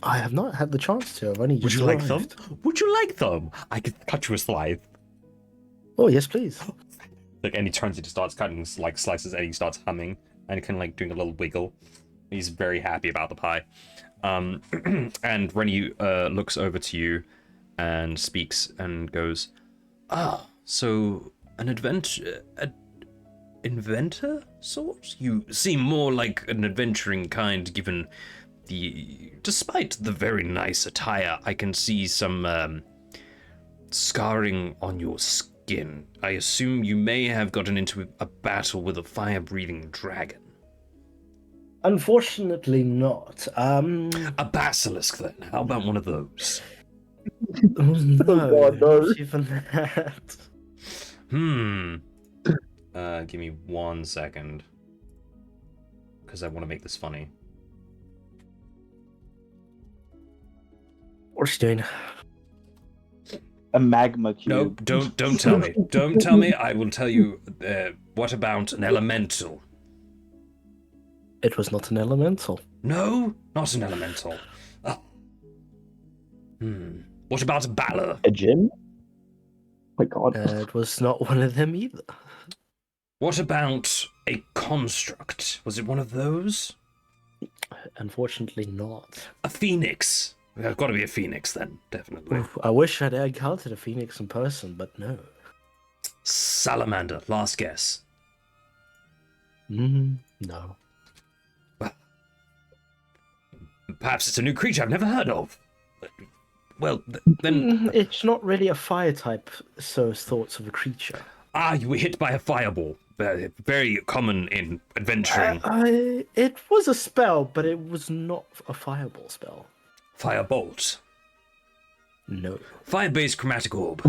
I have not had the chance to. I've only Would just you like some? arrived. Would you like them? I could cut you a slice. Oh, yes, please. And he turns, he just starts cutting like slices, and he starts humming and kind of like doing a little wiggle. He's very happy about the pie. And Rennie looks over to you and speaks and goes, so an inventor sort? You seem more like an adventuring kind, given despite the very nice attire, I can see some scarring on your skin. I assume you may have gotten into a battle with a fire-breathing dragon. Unfortunately not. A basilisk, then. How about one of those? No, God, no. not even that. Give me 1 second. Because I want to make this funny. What's he doing? A magma cube. No, don't tell me. Don't tell me. I will tell you. What about an elemental? It was not an elemental. No, not an elemental. What about a Balor? A gym? Oh my god. It was not one of them either. What about a construct? Was it one of those? Unfortunately not. A phoenix. There's got to be a phoenix then, definitely. Oof, I wish I'd encountered a phoenix in person, but no. Salamander, last guess. No. Well, perhaps it's a new creature I've never heard of. Well, then... It's not really a fire type, so thoughts of a creature. You were hit by a fireball. Very common in adventuring. It was a spell, but it was not a fireball spell. Firebolt. No. Fire-based chromatic orb.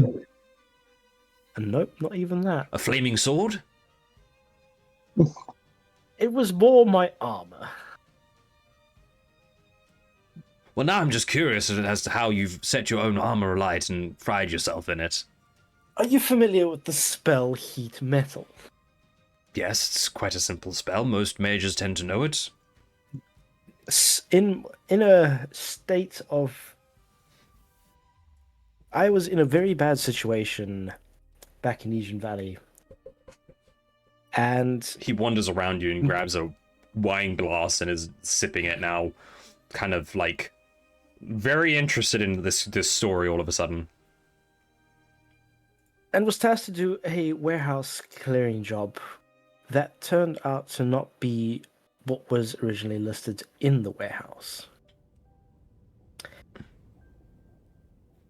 Nope, not even that. A flaming sword? It was more my armor. Well, now I'm just curious as to how you've set your own armor alight and fried yourself in it. Are you familiar with the spell Heat Metal? Yes, it's quite a simple spell. Most mages tend to know it. In a state of... I was in a very bad situation back in Aegean Valley. And... He wanders around you and grabs a wine glass and is sipping it now. Kind of like... very interested in this story all of a sudden. And was tasked to do a warehouse clearing job that turned out to not be what was originally listed in the warehouse.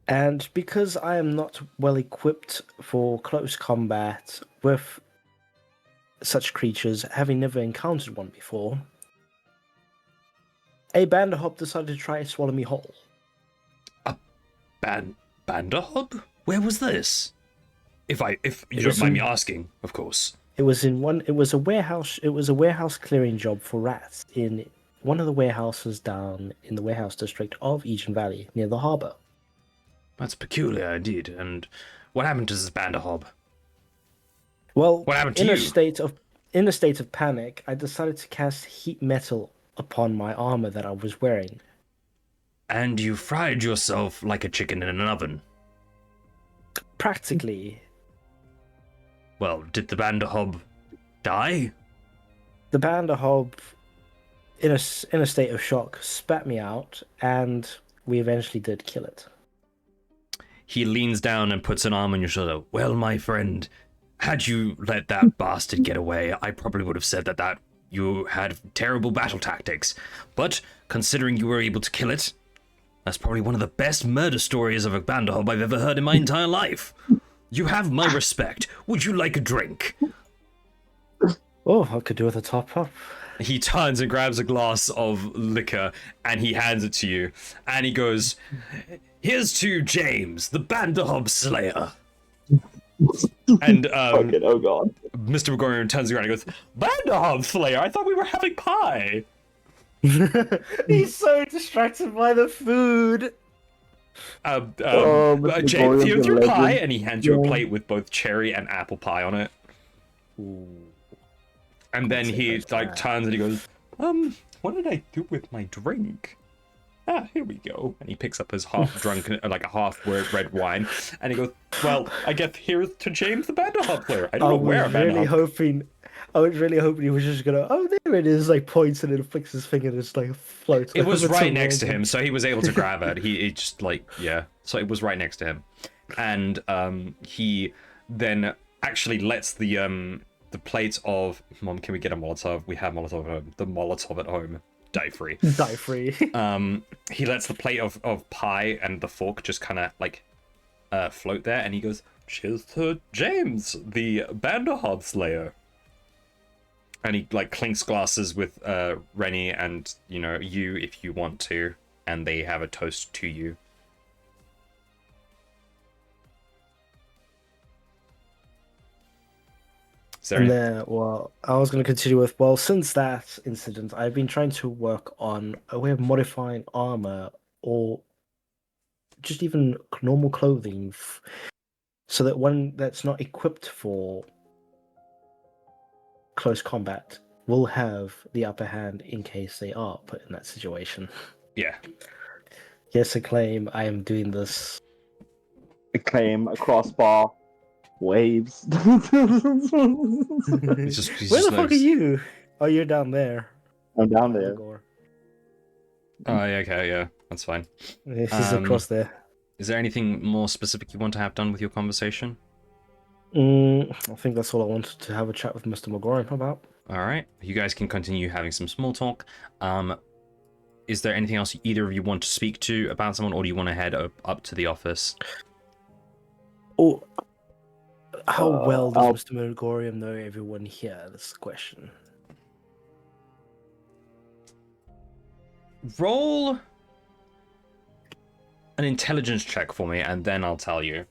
And because I am not well equipped for close combat with such creatures, having never encountered one before, a Banderhop decided to try to swallow me whole. A Banderhop? Where was this? If you don't mind me asking, of course. It was a warehouse clearing job for rats in one of the warehouses down in the warehouse district of Aegean Valley near the harbor. That's peculiar indeed. And what happened to this Banderhop? Well, What happened to in you? a state of panic, I decided to cast heat metal upon my armor that I was wearing. And you fried yourself like a chicken in an oven. Practically. Well, did the Banderhop die? The Banderhop in a state of shock, spat me out, and we eventually did kill it. He leans down and puts an arm on your shoulder. Well, my friend, had you let that bastard get away, I probably would have said that you had terrible battle tactics. But considering you were able to kill it, that's probably one of the best murder stories of a Banderhob I've ever heard in my entire life. You have my respect. Would you like a drink? Oh, I could do with a top up. He turns and grabs a glass of liquor and he hands it to you. And he goes, here's to James, the Banderhob Slayer. And Fucking, oh god. Mr. McGorian turns around and goes, Banderhob Slayer, I thought we were having pie. He's so distracted by the food. Mr. James, McGorian's here's a your legend. pie. And he hands you a Yeah. plate with both cherry and apple pie on it. And then he like turns and he goes, what did I do with my drink? Ah, here we go. And he picks up his half-drunk, like a half-word red wine, and he goes, well, I guess here's to James the Banderhob player. I don't know where a Banderhob... I was really hoping he was just gonna, oh, there it is, like points and then flicks his finger and just like floats. It was over right to next to Morgan. him, so he was able to grab it. He just like, yeah. So it was right next to him. And he then actually lets the plate of, Mom, can we get a Molotov? We have Molotov at home. The Molotov at home. Die free. Die free. He lets the plate of pie and the fork just kind of like float there, and he goes, cheers to James, the Banderhob Slayer. And he like clinks glasses with Rennie and, you know, you if you want to, and they have a toast to you. Is there And any- then, well, I was going to continue with, well, since that incident, I've been trying to work on a way of modifying armor or just even normal clothing so that one that's not equipped for close combat will have the upper hand in case they are put in that situation. Yeah. Yes, Acclaim, I am doing this. Acclaim, a crossbar, waves. He's Where just the fuck are looks- you? Oh, you're down there. I'm down there. Gore. Oh, yeah, okay, yeah, that's fine. This is across there. Is there anything more specific you want to have done with your conversation? I think that's all I wanted to have a chat with Mr. McGoran about. All right, you guys can continue having some small talk. Is there anything else either of you want to speak to about someone, or do you want to head up to the office? Oh, how well does I'll- Mr. McGorian know everyone here? That's the question. Roll an intelligence check for me, and then I'll tell you.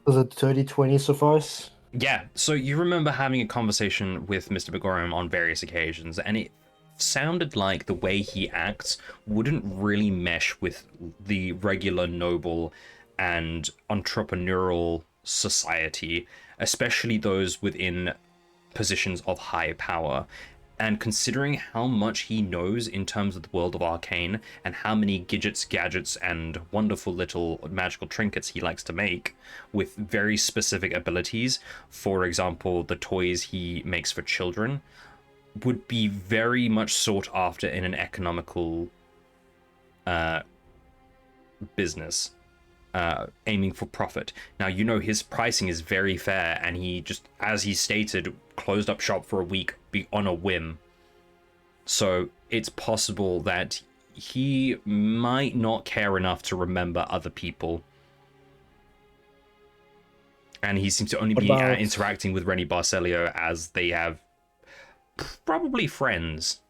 Does a 30-20 suffice? Yeah, so you remember having a conversation with Mr. Begorum on various occasions, and it sounded like the way he acts wouldn't really mesh with the regular noble and entrepreneurial society, especially those within positions of high power. And considering how much he knows in terms of the world of Arcane and how many gadgets, and wonderful little magical trinkets he likes to make with very specific abilities, for example, the toys he makes for children, would be very much sought after in an economical business, aiming for profit. Now, you know, his pricing is very fair, and he just, as he stated, closed up shop for a week on a whim. So it's possible that he might not care enough to remember other people. And he seems to only be interacting with Rennie Barcelio as they have probably friends.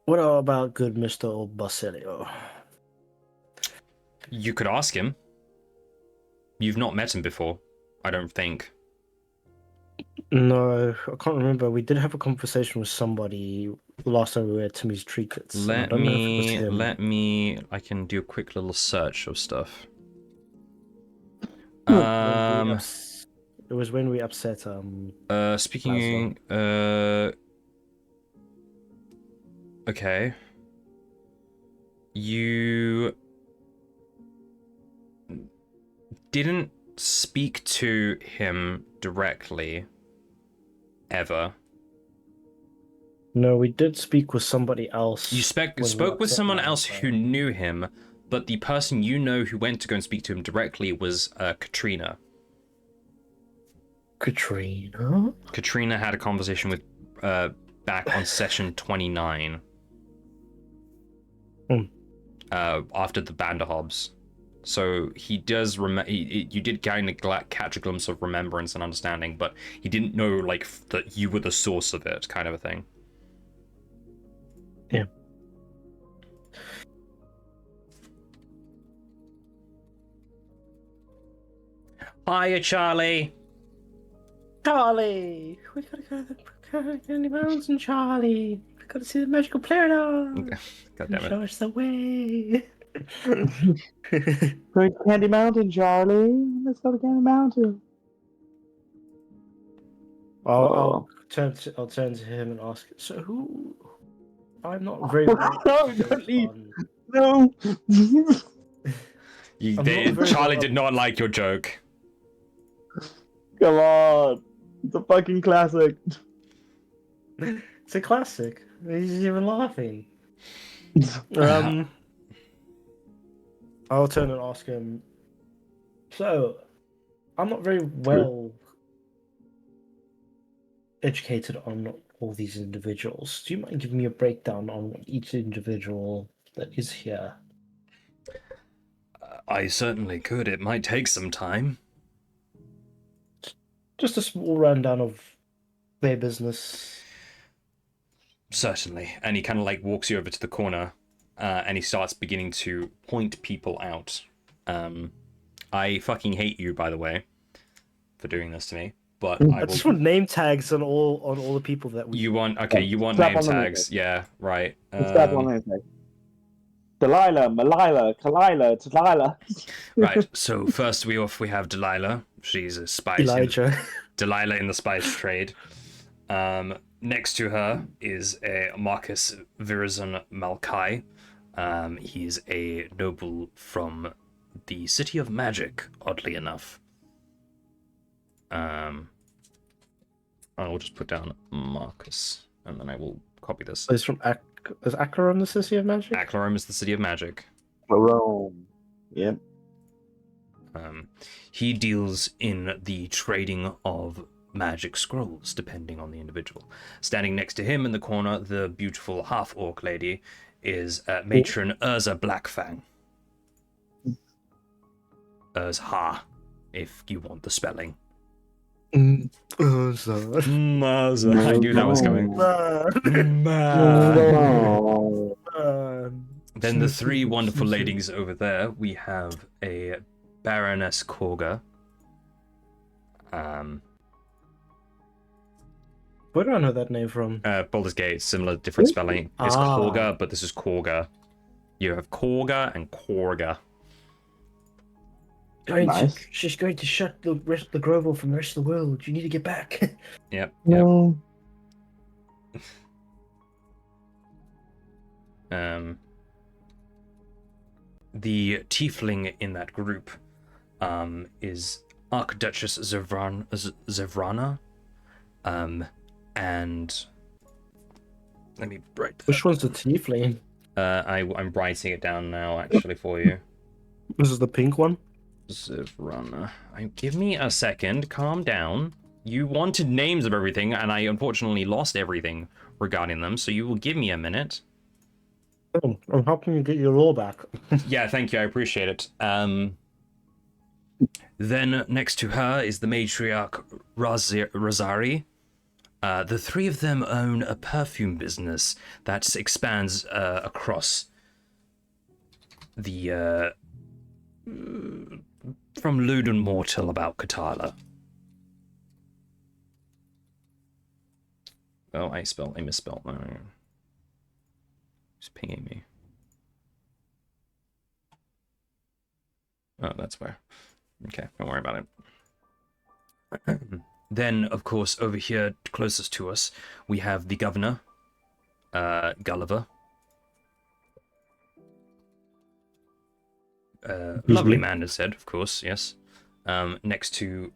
What about good Mr. Basilio? You could ask him. You've not met him before, I don't think. No, I can't remember. We did have a conversation with somebody last time we were at Timmy's Trinkets. Let me, I can do a quick little search of stuff. It was when we upset Speaking, okay. You didn't speak to him directly, ever. No, we did speak with somebody else. You when we spoke were with someone upset else last who time. knew him, but the person you know who went to go and speak to him directly was Katrina. Katrina? Katrina had a conversation with back on session 29. After the Banderhobs. So he does you did kind of catch a glimpse of remembrance and understanding, but he didn't know like that you were the source of it, kind of a thing. Yeah. Hiya, Charlie. Charlie! We gotta go to the Candy Mountain, Charlie! We gotta see the magical Planet! God damn it. Show us the way! Go to Candy Mountain, Charlie. Let's go to Candy Mountain. I'll turn to him and ask. So who? I'm not very well. No, educated don't leave. on- No. I'm not very Charlie well did not like your joke. Come on. It's a fucking classic. It's a classic. He's even laughing. I'll turn and ask him. So, I'm not very well educated on all these individuals. Do you mind giving me a breakdown on each individual that is here? I certainly could. It might take some time. Just a small rundown of their business. Certainly. And he kind of like walks you over to the corner, and he starts beginning to point people out. I fucking hate you, by the way, for doing this to me. But I just want name tags on all the people that we. You want name tags? Yeah, right. Stab on name tag. Delilah, Malila, Kalila, Delilah. Right. So first we have Delilah. She's a spice. Elijah. Delilah in the spice trade. Next to her is a Marcus Virazon Malkai. He's a noble from the City of Magic, oddly enough. I will just put down Marcus, and then I will copy this. He's from is Acheron the City of Magic? Acheron is the City of Magic. Rome. Yep. He deals in the trading of magic scrolls, depending on the individual. Standing next to him in the corner, the beautiful half-orc lady is Matron Urza Blackfang. Urza, if you want the spelling. Urza. I knew that was coming. Then the three wonderful ladies over there, we have a Baroness Korga. Where do I know that name from? Baldur's Gate, similar, different spelling. It's Ah. Korga, but this is Korga. You have Korga and Korga. Nice. She's going to shut the rest of the Grove off from the rest of the world. You need to get back. Yep. No. The tiefling in that group is Archduchess Zevrana. And let me write that. Which one's the tiefling? I'm writing it down now, actually, for you. This is the pink one. Zevrana. Give me a second. Calm down. You wanted names of everything, and I unfortunately lost everything regarding them, so you will give me a minute. Oh, I'm helping you get your law back. Yeah, thank you. I appreciate it. Then next to her is the matriarch Rosari. The three of them own a perfume business that expands across the from Ludenmore till about Katala. Oh, I misspelled. It's pinging me. Oh, that's where. Okay, don't worry about it. Then, of course, over here, closest to us, we have the governor, Gulliver. Lovely man, is said, of course, yes. Next to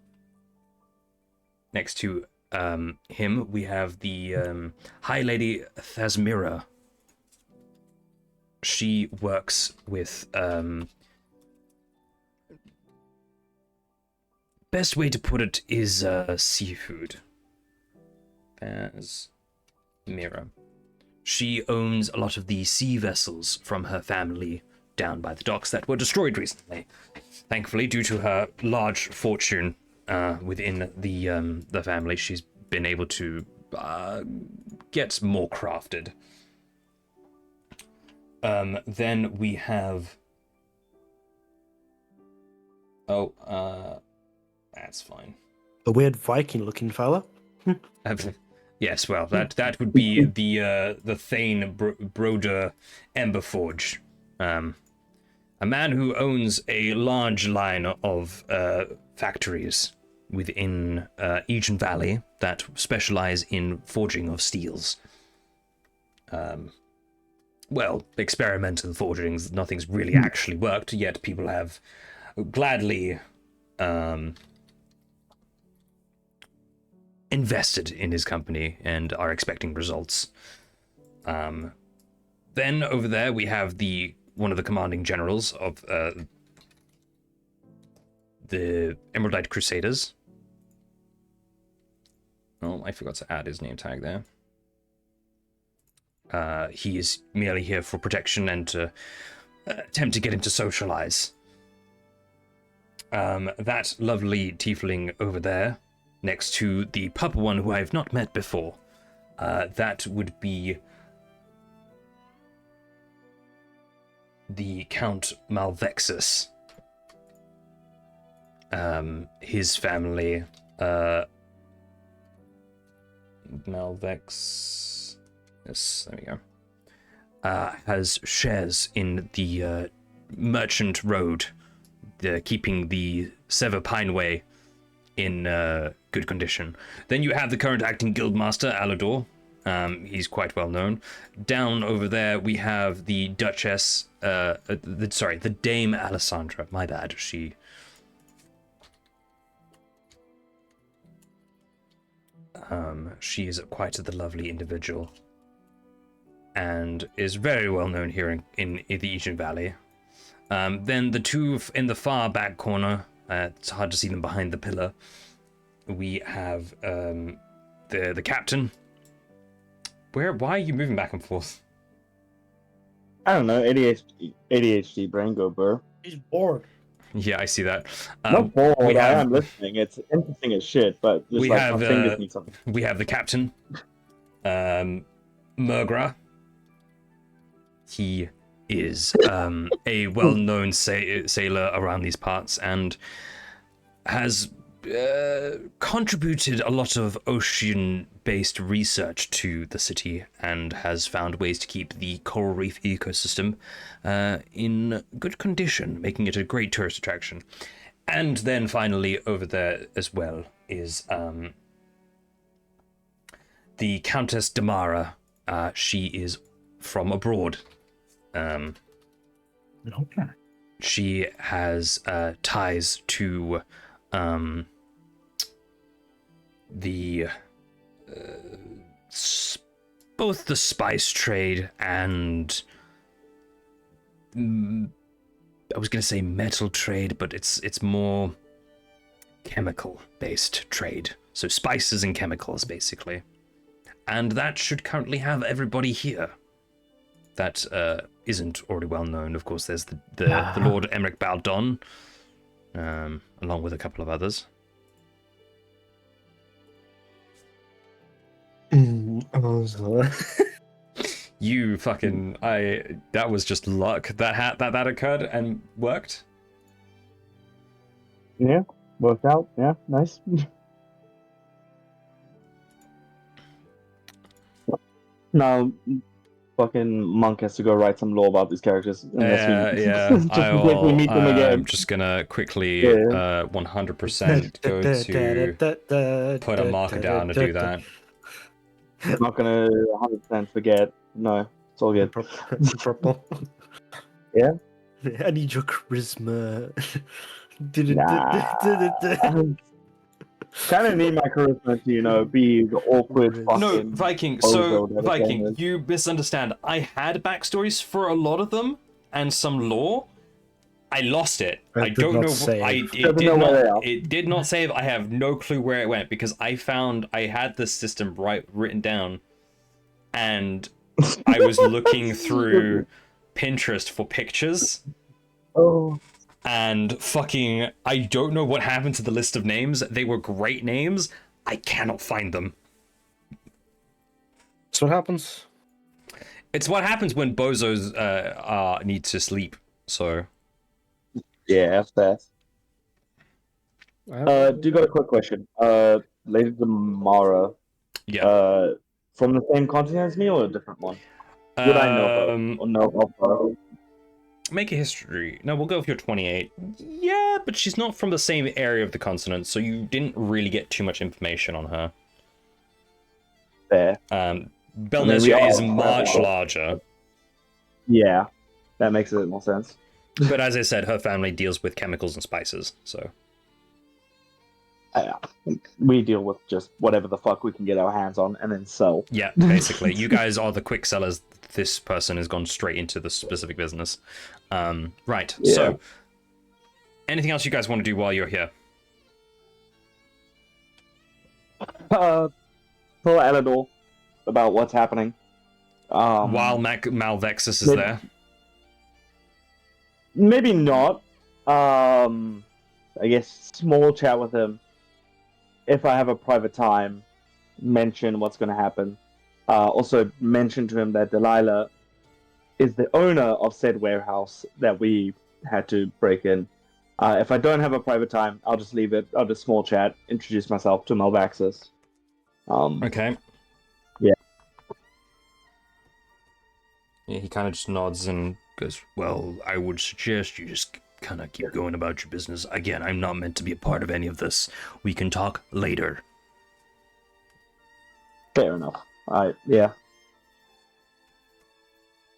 him, we have the High Lady Thasmira. She works with best way to put it is seafood. Thasmira. She owns a lot of the sea vessels from her family down by the docks that were destroyed recently. Thankfully, due to her large fortune within the family, she's been able to get more crafted. Then we have... that's fine. The weird Viking-looking fella. Yes, well, that would be the Thane Broder Emberforge. A man who owns a large line of factories within Aegean Valley that specialize in forging of steels. Well, experimental forgings, nothing's really actually worked, yet people have gladly invested in his company and are expecting results. Then over there we have one of the commanding generals of the Emeraldite Crusaders. Oh, I forgot to add his name tag there. He is merely here for protection and to attempt to get him to socialize. That lovely tiefling over there, next to the pup one who I have not met before, that would be the Count Malvexus. His family, Malvex... Yes, there we go. Has shares in the Merchant Road, keeping the Sever Pineway in good condition. Then you have the current acting guildmaster, Alador. He's quite well known. Down over there we have the Duchess, the Dame Alessandra. My bad, she is quite the lovely individual and is very well known here in the Aegean Valley. Then the two in the far back corner, it's hard to see them behind the pillar. We have the captain. Why are you moving back and forth? I don't know. ADHD brain go burr. He's bored. Yeah, I see that. Not bored. I am listening. It's interesting as shit, but just my fingers need something. We have the captain, Murgra. He is a well-known sailor around these parts and has contributed a lot of ocean-based research to the city and has found ways to keep the coral reef ecosystem in good condition, making it a great tourist attraction. And then finally over there as well is the Countess Damara. She is from abroad. Okay. She has ties to both the spice trade and I was going to say metal trade, but it's more chemical based trade. So spices and chemicals basically. And that should currently have everybody here. That isn't already well known. Of course, there's the Lord Emmerich Baldon, along with a couple of others. You fucking... that was just luck. That occurred and worked? Yeah, worked out. Yeah, nice. Now, fucking Monk has to go write some lore about these characters. Yeah. We meet them again. I'm just gonna quickly 100% go to put a marker down to do that. I'm not gonna 100% forget. No, it's all good. Purple. Yeah? I need your charisma. Kind of need my charisma to, be the awkward No, fucking. No, Viking. So, bozo that it Viking, is. you misunderstand. I had backstories for a lot of them and some lore. I lost it. It I did don't not know. save. Doesn't know where they are. It did not save. I have no clue where it went because I had the system written down, and I was looking through Pinterest for pictures. Oh. And fucking, I don't know what happened to the list of names. They were great names. I cannot find them. So what happens? It's what happens when bozos need to sleep. So Yeah, that's do you got a quick question? Lady tomorrow. yeah. From the same continent as me or a different one? Would I know her? Or know of her? Make a history. No, we'll go with your 28. Yeah, but she's not from the same area of the continent, so you didn't really get too much information on her. There. Belnesia is much larger. Yeah, that makes a bit more sense. But as I said, her family deals with chemicals and spices, so. We deal with just whatever the fuck we can get our hands on and then sell. Yeah, basically. You guys are the quick sellers. This person has gone straight into the specific business. Right, Yeah. So, anything else you guys want to do while you're here? Tell Eleanor about what's happening. While Malvexus is maybe- there? Maybe not. I guess small chat with him. If I have a private time, mention what's going to happen. Also mention to him that Delilah is the owner of said warehouse that we had to break in. If I don't have a private time, I'll just leave it. I'll just small chat, introduce myself to Malvaxis. Okay. Yeah. He kind of just nods and goes, well, I would suggest you just kind of keep going about your business. Again, I'm not meant to be a part of any of this. We can talk later. Fair enough. Yeah.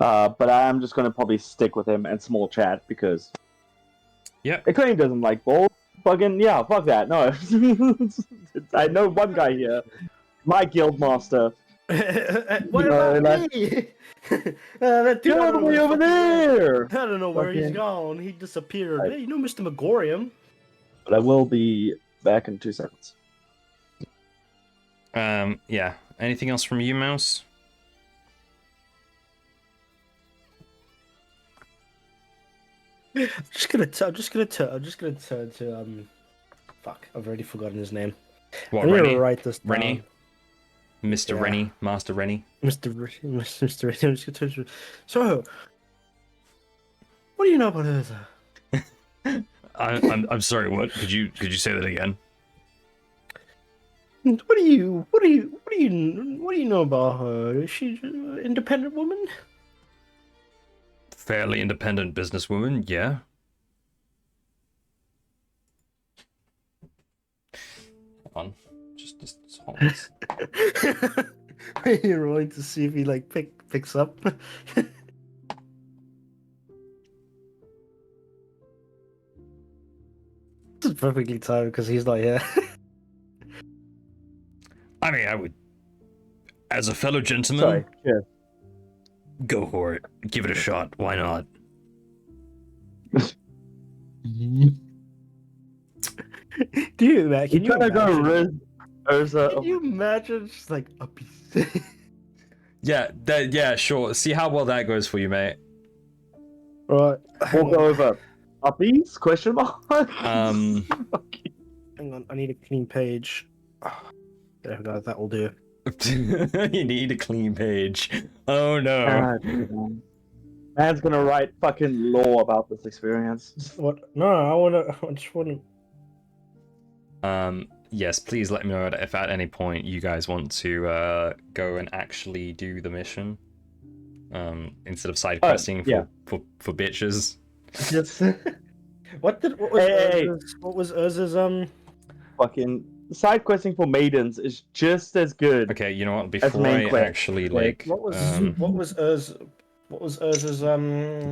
But I'm just gonna probably stick with him and small chat because Yep. Acclaim doesn't like balls. Fucking yeah, fuck that. No. I know one guy here, my guild master. What No, about me? That dude, Get all the way over there! I don't know where he's Fucking- gone. He disappeared. I- Hey, you know Mr. Megorium? But I will be back in 2 seconds. Yeah. Anything else from you, Mouse? I'm just gonna turn to fuck, I've already forgotten his name. What, I'm gonna Rennie? write this down. Rennie? Mr. Yeah. Rennie? Master Rennie? Mr. I'm just gonna turn to. So, what do you know about Urza? I'm sorry, what? Could you say that again? What do you know about her? Is she an independent woman? Fairly independent businesswoman, yeah. Hold on. Just hold on. You're rolling to see if he like picks up. This is perfectly timed because he's not here. I mean, I would, as a fellow gentleman, Sorry. Yeah. go for it. Give it a shot. Why not? Dude, man, can you trying to go imagine? Riz Urza. Can you imagine just like a piece? Yeah, sure. See how well that goes for you, mate. Right. We'll go over puppies? Question mark. Um, Hang on, I need a clean page. There we go, that will do. you need a clean page. Oh no. God, man. Man's gonna write fucking law about this experience. What? No, I just wanna. Yes, please let me know if at any point you guys want to go and actually do the mission. Instead of side questing yeah. for bitches. Just What was Hey. what was Urza's fucking side questing for maidens is just as good. Okay, you know what? Before main I quest. actually Like, like, what was Urza's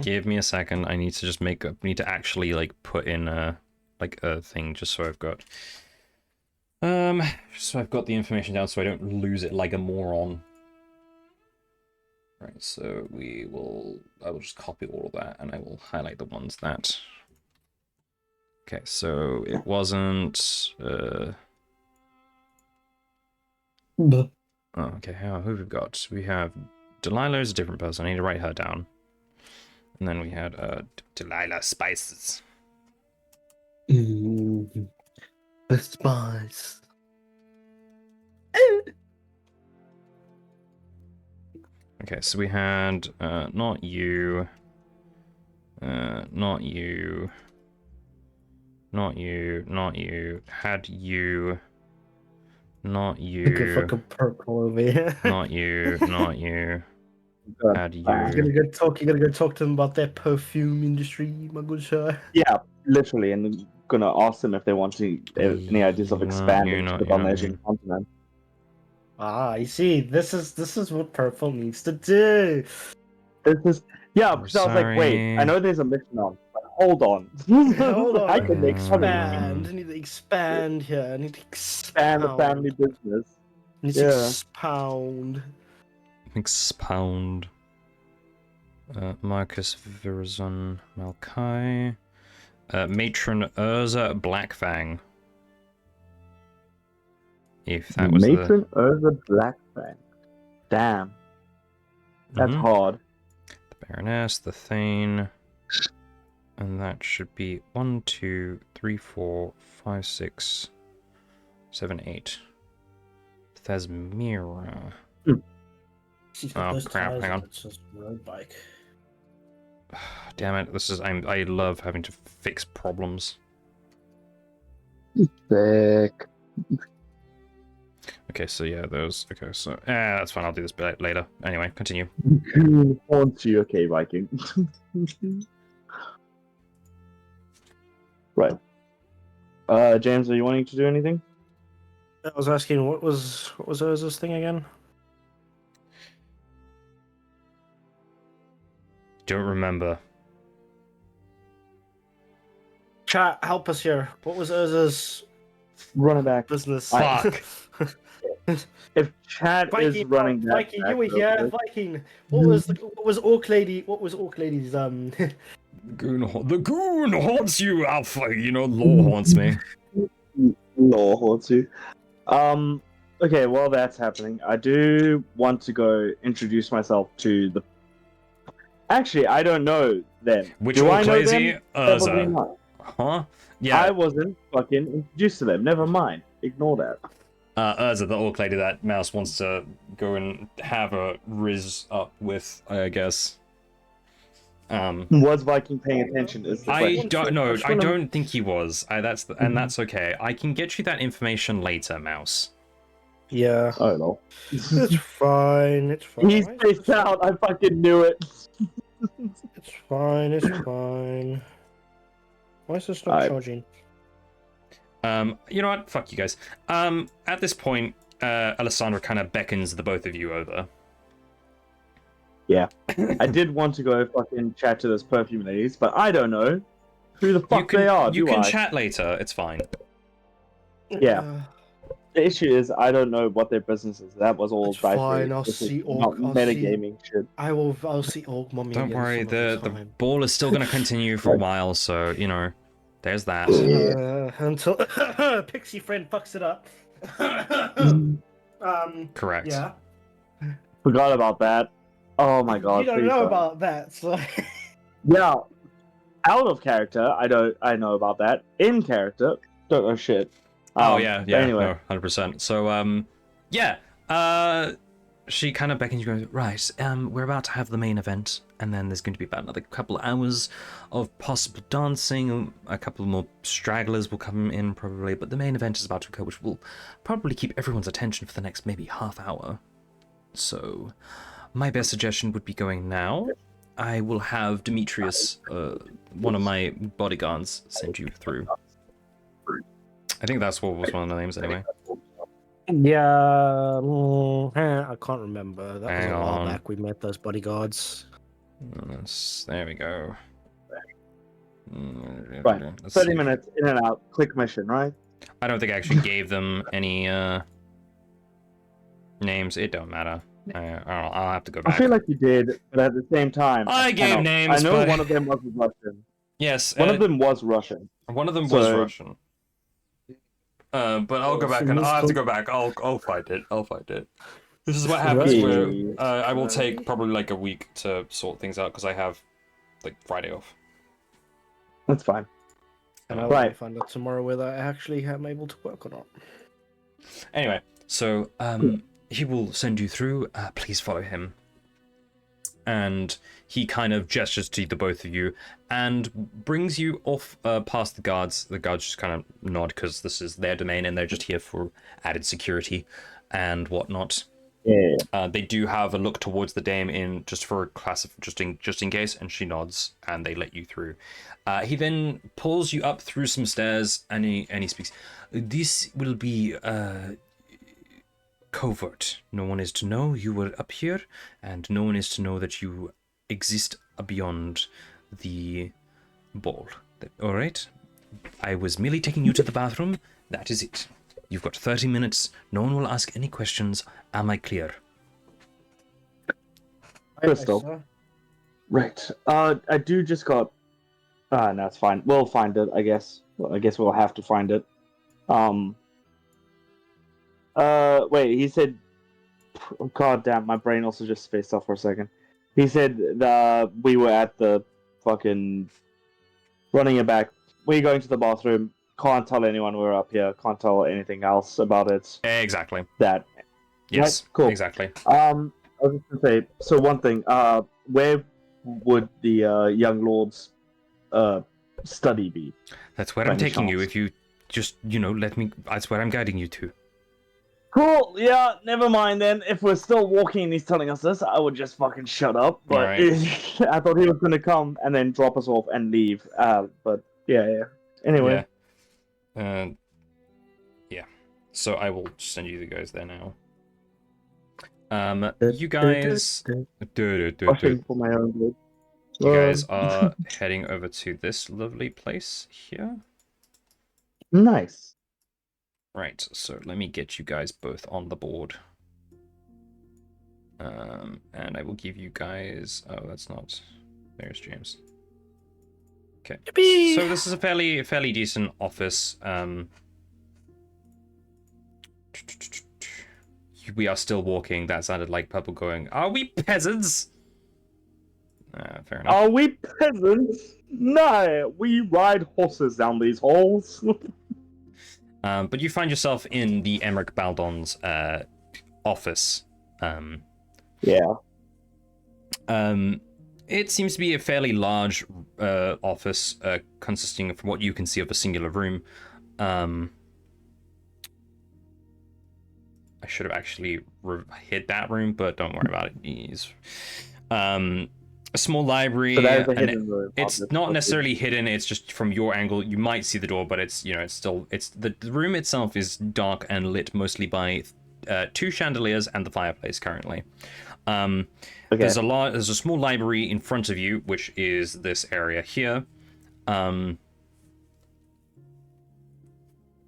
give me a second. I need to just need to actually like put in a thing just so I've got. So I've got the information down so I don't lose it like a moron. Right, so I will just copy all of that and I will highlight the ones that. Okay, so it wasn't. Buh. Oh, okay, who have we got? We have Delilah is a different person. I need to write her down. And then we had Delilah Spices. The spice. Okay, so we had not you, not you, not you, not you, had you, not Good you, fucking purple over here. not you, not you, God, had You fine. you. gotta go talk to them about their perfume industry, my good sir. Yeah, literally, and I'm gonna ask them if they want to any ideas of Not expanding you, to the not you. Polynesian continent. Ah, you see, this is what purple needs to do. This is I'm because I was like, wait, I sorry. know there's a mission on, but hold on, Hold on, I I can need to make money. expand. I need to expand here. I need to Expand the family expound. business. I need to Yeah. expound. Expound. Marcus Virazon Malkai. Matron Urza Blackfang. If that was Matron Urza Blackfang. Damn, that's Mhm. hard. The Baroness, the Thane. And that should be 1, 2, 3, 4, 5, 6, 7, 8. Thesmira. She's got Oh, those crap, tires hang on. It's just road bike. Damn it, I love having to fix problems. Sick. Okay, so yeah, those. Okay, so that's fine. I'll do this bit later. Anyway, continue. Haunts you, okay, Viking. Right. James, are you wanting to do anything? I was asking, what was this thing again? Don't remember. Chat, help us here. What was Urza's Run it back. business? Fuck. If Chad is Viking, running that Viking, back you were real here, quick. Viking. What was Orc Lady? What was Orc Lady's The goon haunts you, Alpha. You know, law haunts me. Law haunts you. Okay, while that's happening, I do want to go introduce myself to the. Actually, I don't know them. Which do I orc know lazy? them? Probably Urza. not. Huh? Yeah. I wasn't fucking introduced to them. Never mind. Ignore that. Urza, the orc lady that Mouse wants to go and have a riz up with, I guess. Was Viking paying attention? Is the I question. don't know. just I wanna- don't think he was. And that's okay. I can get you that information later, Mouse. Yeah, Oh no. it's fine. It's fine. He's spaced out. I fucking knew it. It's fine. It's fine. Why is this not Alright. charging? You know what? Fuck you guys. At this point, Alessandra kind of beckons the both of you over. Yeah. I did want to go fucking chat to those perfume ladies, but I don't know who the fuck they are, You do can I? chat later. It's fine. Yeah. The issue is I don't know what their business is. That was all It's fine, I'll This is see not I'll see- metagaming shit. I'll see Orc Mummy. Don't again worry. some other The time. ball is still going to continue for a while, so you know, there's that. Until Pixie friend fucks it up. Correct. Yeah. Forgot about that. Oh my god. You don't please know about that, so. Yeah. Out of character, I know about that. In character, don't know shit. Oh yeah, Anyway. no, 100%. So yeah. She kind of beckons you, goes, right, we're about to have the main event, and then there's going to be about another couple of hours of possible dancing. A couple more stragglers will come in probably, but the main event is about to occur, which will probably keep everyone's attention for the next maybe half hour. So, my best suggestion would be going now. I will have Demetrius, one of my bodyguards, send you through. I think that's what was one of the names anyway. Yeah, I can't remember. That Hang was a while on. back. We met those bodyguards. There we go. Right. Let's 30 see. minutes in and out. Quick mission, right? I don't think I actually gave them any names. It don't matter. I don't know, I'll have to go I back. feel like you did, but at the same time, I gave cannot- names, I know but- one of them was Russian. Yes, One of them was Russian. One of them was So- Russian. But I'll go back and I'll have to go back. I'll find it. I'll find it. This is what happens Right. where I will take probably like a week to sort things out because I have like Friday off. That's fine. And I'll Right. find out tomorrow whether I actually am able to work or not. Anyway, so he will send you through. Please follow him. And he kind of gestures to the both of you and brings you off past the guards. The guards just kind of nod because this is their domain and they're just here for added security and whatnot. Yeah. They do have a look towards the dame in just for a class of just in case, and she nods and they let you through. He then pulls you up through some stairs and he speaks. This will be covert. No one is to know you were up here, and no one is to know that you exist beyond the ball. All right? I was merely taking you to the bathroom. That is it. You've got 30 minutes. No one will ask any questions. Am I clear? Crystal. Right. I do just got. No, it's fine. We'll find it. I guess. Well, I guess we'll have to find it. Wait. He said. Oh, God damn! My brain also just spaced off for a second. He said we were at the fucking running it back. We're going to the bathroom. Can't tell anyone we're up here. Can't tell anything else about it. Exactly. That. Yes. Right? Cool. Exactly. I was just gonna say. So one thing. Where would the young lord's study be? That's where By I'm any taking you. chance? If you just, let me. That's where I'm guiding you to. Cool. Yeah. Never mind then. If we're still walking and he's telling us this, I would just fucking shut up. But Alright. I thought he was gonna come and then drop us off and leave. But yeah. Anyway. Yeah. Yeah. So I will send you the guys there now. You guys. Rushing for my own good. You guys are heading over to this lovely place here. Nice. Right, so let me get you guys both on the board. And I will give you guys... Oh, that's not... There's James. Okay. Yippee! So this is a fairly decent office. We are still walking. That sounded like Purple going, "Are we peasants?" Fair enough. Are we peasants? No, we ride horses down these halls. But you find yourself in the Emmerich Baldon's office. Yeah. It seems to be a fairly large office, consisting of what you can see of a singular room. I should have actually hit that room, but don't worry about it. A small library. So that is a hidden room. It's not necessarily hidden. It's just from your angle, you might see the door, but it's the room itself is dark and lit mostly by 2 chandeliers and the fireplace currently. Okay. There's a small library in front of you, which is this area here.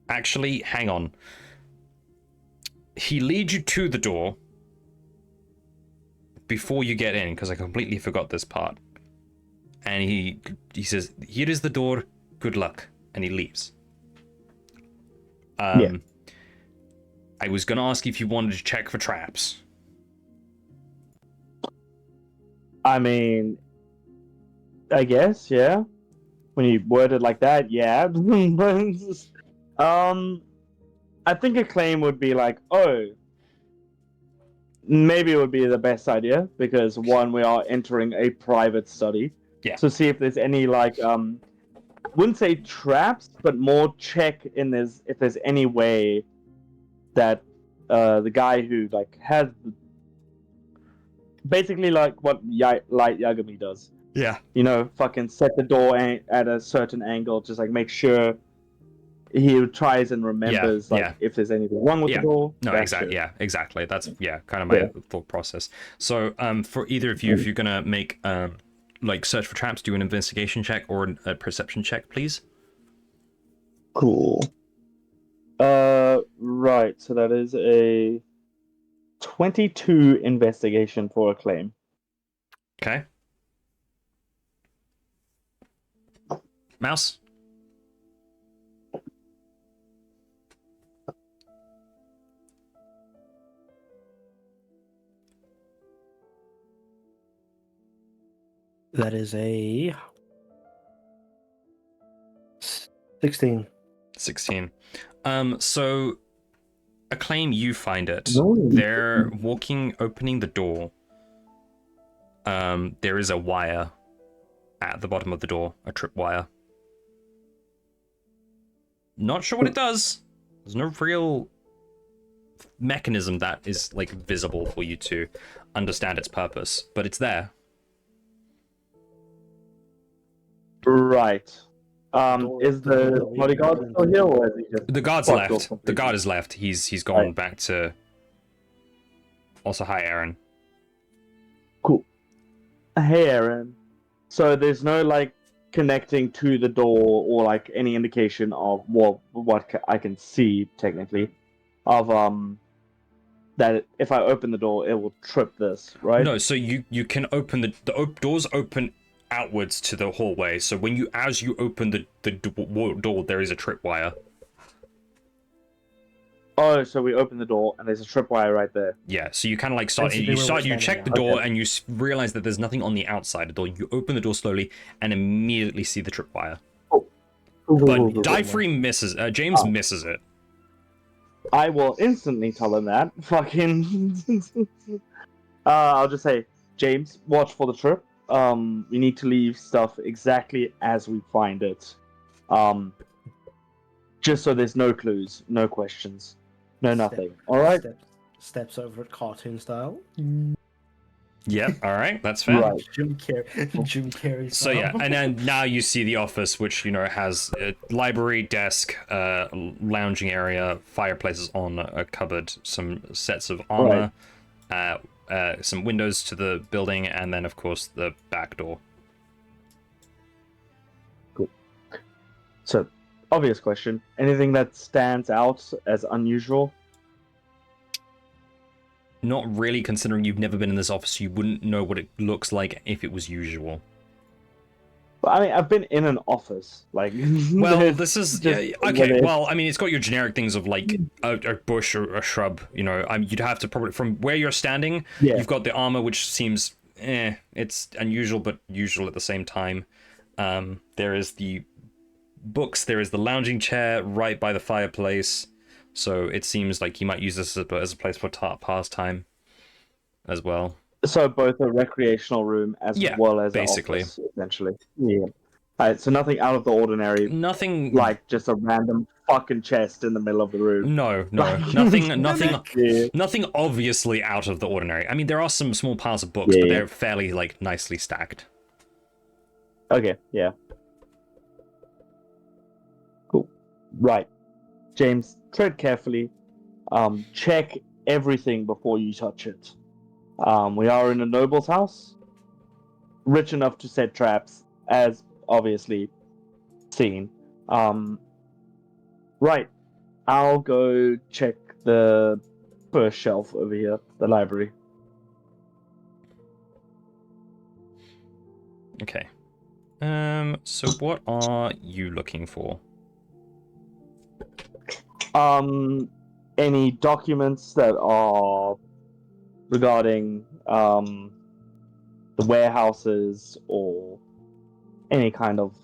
Actually, hang on. He leads you to the door before you get in, because I completely forgot this part. And he says, "Here is the door. Good luck," and he leaves. Yeah. I was gonna ask if you wanted to check for traps. I mean, I guess, yeah. When you word it like that, yeah. I think a claim would be like, oh, maybe it would be the best idea because one, we are entering a private study. Yeah. So see if there's any like, wouldn't say traps, but more check if there's any way that the guy who like has basically like what Light Yagami does. Yeah. You know, fucking set the door at a certain angle, just like make sure he tries and remembers if there's anything wrong with the door. No, exactly. Yeah, exactly. That's kind of my thought process. So, for either of you, if you're gonna make like search for traps, do an investigation check or a perception check, please. Cool. right, so that is a 22 investigation for a claim. Okay. Mouse. That is a 16. 16. So Acclaim, you find it. No. They're opening the door. There is a wire at the bottom of the door, a tripwire. Not sure what it does. There's no real mechanism that is like visible for you to understand its purpose, but it's there. Right. Door- Is the door the that we bodyguard opened. still here, or is he just The guard's fucked off left. The completely? guard is left. He's gone Right. back to. Also, hi, Aaron. Cool. Hey, Aaron. So there's no like connecting to the door or like any indication of I can see technically of that if I open the door it will trip this, right? No, so you can open the doors open outwards to the hallway. So as you open the door, there is a tripwire. Oh, so we open the door and there's a tripwire right there. Yeah, so you kind of like start. Basically where we're You standing check now. the door Okay. and you realize that there's nothing on the outside of the door. You open the door slowly and immediately see the tripwire. But Die-Free misses. James misses it. I will instantly tell him that. Fucking. I'll just say, James, watch for the trip. We need to leave stuff exactly as we find it. Just so there's no clues, no questions, no nothing. All right. Steps over it cartoon style. Yeah, all right, that's fair. Right. Jim Carrey So yeah, and then now you see the office, which has a library, desk, lounging area, fireplaces on a cupboard, some sets of armor, some windows to the building, and then of course the back door. Cool. So, obvious question: anything that stands out as unusual? Not really, considering you've never been in this office, you wouldn't know what it looks like if it was usual. Well, I mean, I've been in an office, like. Well, this is just okay. what Well, I mean, it's got your generic things of like a bush or a shrub. You'd have to probably from where you're standing. Yeah. You've got the armor, which seems it's unusual but usual at the same time. There is the books. There is the lounging chair right by the fireplace. So it seems like you might use this as a place for pastime as well. So both a recreational room as well as basically. an office, essentially. Yeah. Alright, so nothing out of the ordinary, Nothing like just a random fucking chest in the middle of the room. No, Like- nothing, Yeah. nothing obviously out of the ordinary. I mean, there are some small piles of books, but they're fairly like nicely stacked. Okay, yeah. Cool. Right. James, tread carefully. Check everything before you touch it. We are in a noble's house. Rich enough to set traps, as obviously seen. Right. I'll go check the first shelf over here, the library. Okay. So what are you looking for? Any documents that are regarding the warehouses or any kind of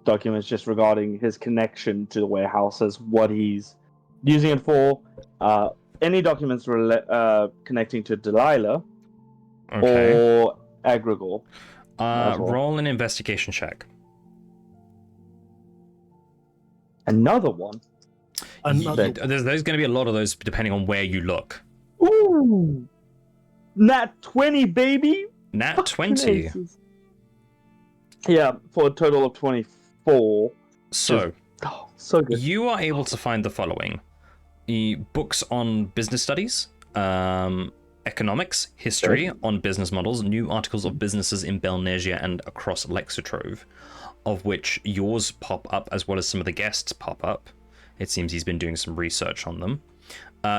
documents just regarding his connection to the warehouses, what he's using it for, any documents connecting to Delilah Okay. or Agrigor. as well. Roll an investigation check. Another one. There's going to be a lot of those depending on where you look. Ooh! Nat 20, baby! Nat Fucking 20. aces. Yeah, for a total of 24. So, Oh, so good. you are able to find the following. Books on business studies, economics, history on business models, new articles of businesses in Belnesia and across Lexotrove, of which yours pop up as well as some of the guests pop up. It seems he's been doing some research on them.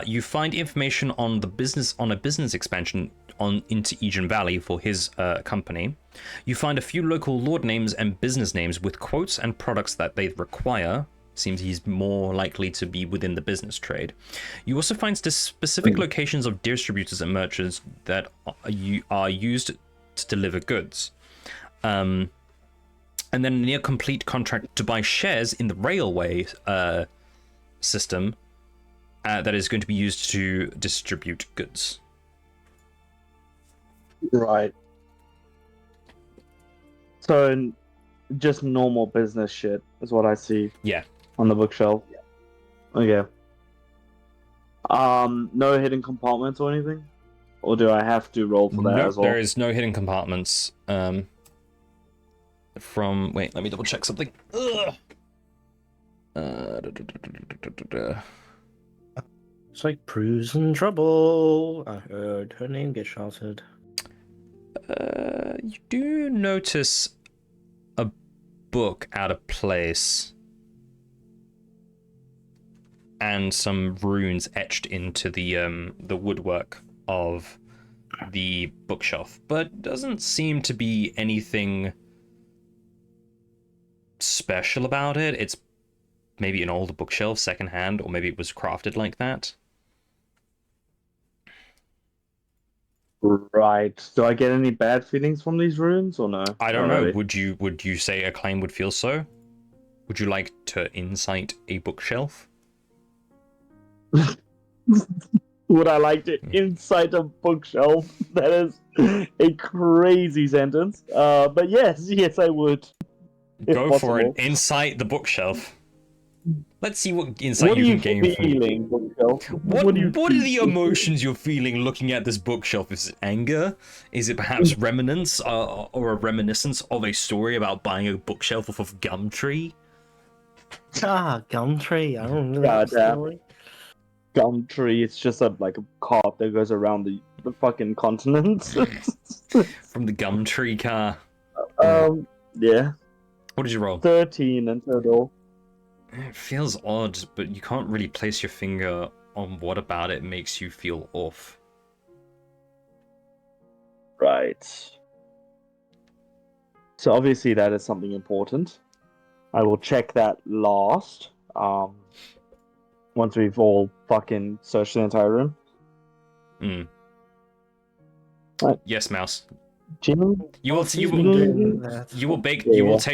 You find information on a business expansion into Aegean Valley for his company. You find a few local lord names and business names with quotes and products that they require. Seems he's more likely to be within the business trade. You also find specific locations of distributors and merchants that are used to deliver goods. And then a near complete contract to buy shares in the railway system that is going to be used to distribute goods. Right. So, just normal business shit is what I see. Yeah. On the bookshelf. Okay. No hidden compartments or anything? Or do I have to roll for that as well? There is no hidden compartments. Wait, let me double check something. It's like Prue's in trouble. I heard her name get shouted. You do notice a book out of place and some runes etched into the woodwork of the bookshelf, but doesn't seem to be anything special about it. It's maybe an older bookshelf, secondhand, or maybe it was crafted like that. Right. Do I get any bad feelings from these runes or no? I don't Not know. really. Would you say a claim would feel so? Would you like to insight a bookshelf? Would I like to insight a bookshelf? That is a crazy sentence. But yes, I would. Go for it. Insight the bookshelf. Let's see what insight you can gain from it. Bookshelf? What are the emotions you're feeling looking at this bookshelf? Is it anger? Is it perhaps reminiscence or a reminiscence of a story about buying a bookshelf off of Gumtree? Gumtree. I don't really know the story. Gumtree, it's just a cart that goes around the fucking continent. From the Gumtree car. Yeah. What did you roll? 13 in total. It feels odd, but you can't really place your finger on what about it makes you feel off. Right. So obviously that is something important. I will check that last. Once we've all fucking searched the entire room. Right. Yes, Mouse. Jimmy? You will take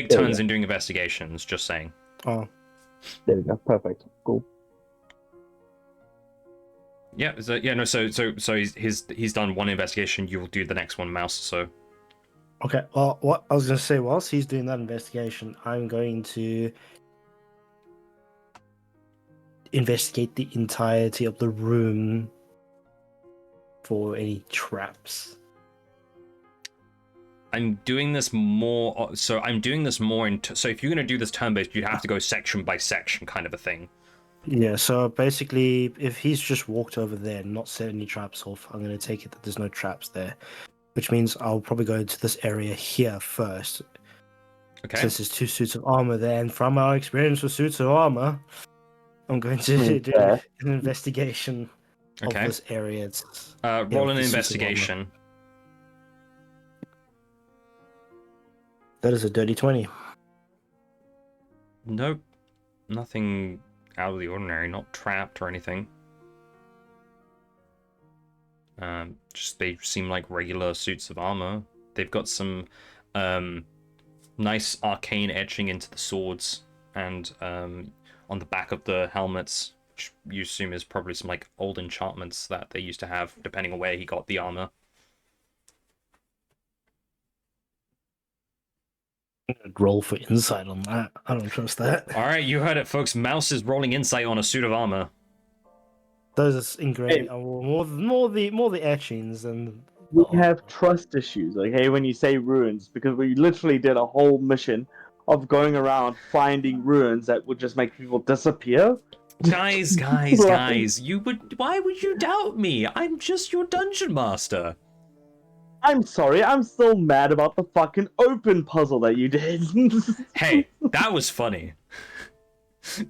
turns in doing investigations, just saying. Oh. There we go. Perfect. Cool. Yeah, so he's done one investigation, you will do the next one, Mouse, so. Okay, well, what I was going to say, whilst he's doing that investigation, I'm going to investigate the entirety of the room for any traps. I'm doing this more, so if you're going to do this turn-based, you'd have to go section by section kind of a thing. Yeah, so basically, if he's just walked over there and not set any traps off, I'm going to take it that there's no traps there. Which means I'll probably go into this area here first. Okay. Since there's 2 suits of armor there, and from our experience with suits of armor, I'm going to do an investigation of this area. Roll an investigation. That is a dirty 20. Nope. Nothing out of the ordinary, not trapped or anything. Just they seem like regular suits of armor. They've got some nice arcane etching into the swords and on the back of the helmets, which you assume is probably some old enchantments that they used to have, depending on where he got the armor. Roll for insight on that. I don't trust that. All right, you heard it, folks. Mouse is rolling insight on a suit of armor. Those engraving more the etchings and we have trust issues. When you say ruins, because we literally did a whole mission of going around finding ruins that would just make people disappear. Guys, why would you doubt me? I'm just your dungeon master. I'm sorry, I'm still mad about the fucking open puzzle that you did. Hey, that was funny.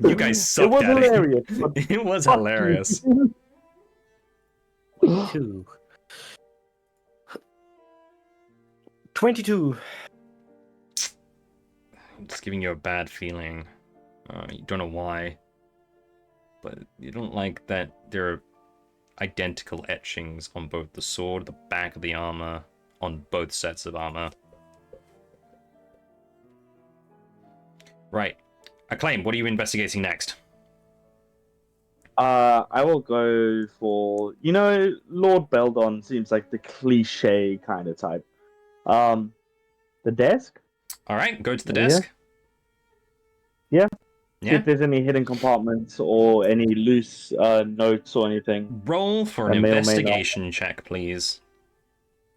You guys It sucked was at hilarious. But it. It was fuck hilarious. you. 2. 22. It's giving you a bad feeling. You don't know why, but you don't like that there are identical etchings on both the sword, the back of the armor, on both sets of armor. Right. Acclaim, what are you investigating next? I will go for, Lord Beldon seems like the cliche kind of type. The desk? All right, go to the Over desk. Yeah. See Yeah. if there's any hidden compartments or any loose notes or anything. Roll for an That may or may not. investigation check, please.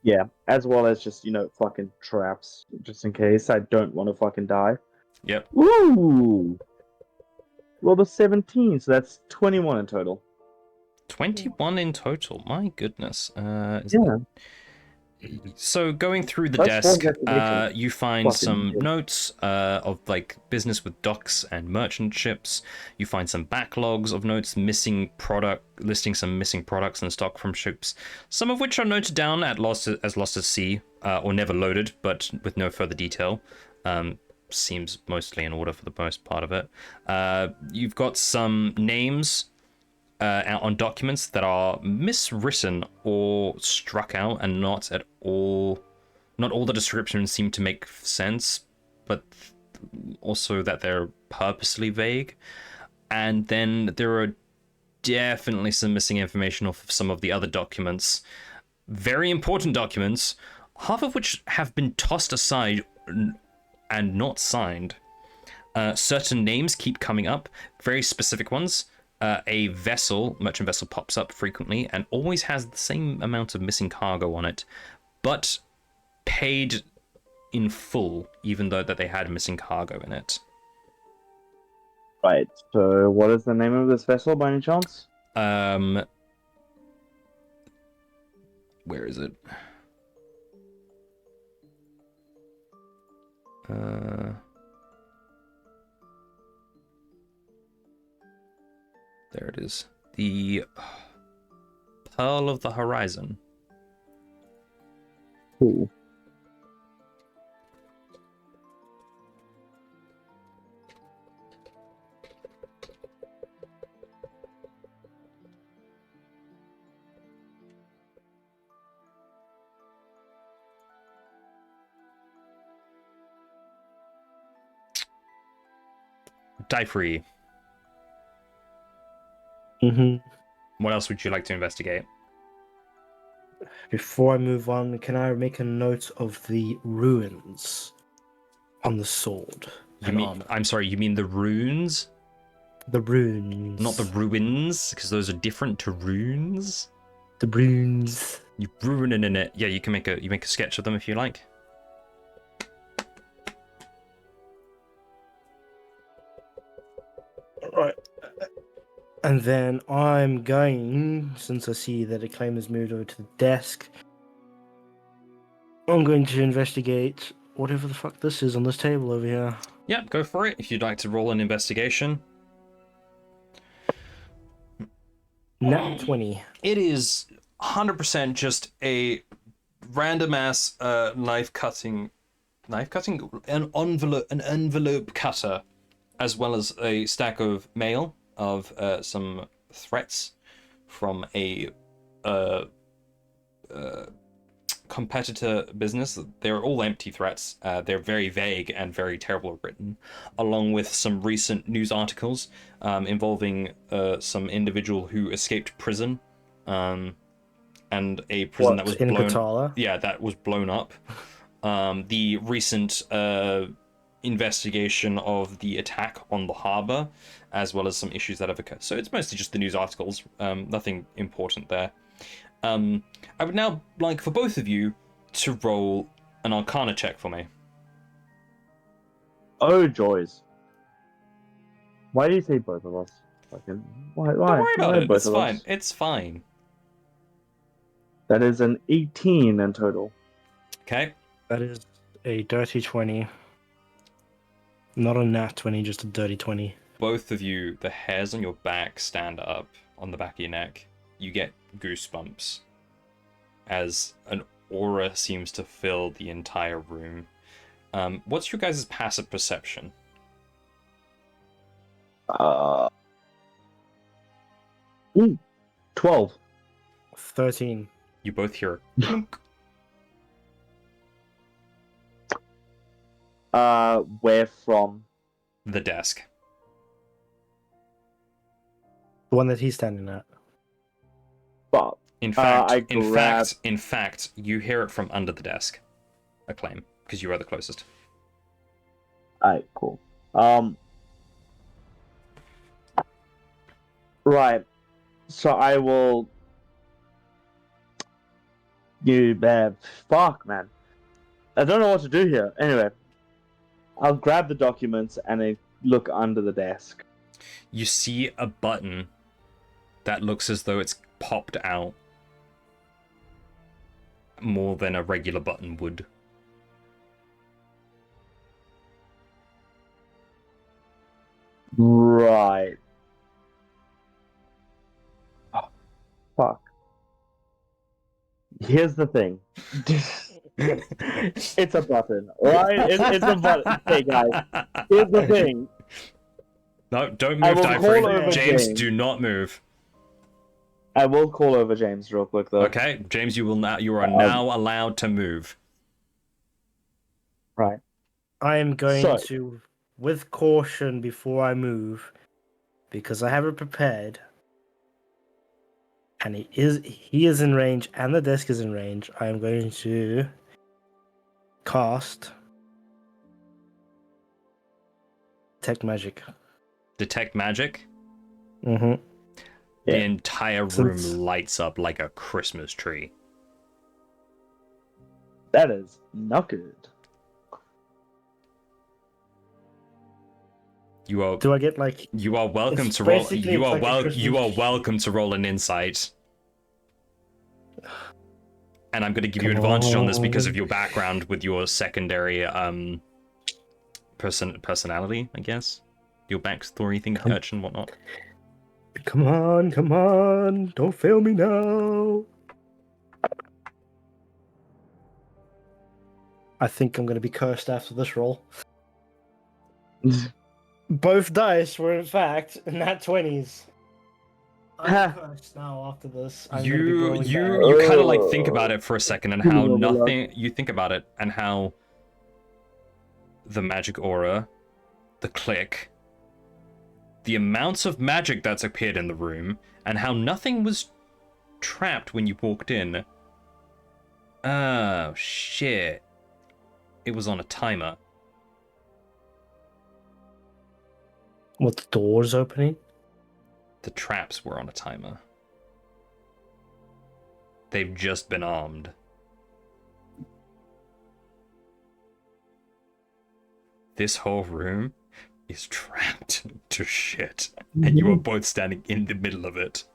Yeah, as well as just, fucking traps, just in case I don't want to fucking die. Yep. Ooh! Well, the 17, so that's 21 in total. 21 in total. My goodness. Yeah. So going through the That's four desk, investigations. you find Fucking some good. notes of like business with docks and merchant ships. You find some backlogs of notes listing some missing products and stock from ships, some of which are noted down as lost at sea or never loaded, but with no further detail. Seems mostly in order for the most part of it. You've got some names on documents that are miswritten or struck out, and not all the descriptions seem to make sense, but also that they're purposely vague. And then there are definitely some missing information off of some of the other documents, very important documents, half of which have been tossed aside and not signed. Certain names keep coming up, very specific ones. A merchant vessel pops up frequently and always has the same amount of missing cargo on it, but paid in full, even though that they had missing cargo in it. Right, so what is the name of this vessel by any chance? Where is it? There it is. The Pearl of the Horizon. Cool. Die free. What else would you like to investigate? Before I move on, can I make a note of the ruins on the sword and armor? I'm sorry, you mean the runes? The runes. Not the ruins, because those are different to runes. The runes. You ruin in it. Yeah, you can make a sketch of them if you like. Right. And then I'm going, since I see that a claim has moved over to the desk, I'm going to investigate whatever the fuck this is on this table over here. Yeah, go for it if you'd like to roll an investigation. Nat 20. It is 100% just a random ass knife cutting, an envelope cutter, as well as a stack of mail of some threats from a competitor business. They're all empty threats. They're very vague and very terrible written, along with some recent news articles involving some individual who escaped prison, and a prison that was in blown. Katala? Yeah, that was blown up. The recent investigation of the attack on the harbor, as well as some issues that have occurred. So it's mostly just the news articles. Nothing important there. I would now like for both of you to roll an Arcana check for me. Oh, joys. Why do you say both of us? Fucking, why? Don't worry about Why it. both It's of fine. us? It's fine. That is an 18 in total. Okay. That is a dirty 20. Not a nat 20, just a dirty 20. both of you, the hairs on your back stand up on the back of your neck. You get goosebumps as an aura seems to fill the entire room. What's your guys' passive perception? 12. 13. You both hear a clunk. Where from? The desk. The one that he's standing at. But In fact, I grab- in fact, you hear it from under the desk. Acclaim, because you are the closest. Alright, cool. Right. So I will. Fuck, man. I don't know what to do here. Anyway, I'll grab the documents and I look under the desk. You see a button that looks as though it's popped out more than a regular button would. Right. Oh, fuck. Here's the thing. It's a button, right? It's a button. Hey, guys. Here's the thing. No, don't I move, will Die call Free. over James, James. do not move. I will call over James real quick, though. Okay, James, you are now allowed to move. Right. I am going So- to, with caution before I move, because I have it prepared, and he is in range, and the desk is in range. I am going to cast Detect Magic. Detect magic. Mm-hmm. The Yeah. entire room Since- lights up like a Christmas tree. That is not good. You are Do I get like? you are welcome It's to roll. basically You are like a you are Christmas- welcome to roll an insight. And I'm going to give you Come advantage on this because on. of your background with your secondary personality, I guess. Your backstory thing, Hutch and whatnot. Come on! Don't fail me now. I think I'm gonna be cursed after this roll. Both dice were in fact nat 20s. I'm cursed now after this. I'm gonna be rolling bad. You kind of like think about it for a second and how Oh. nothing. You think about it and how the magic aura, the click, the amounts of magic that's appeared in the room, and how nothing was trapped when you walked in. Oh shit! It was on a timer. What, the door's opening? The traps were on a timer. They've just been armed. This whole room is trapped to shit, and you are both standing in the middle of it.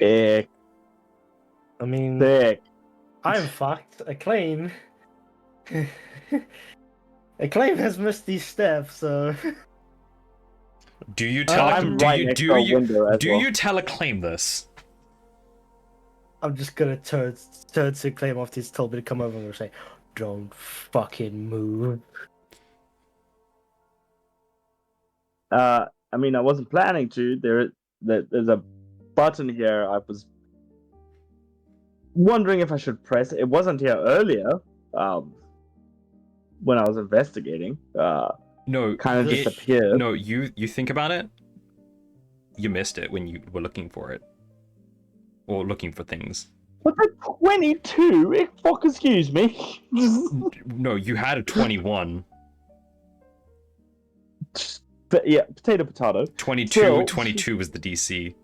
Thick. I mean, Thick. I'm fucked. Acclaim. Acclaim has missed these steps, so. Do you I'm right next to a window as do well. you tell Acclaim this? I'm just gonna turn to Acclaim after he's told me to come over and say, "Don't fucking move." I mean, I wasn't planning to. There's a button here. I was wondering if I should press. It wasn't here earlier. When I was investigating. No, Kind of it- disappeared. No, you think about it. You missed it when you were looking for it, or looking for things. But the 22? Fuck, excuse me. No, you had a 21. But yeah, potato. 22, Still- 22 was the DC.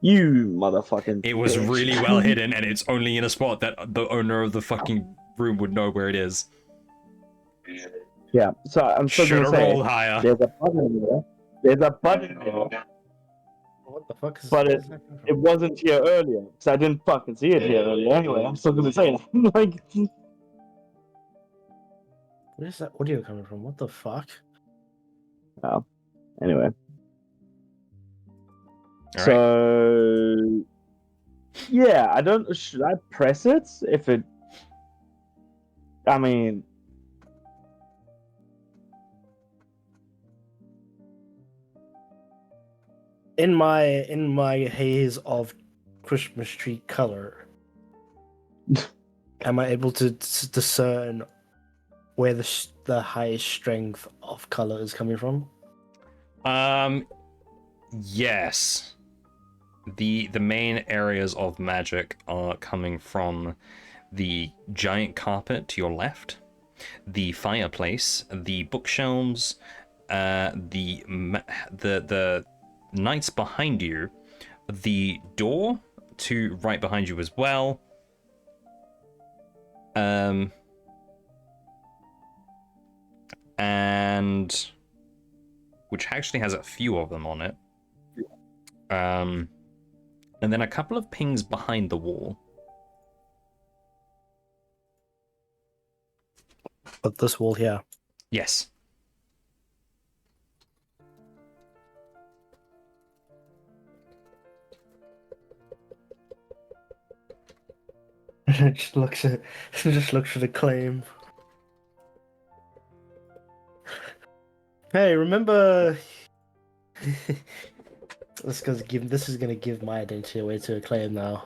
You motherfucking. It was bitch. really well hidden, and it's only in a spot that the owner of the fucking room would know where it is. Yeah, so I'm still Should gonna have say rolled higher. there's a button there. There's a button there, What the fuck is? But what is happening from- it wasn't here earlier, so I didn't fucking see it here earlier. Anyway, I'm still gonna say that. Like, Where's that audio coming from? What the fuck? Anyway. All right. So yeah, I don't. Should I press it? If it, I mean, In my haze of Christmas tree color, am I able to discern where the highest strength of color is coming from? Yes. The main areas of magic are coming from the giant carpet to your left, the fireplace, the bookshelves, the knights behind you, the door to right behind you as well. And which actually has a few of them on it. And then a couple of pings behind the wall. But this wall here. Yes. just looks for the claim. Hey, remember? This is gonna give my identity away to a claim now.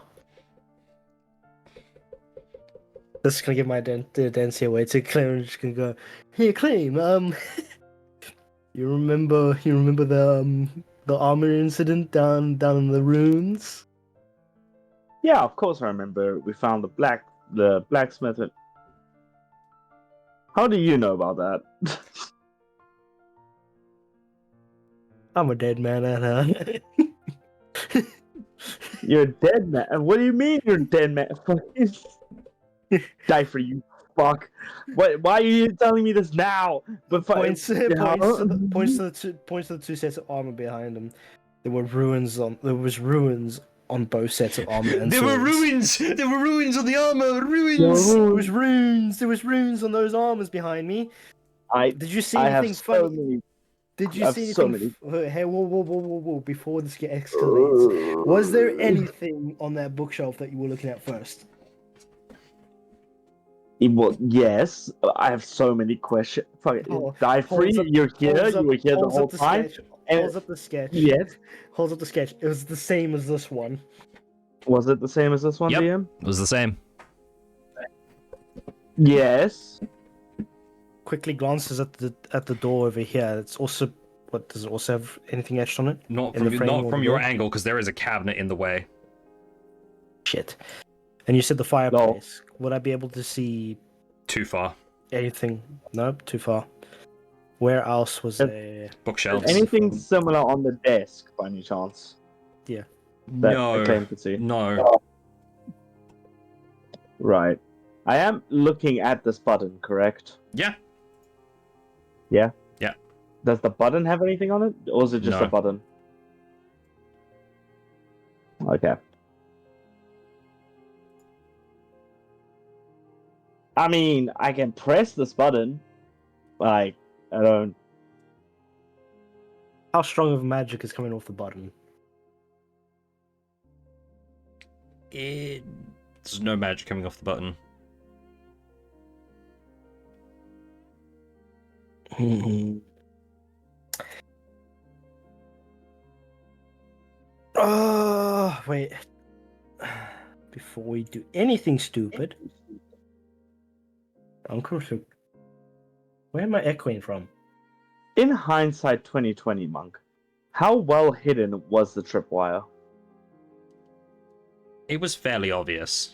This is gonna give my identity away to a claim. I'm just gonna go, hey, claim. You remember the armor incident down in the ruins? yeah, of course I remember. We found the blacksmith. How do you know about that? I'm a dead man, and You're a dead man. What do you mean you're a dead man? Die for you, fuck. What? Why are you telling me this now? But points to the two sets of armor behind him. There was ruins on both sets of armor and There were swords. ruins! There were ruins on the armor! There was runes on those armors behind me. Did you see I anything have so funny? many. Did you I have see so anything? many. Hey, whoa! Before this escalates, was there anything on that bookshelf that you were looking at first? Well, yes, I have so many questions. Fuck it. Die free. You're here. You were here the whole time. Holds up the sketch. Yes. Holds up the sketch. It was the same as this one. Was it the same as this one, Yep. DM? It was the same. Yes. Quickly glances at the door over here. It's also does it also have anything etched on it? Not In the frame not or from the your door? angle, because there is a cabinet in the way. Shit. And you said the fireplace. Would I be able to see Too far. anything? Nope, too far. Where else was there? Bookshelves. Anything similar on the desk, by any chance? Yeah. That No. Acclaim could see. No. Right. I am looking at this button, correct? Yeah. Yeah? Yeah. Does the button have anything on it? Or is it just No. a button? Okay. I mean, I can press this button. Like, I don't... How strong of magic is coming off the button? There's no magic coming off the button. Oh, wait. Before we do anything stupid, Uncle, where am I echoing from? In hindsight 2020, Monk, how well hidden was the tripwire? It was fairly obvious.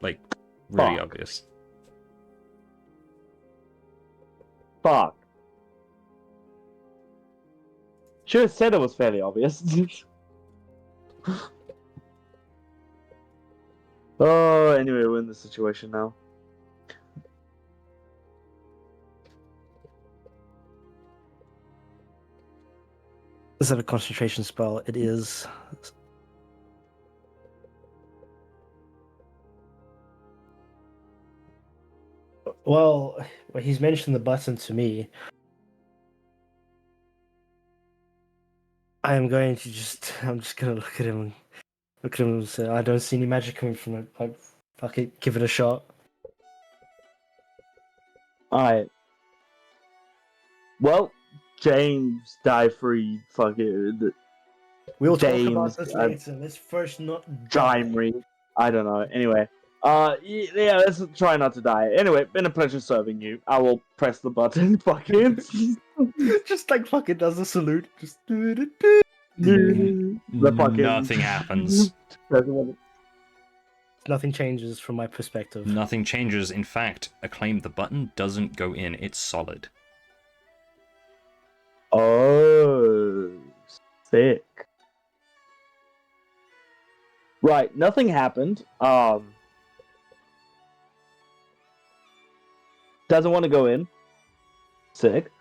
Like, really Fuck. obvious. Fuck. Should have said it was fairly obvious. Oh, anyway, we're in this situation now. Is that a concentration spell? It is. Well, he's mentioned the button to me. I'm just gonna look at him and say, I don't see any magic coming from it. Like, fuck it, give it a shot. Alright. Well, James, die free, fuck it. We'll talk James, about this later. Let's first not die. Jimry. I don't know. Anyway. Yeah, let's try not to die. Anyway, been a pleasure serving you. I will press the button. Fucking. Just like fucking does a salute. Just the fucking. Nothing happens. nothing changes from my perspective. Nothing changes. In fact, Acclaim, the button doesn't go in. It's solid. Oh, sick. Right, nothing happened. Doesn't want to go in. Sick.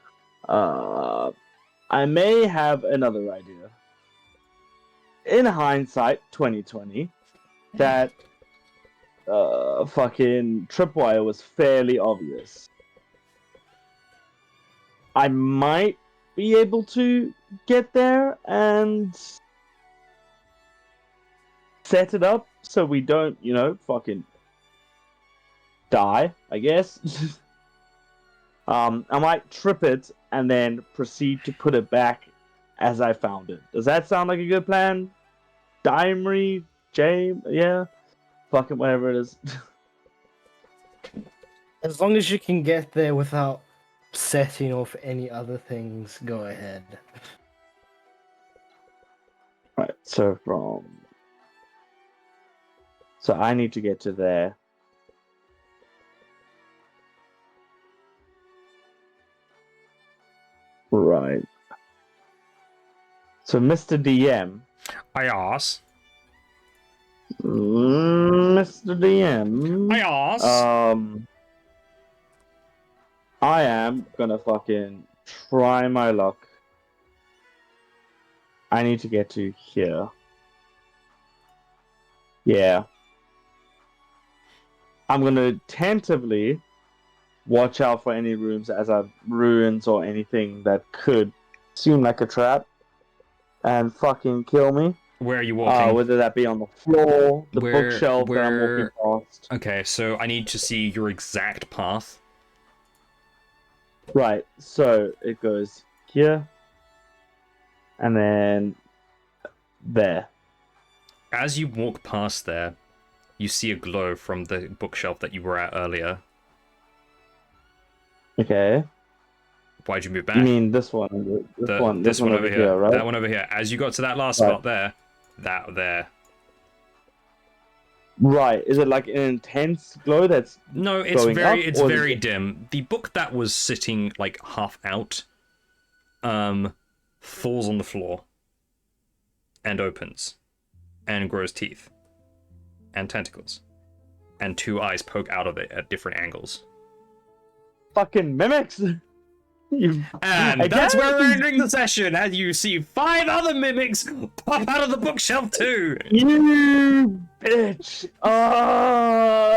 I may have another idea. In hindsight, 2020, that fucking tripwire was fairly obvious. I might be able to get there and set it up so we don't, fucking die, I guess. I might trip it and then proceed to put it back as I found it. Does that sound like a good plan? Dimery, James, yeah? Fucking whatever it is. As long as you can get there without setting off any other things, go ahead. Right, so I need to get to there. Right. So, Mr. DM. I ask. Mr. DM. I ask. I am gonna fucking try my luck. I need to get to here. Yeah. I'm gonna tentatively watch out for any rooms as ruins or anything that could seem like a trap and fucking kill me. Where are you walking? Whether that be on the floor, the Where- bookshelf that I'm where- walking past. Okay, so I need to see your exact path. Right, so it goes here and then there. As you walk past there, you see a glow from the bookshelf that you were at earlier. Okay. Why'd you move back? You mean this one? This one over here, right? That one over here. As you got to that last Right. spot there, that there. Right. Is it like an intense glow that's No, it's going up, it's or is very it- dim. The book that was sitting like half out, falls on the floor and opens and grows teeth and tentacles and two eyes poke out of it at different angles. fucking mimics? You And Again? that's where we're ending the session, as you see 5 other mimics pop out of the bookshelf too. You bitch!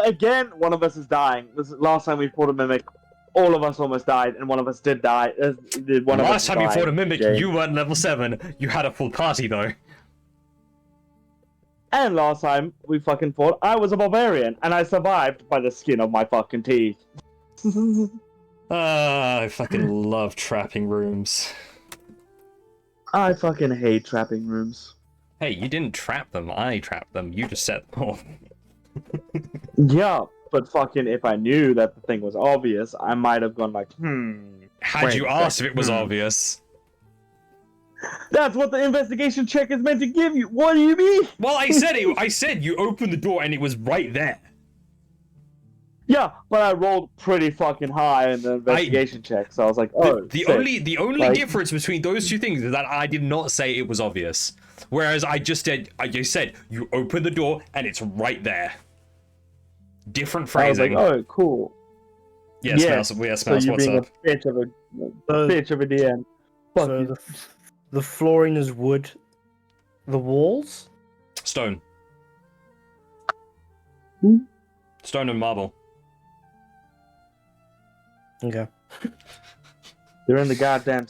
Again, one of us is dying. This is, last time we fought a mimic, all of us almost died, and one of us did die. One of us Last time you died, fought a mimic, James. you weren't level 7. You had a full party though. And last time we fucking fought, I was a barbarian, and I survived by the skin of my fucking teeth. I fucking love trapping rooms. I fucking hate trapping rooms. Hey, you didn't trap them, I trapped them. You just set them off. Yeah, but fucking if I knew that the thing was obvious, I might have gone like, Had Wait you a asked if second. it was obvious? That's what the investigation check is meant to give you. What do you mean? Well, I said you opened the door and it was right there. Yeah, but I rolled pretty fucking high in the investigation check, so I was like, oh, The sick. only Like- difference between those two things is that I did not say it was obvious. Whereas I just said you open the door and it's right there. Different I was like, phrasing. oh, cool. Yes, yes, Mouse, yes, So Mouse, you're what's being up? a bitch of a DM. Fuck So you. the flooring is wood. The walls? Stone. Hmm? Stone and marble. Okay. They're in the goddamn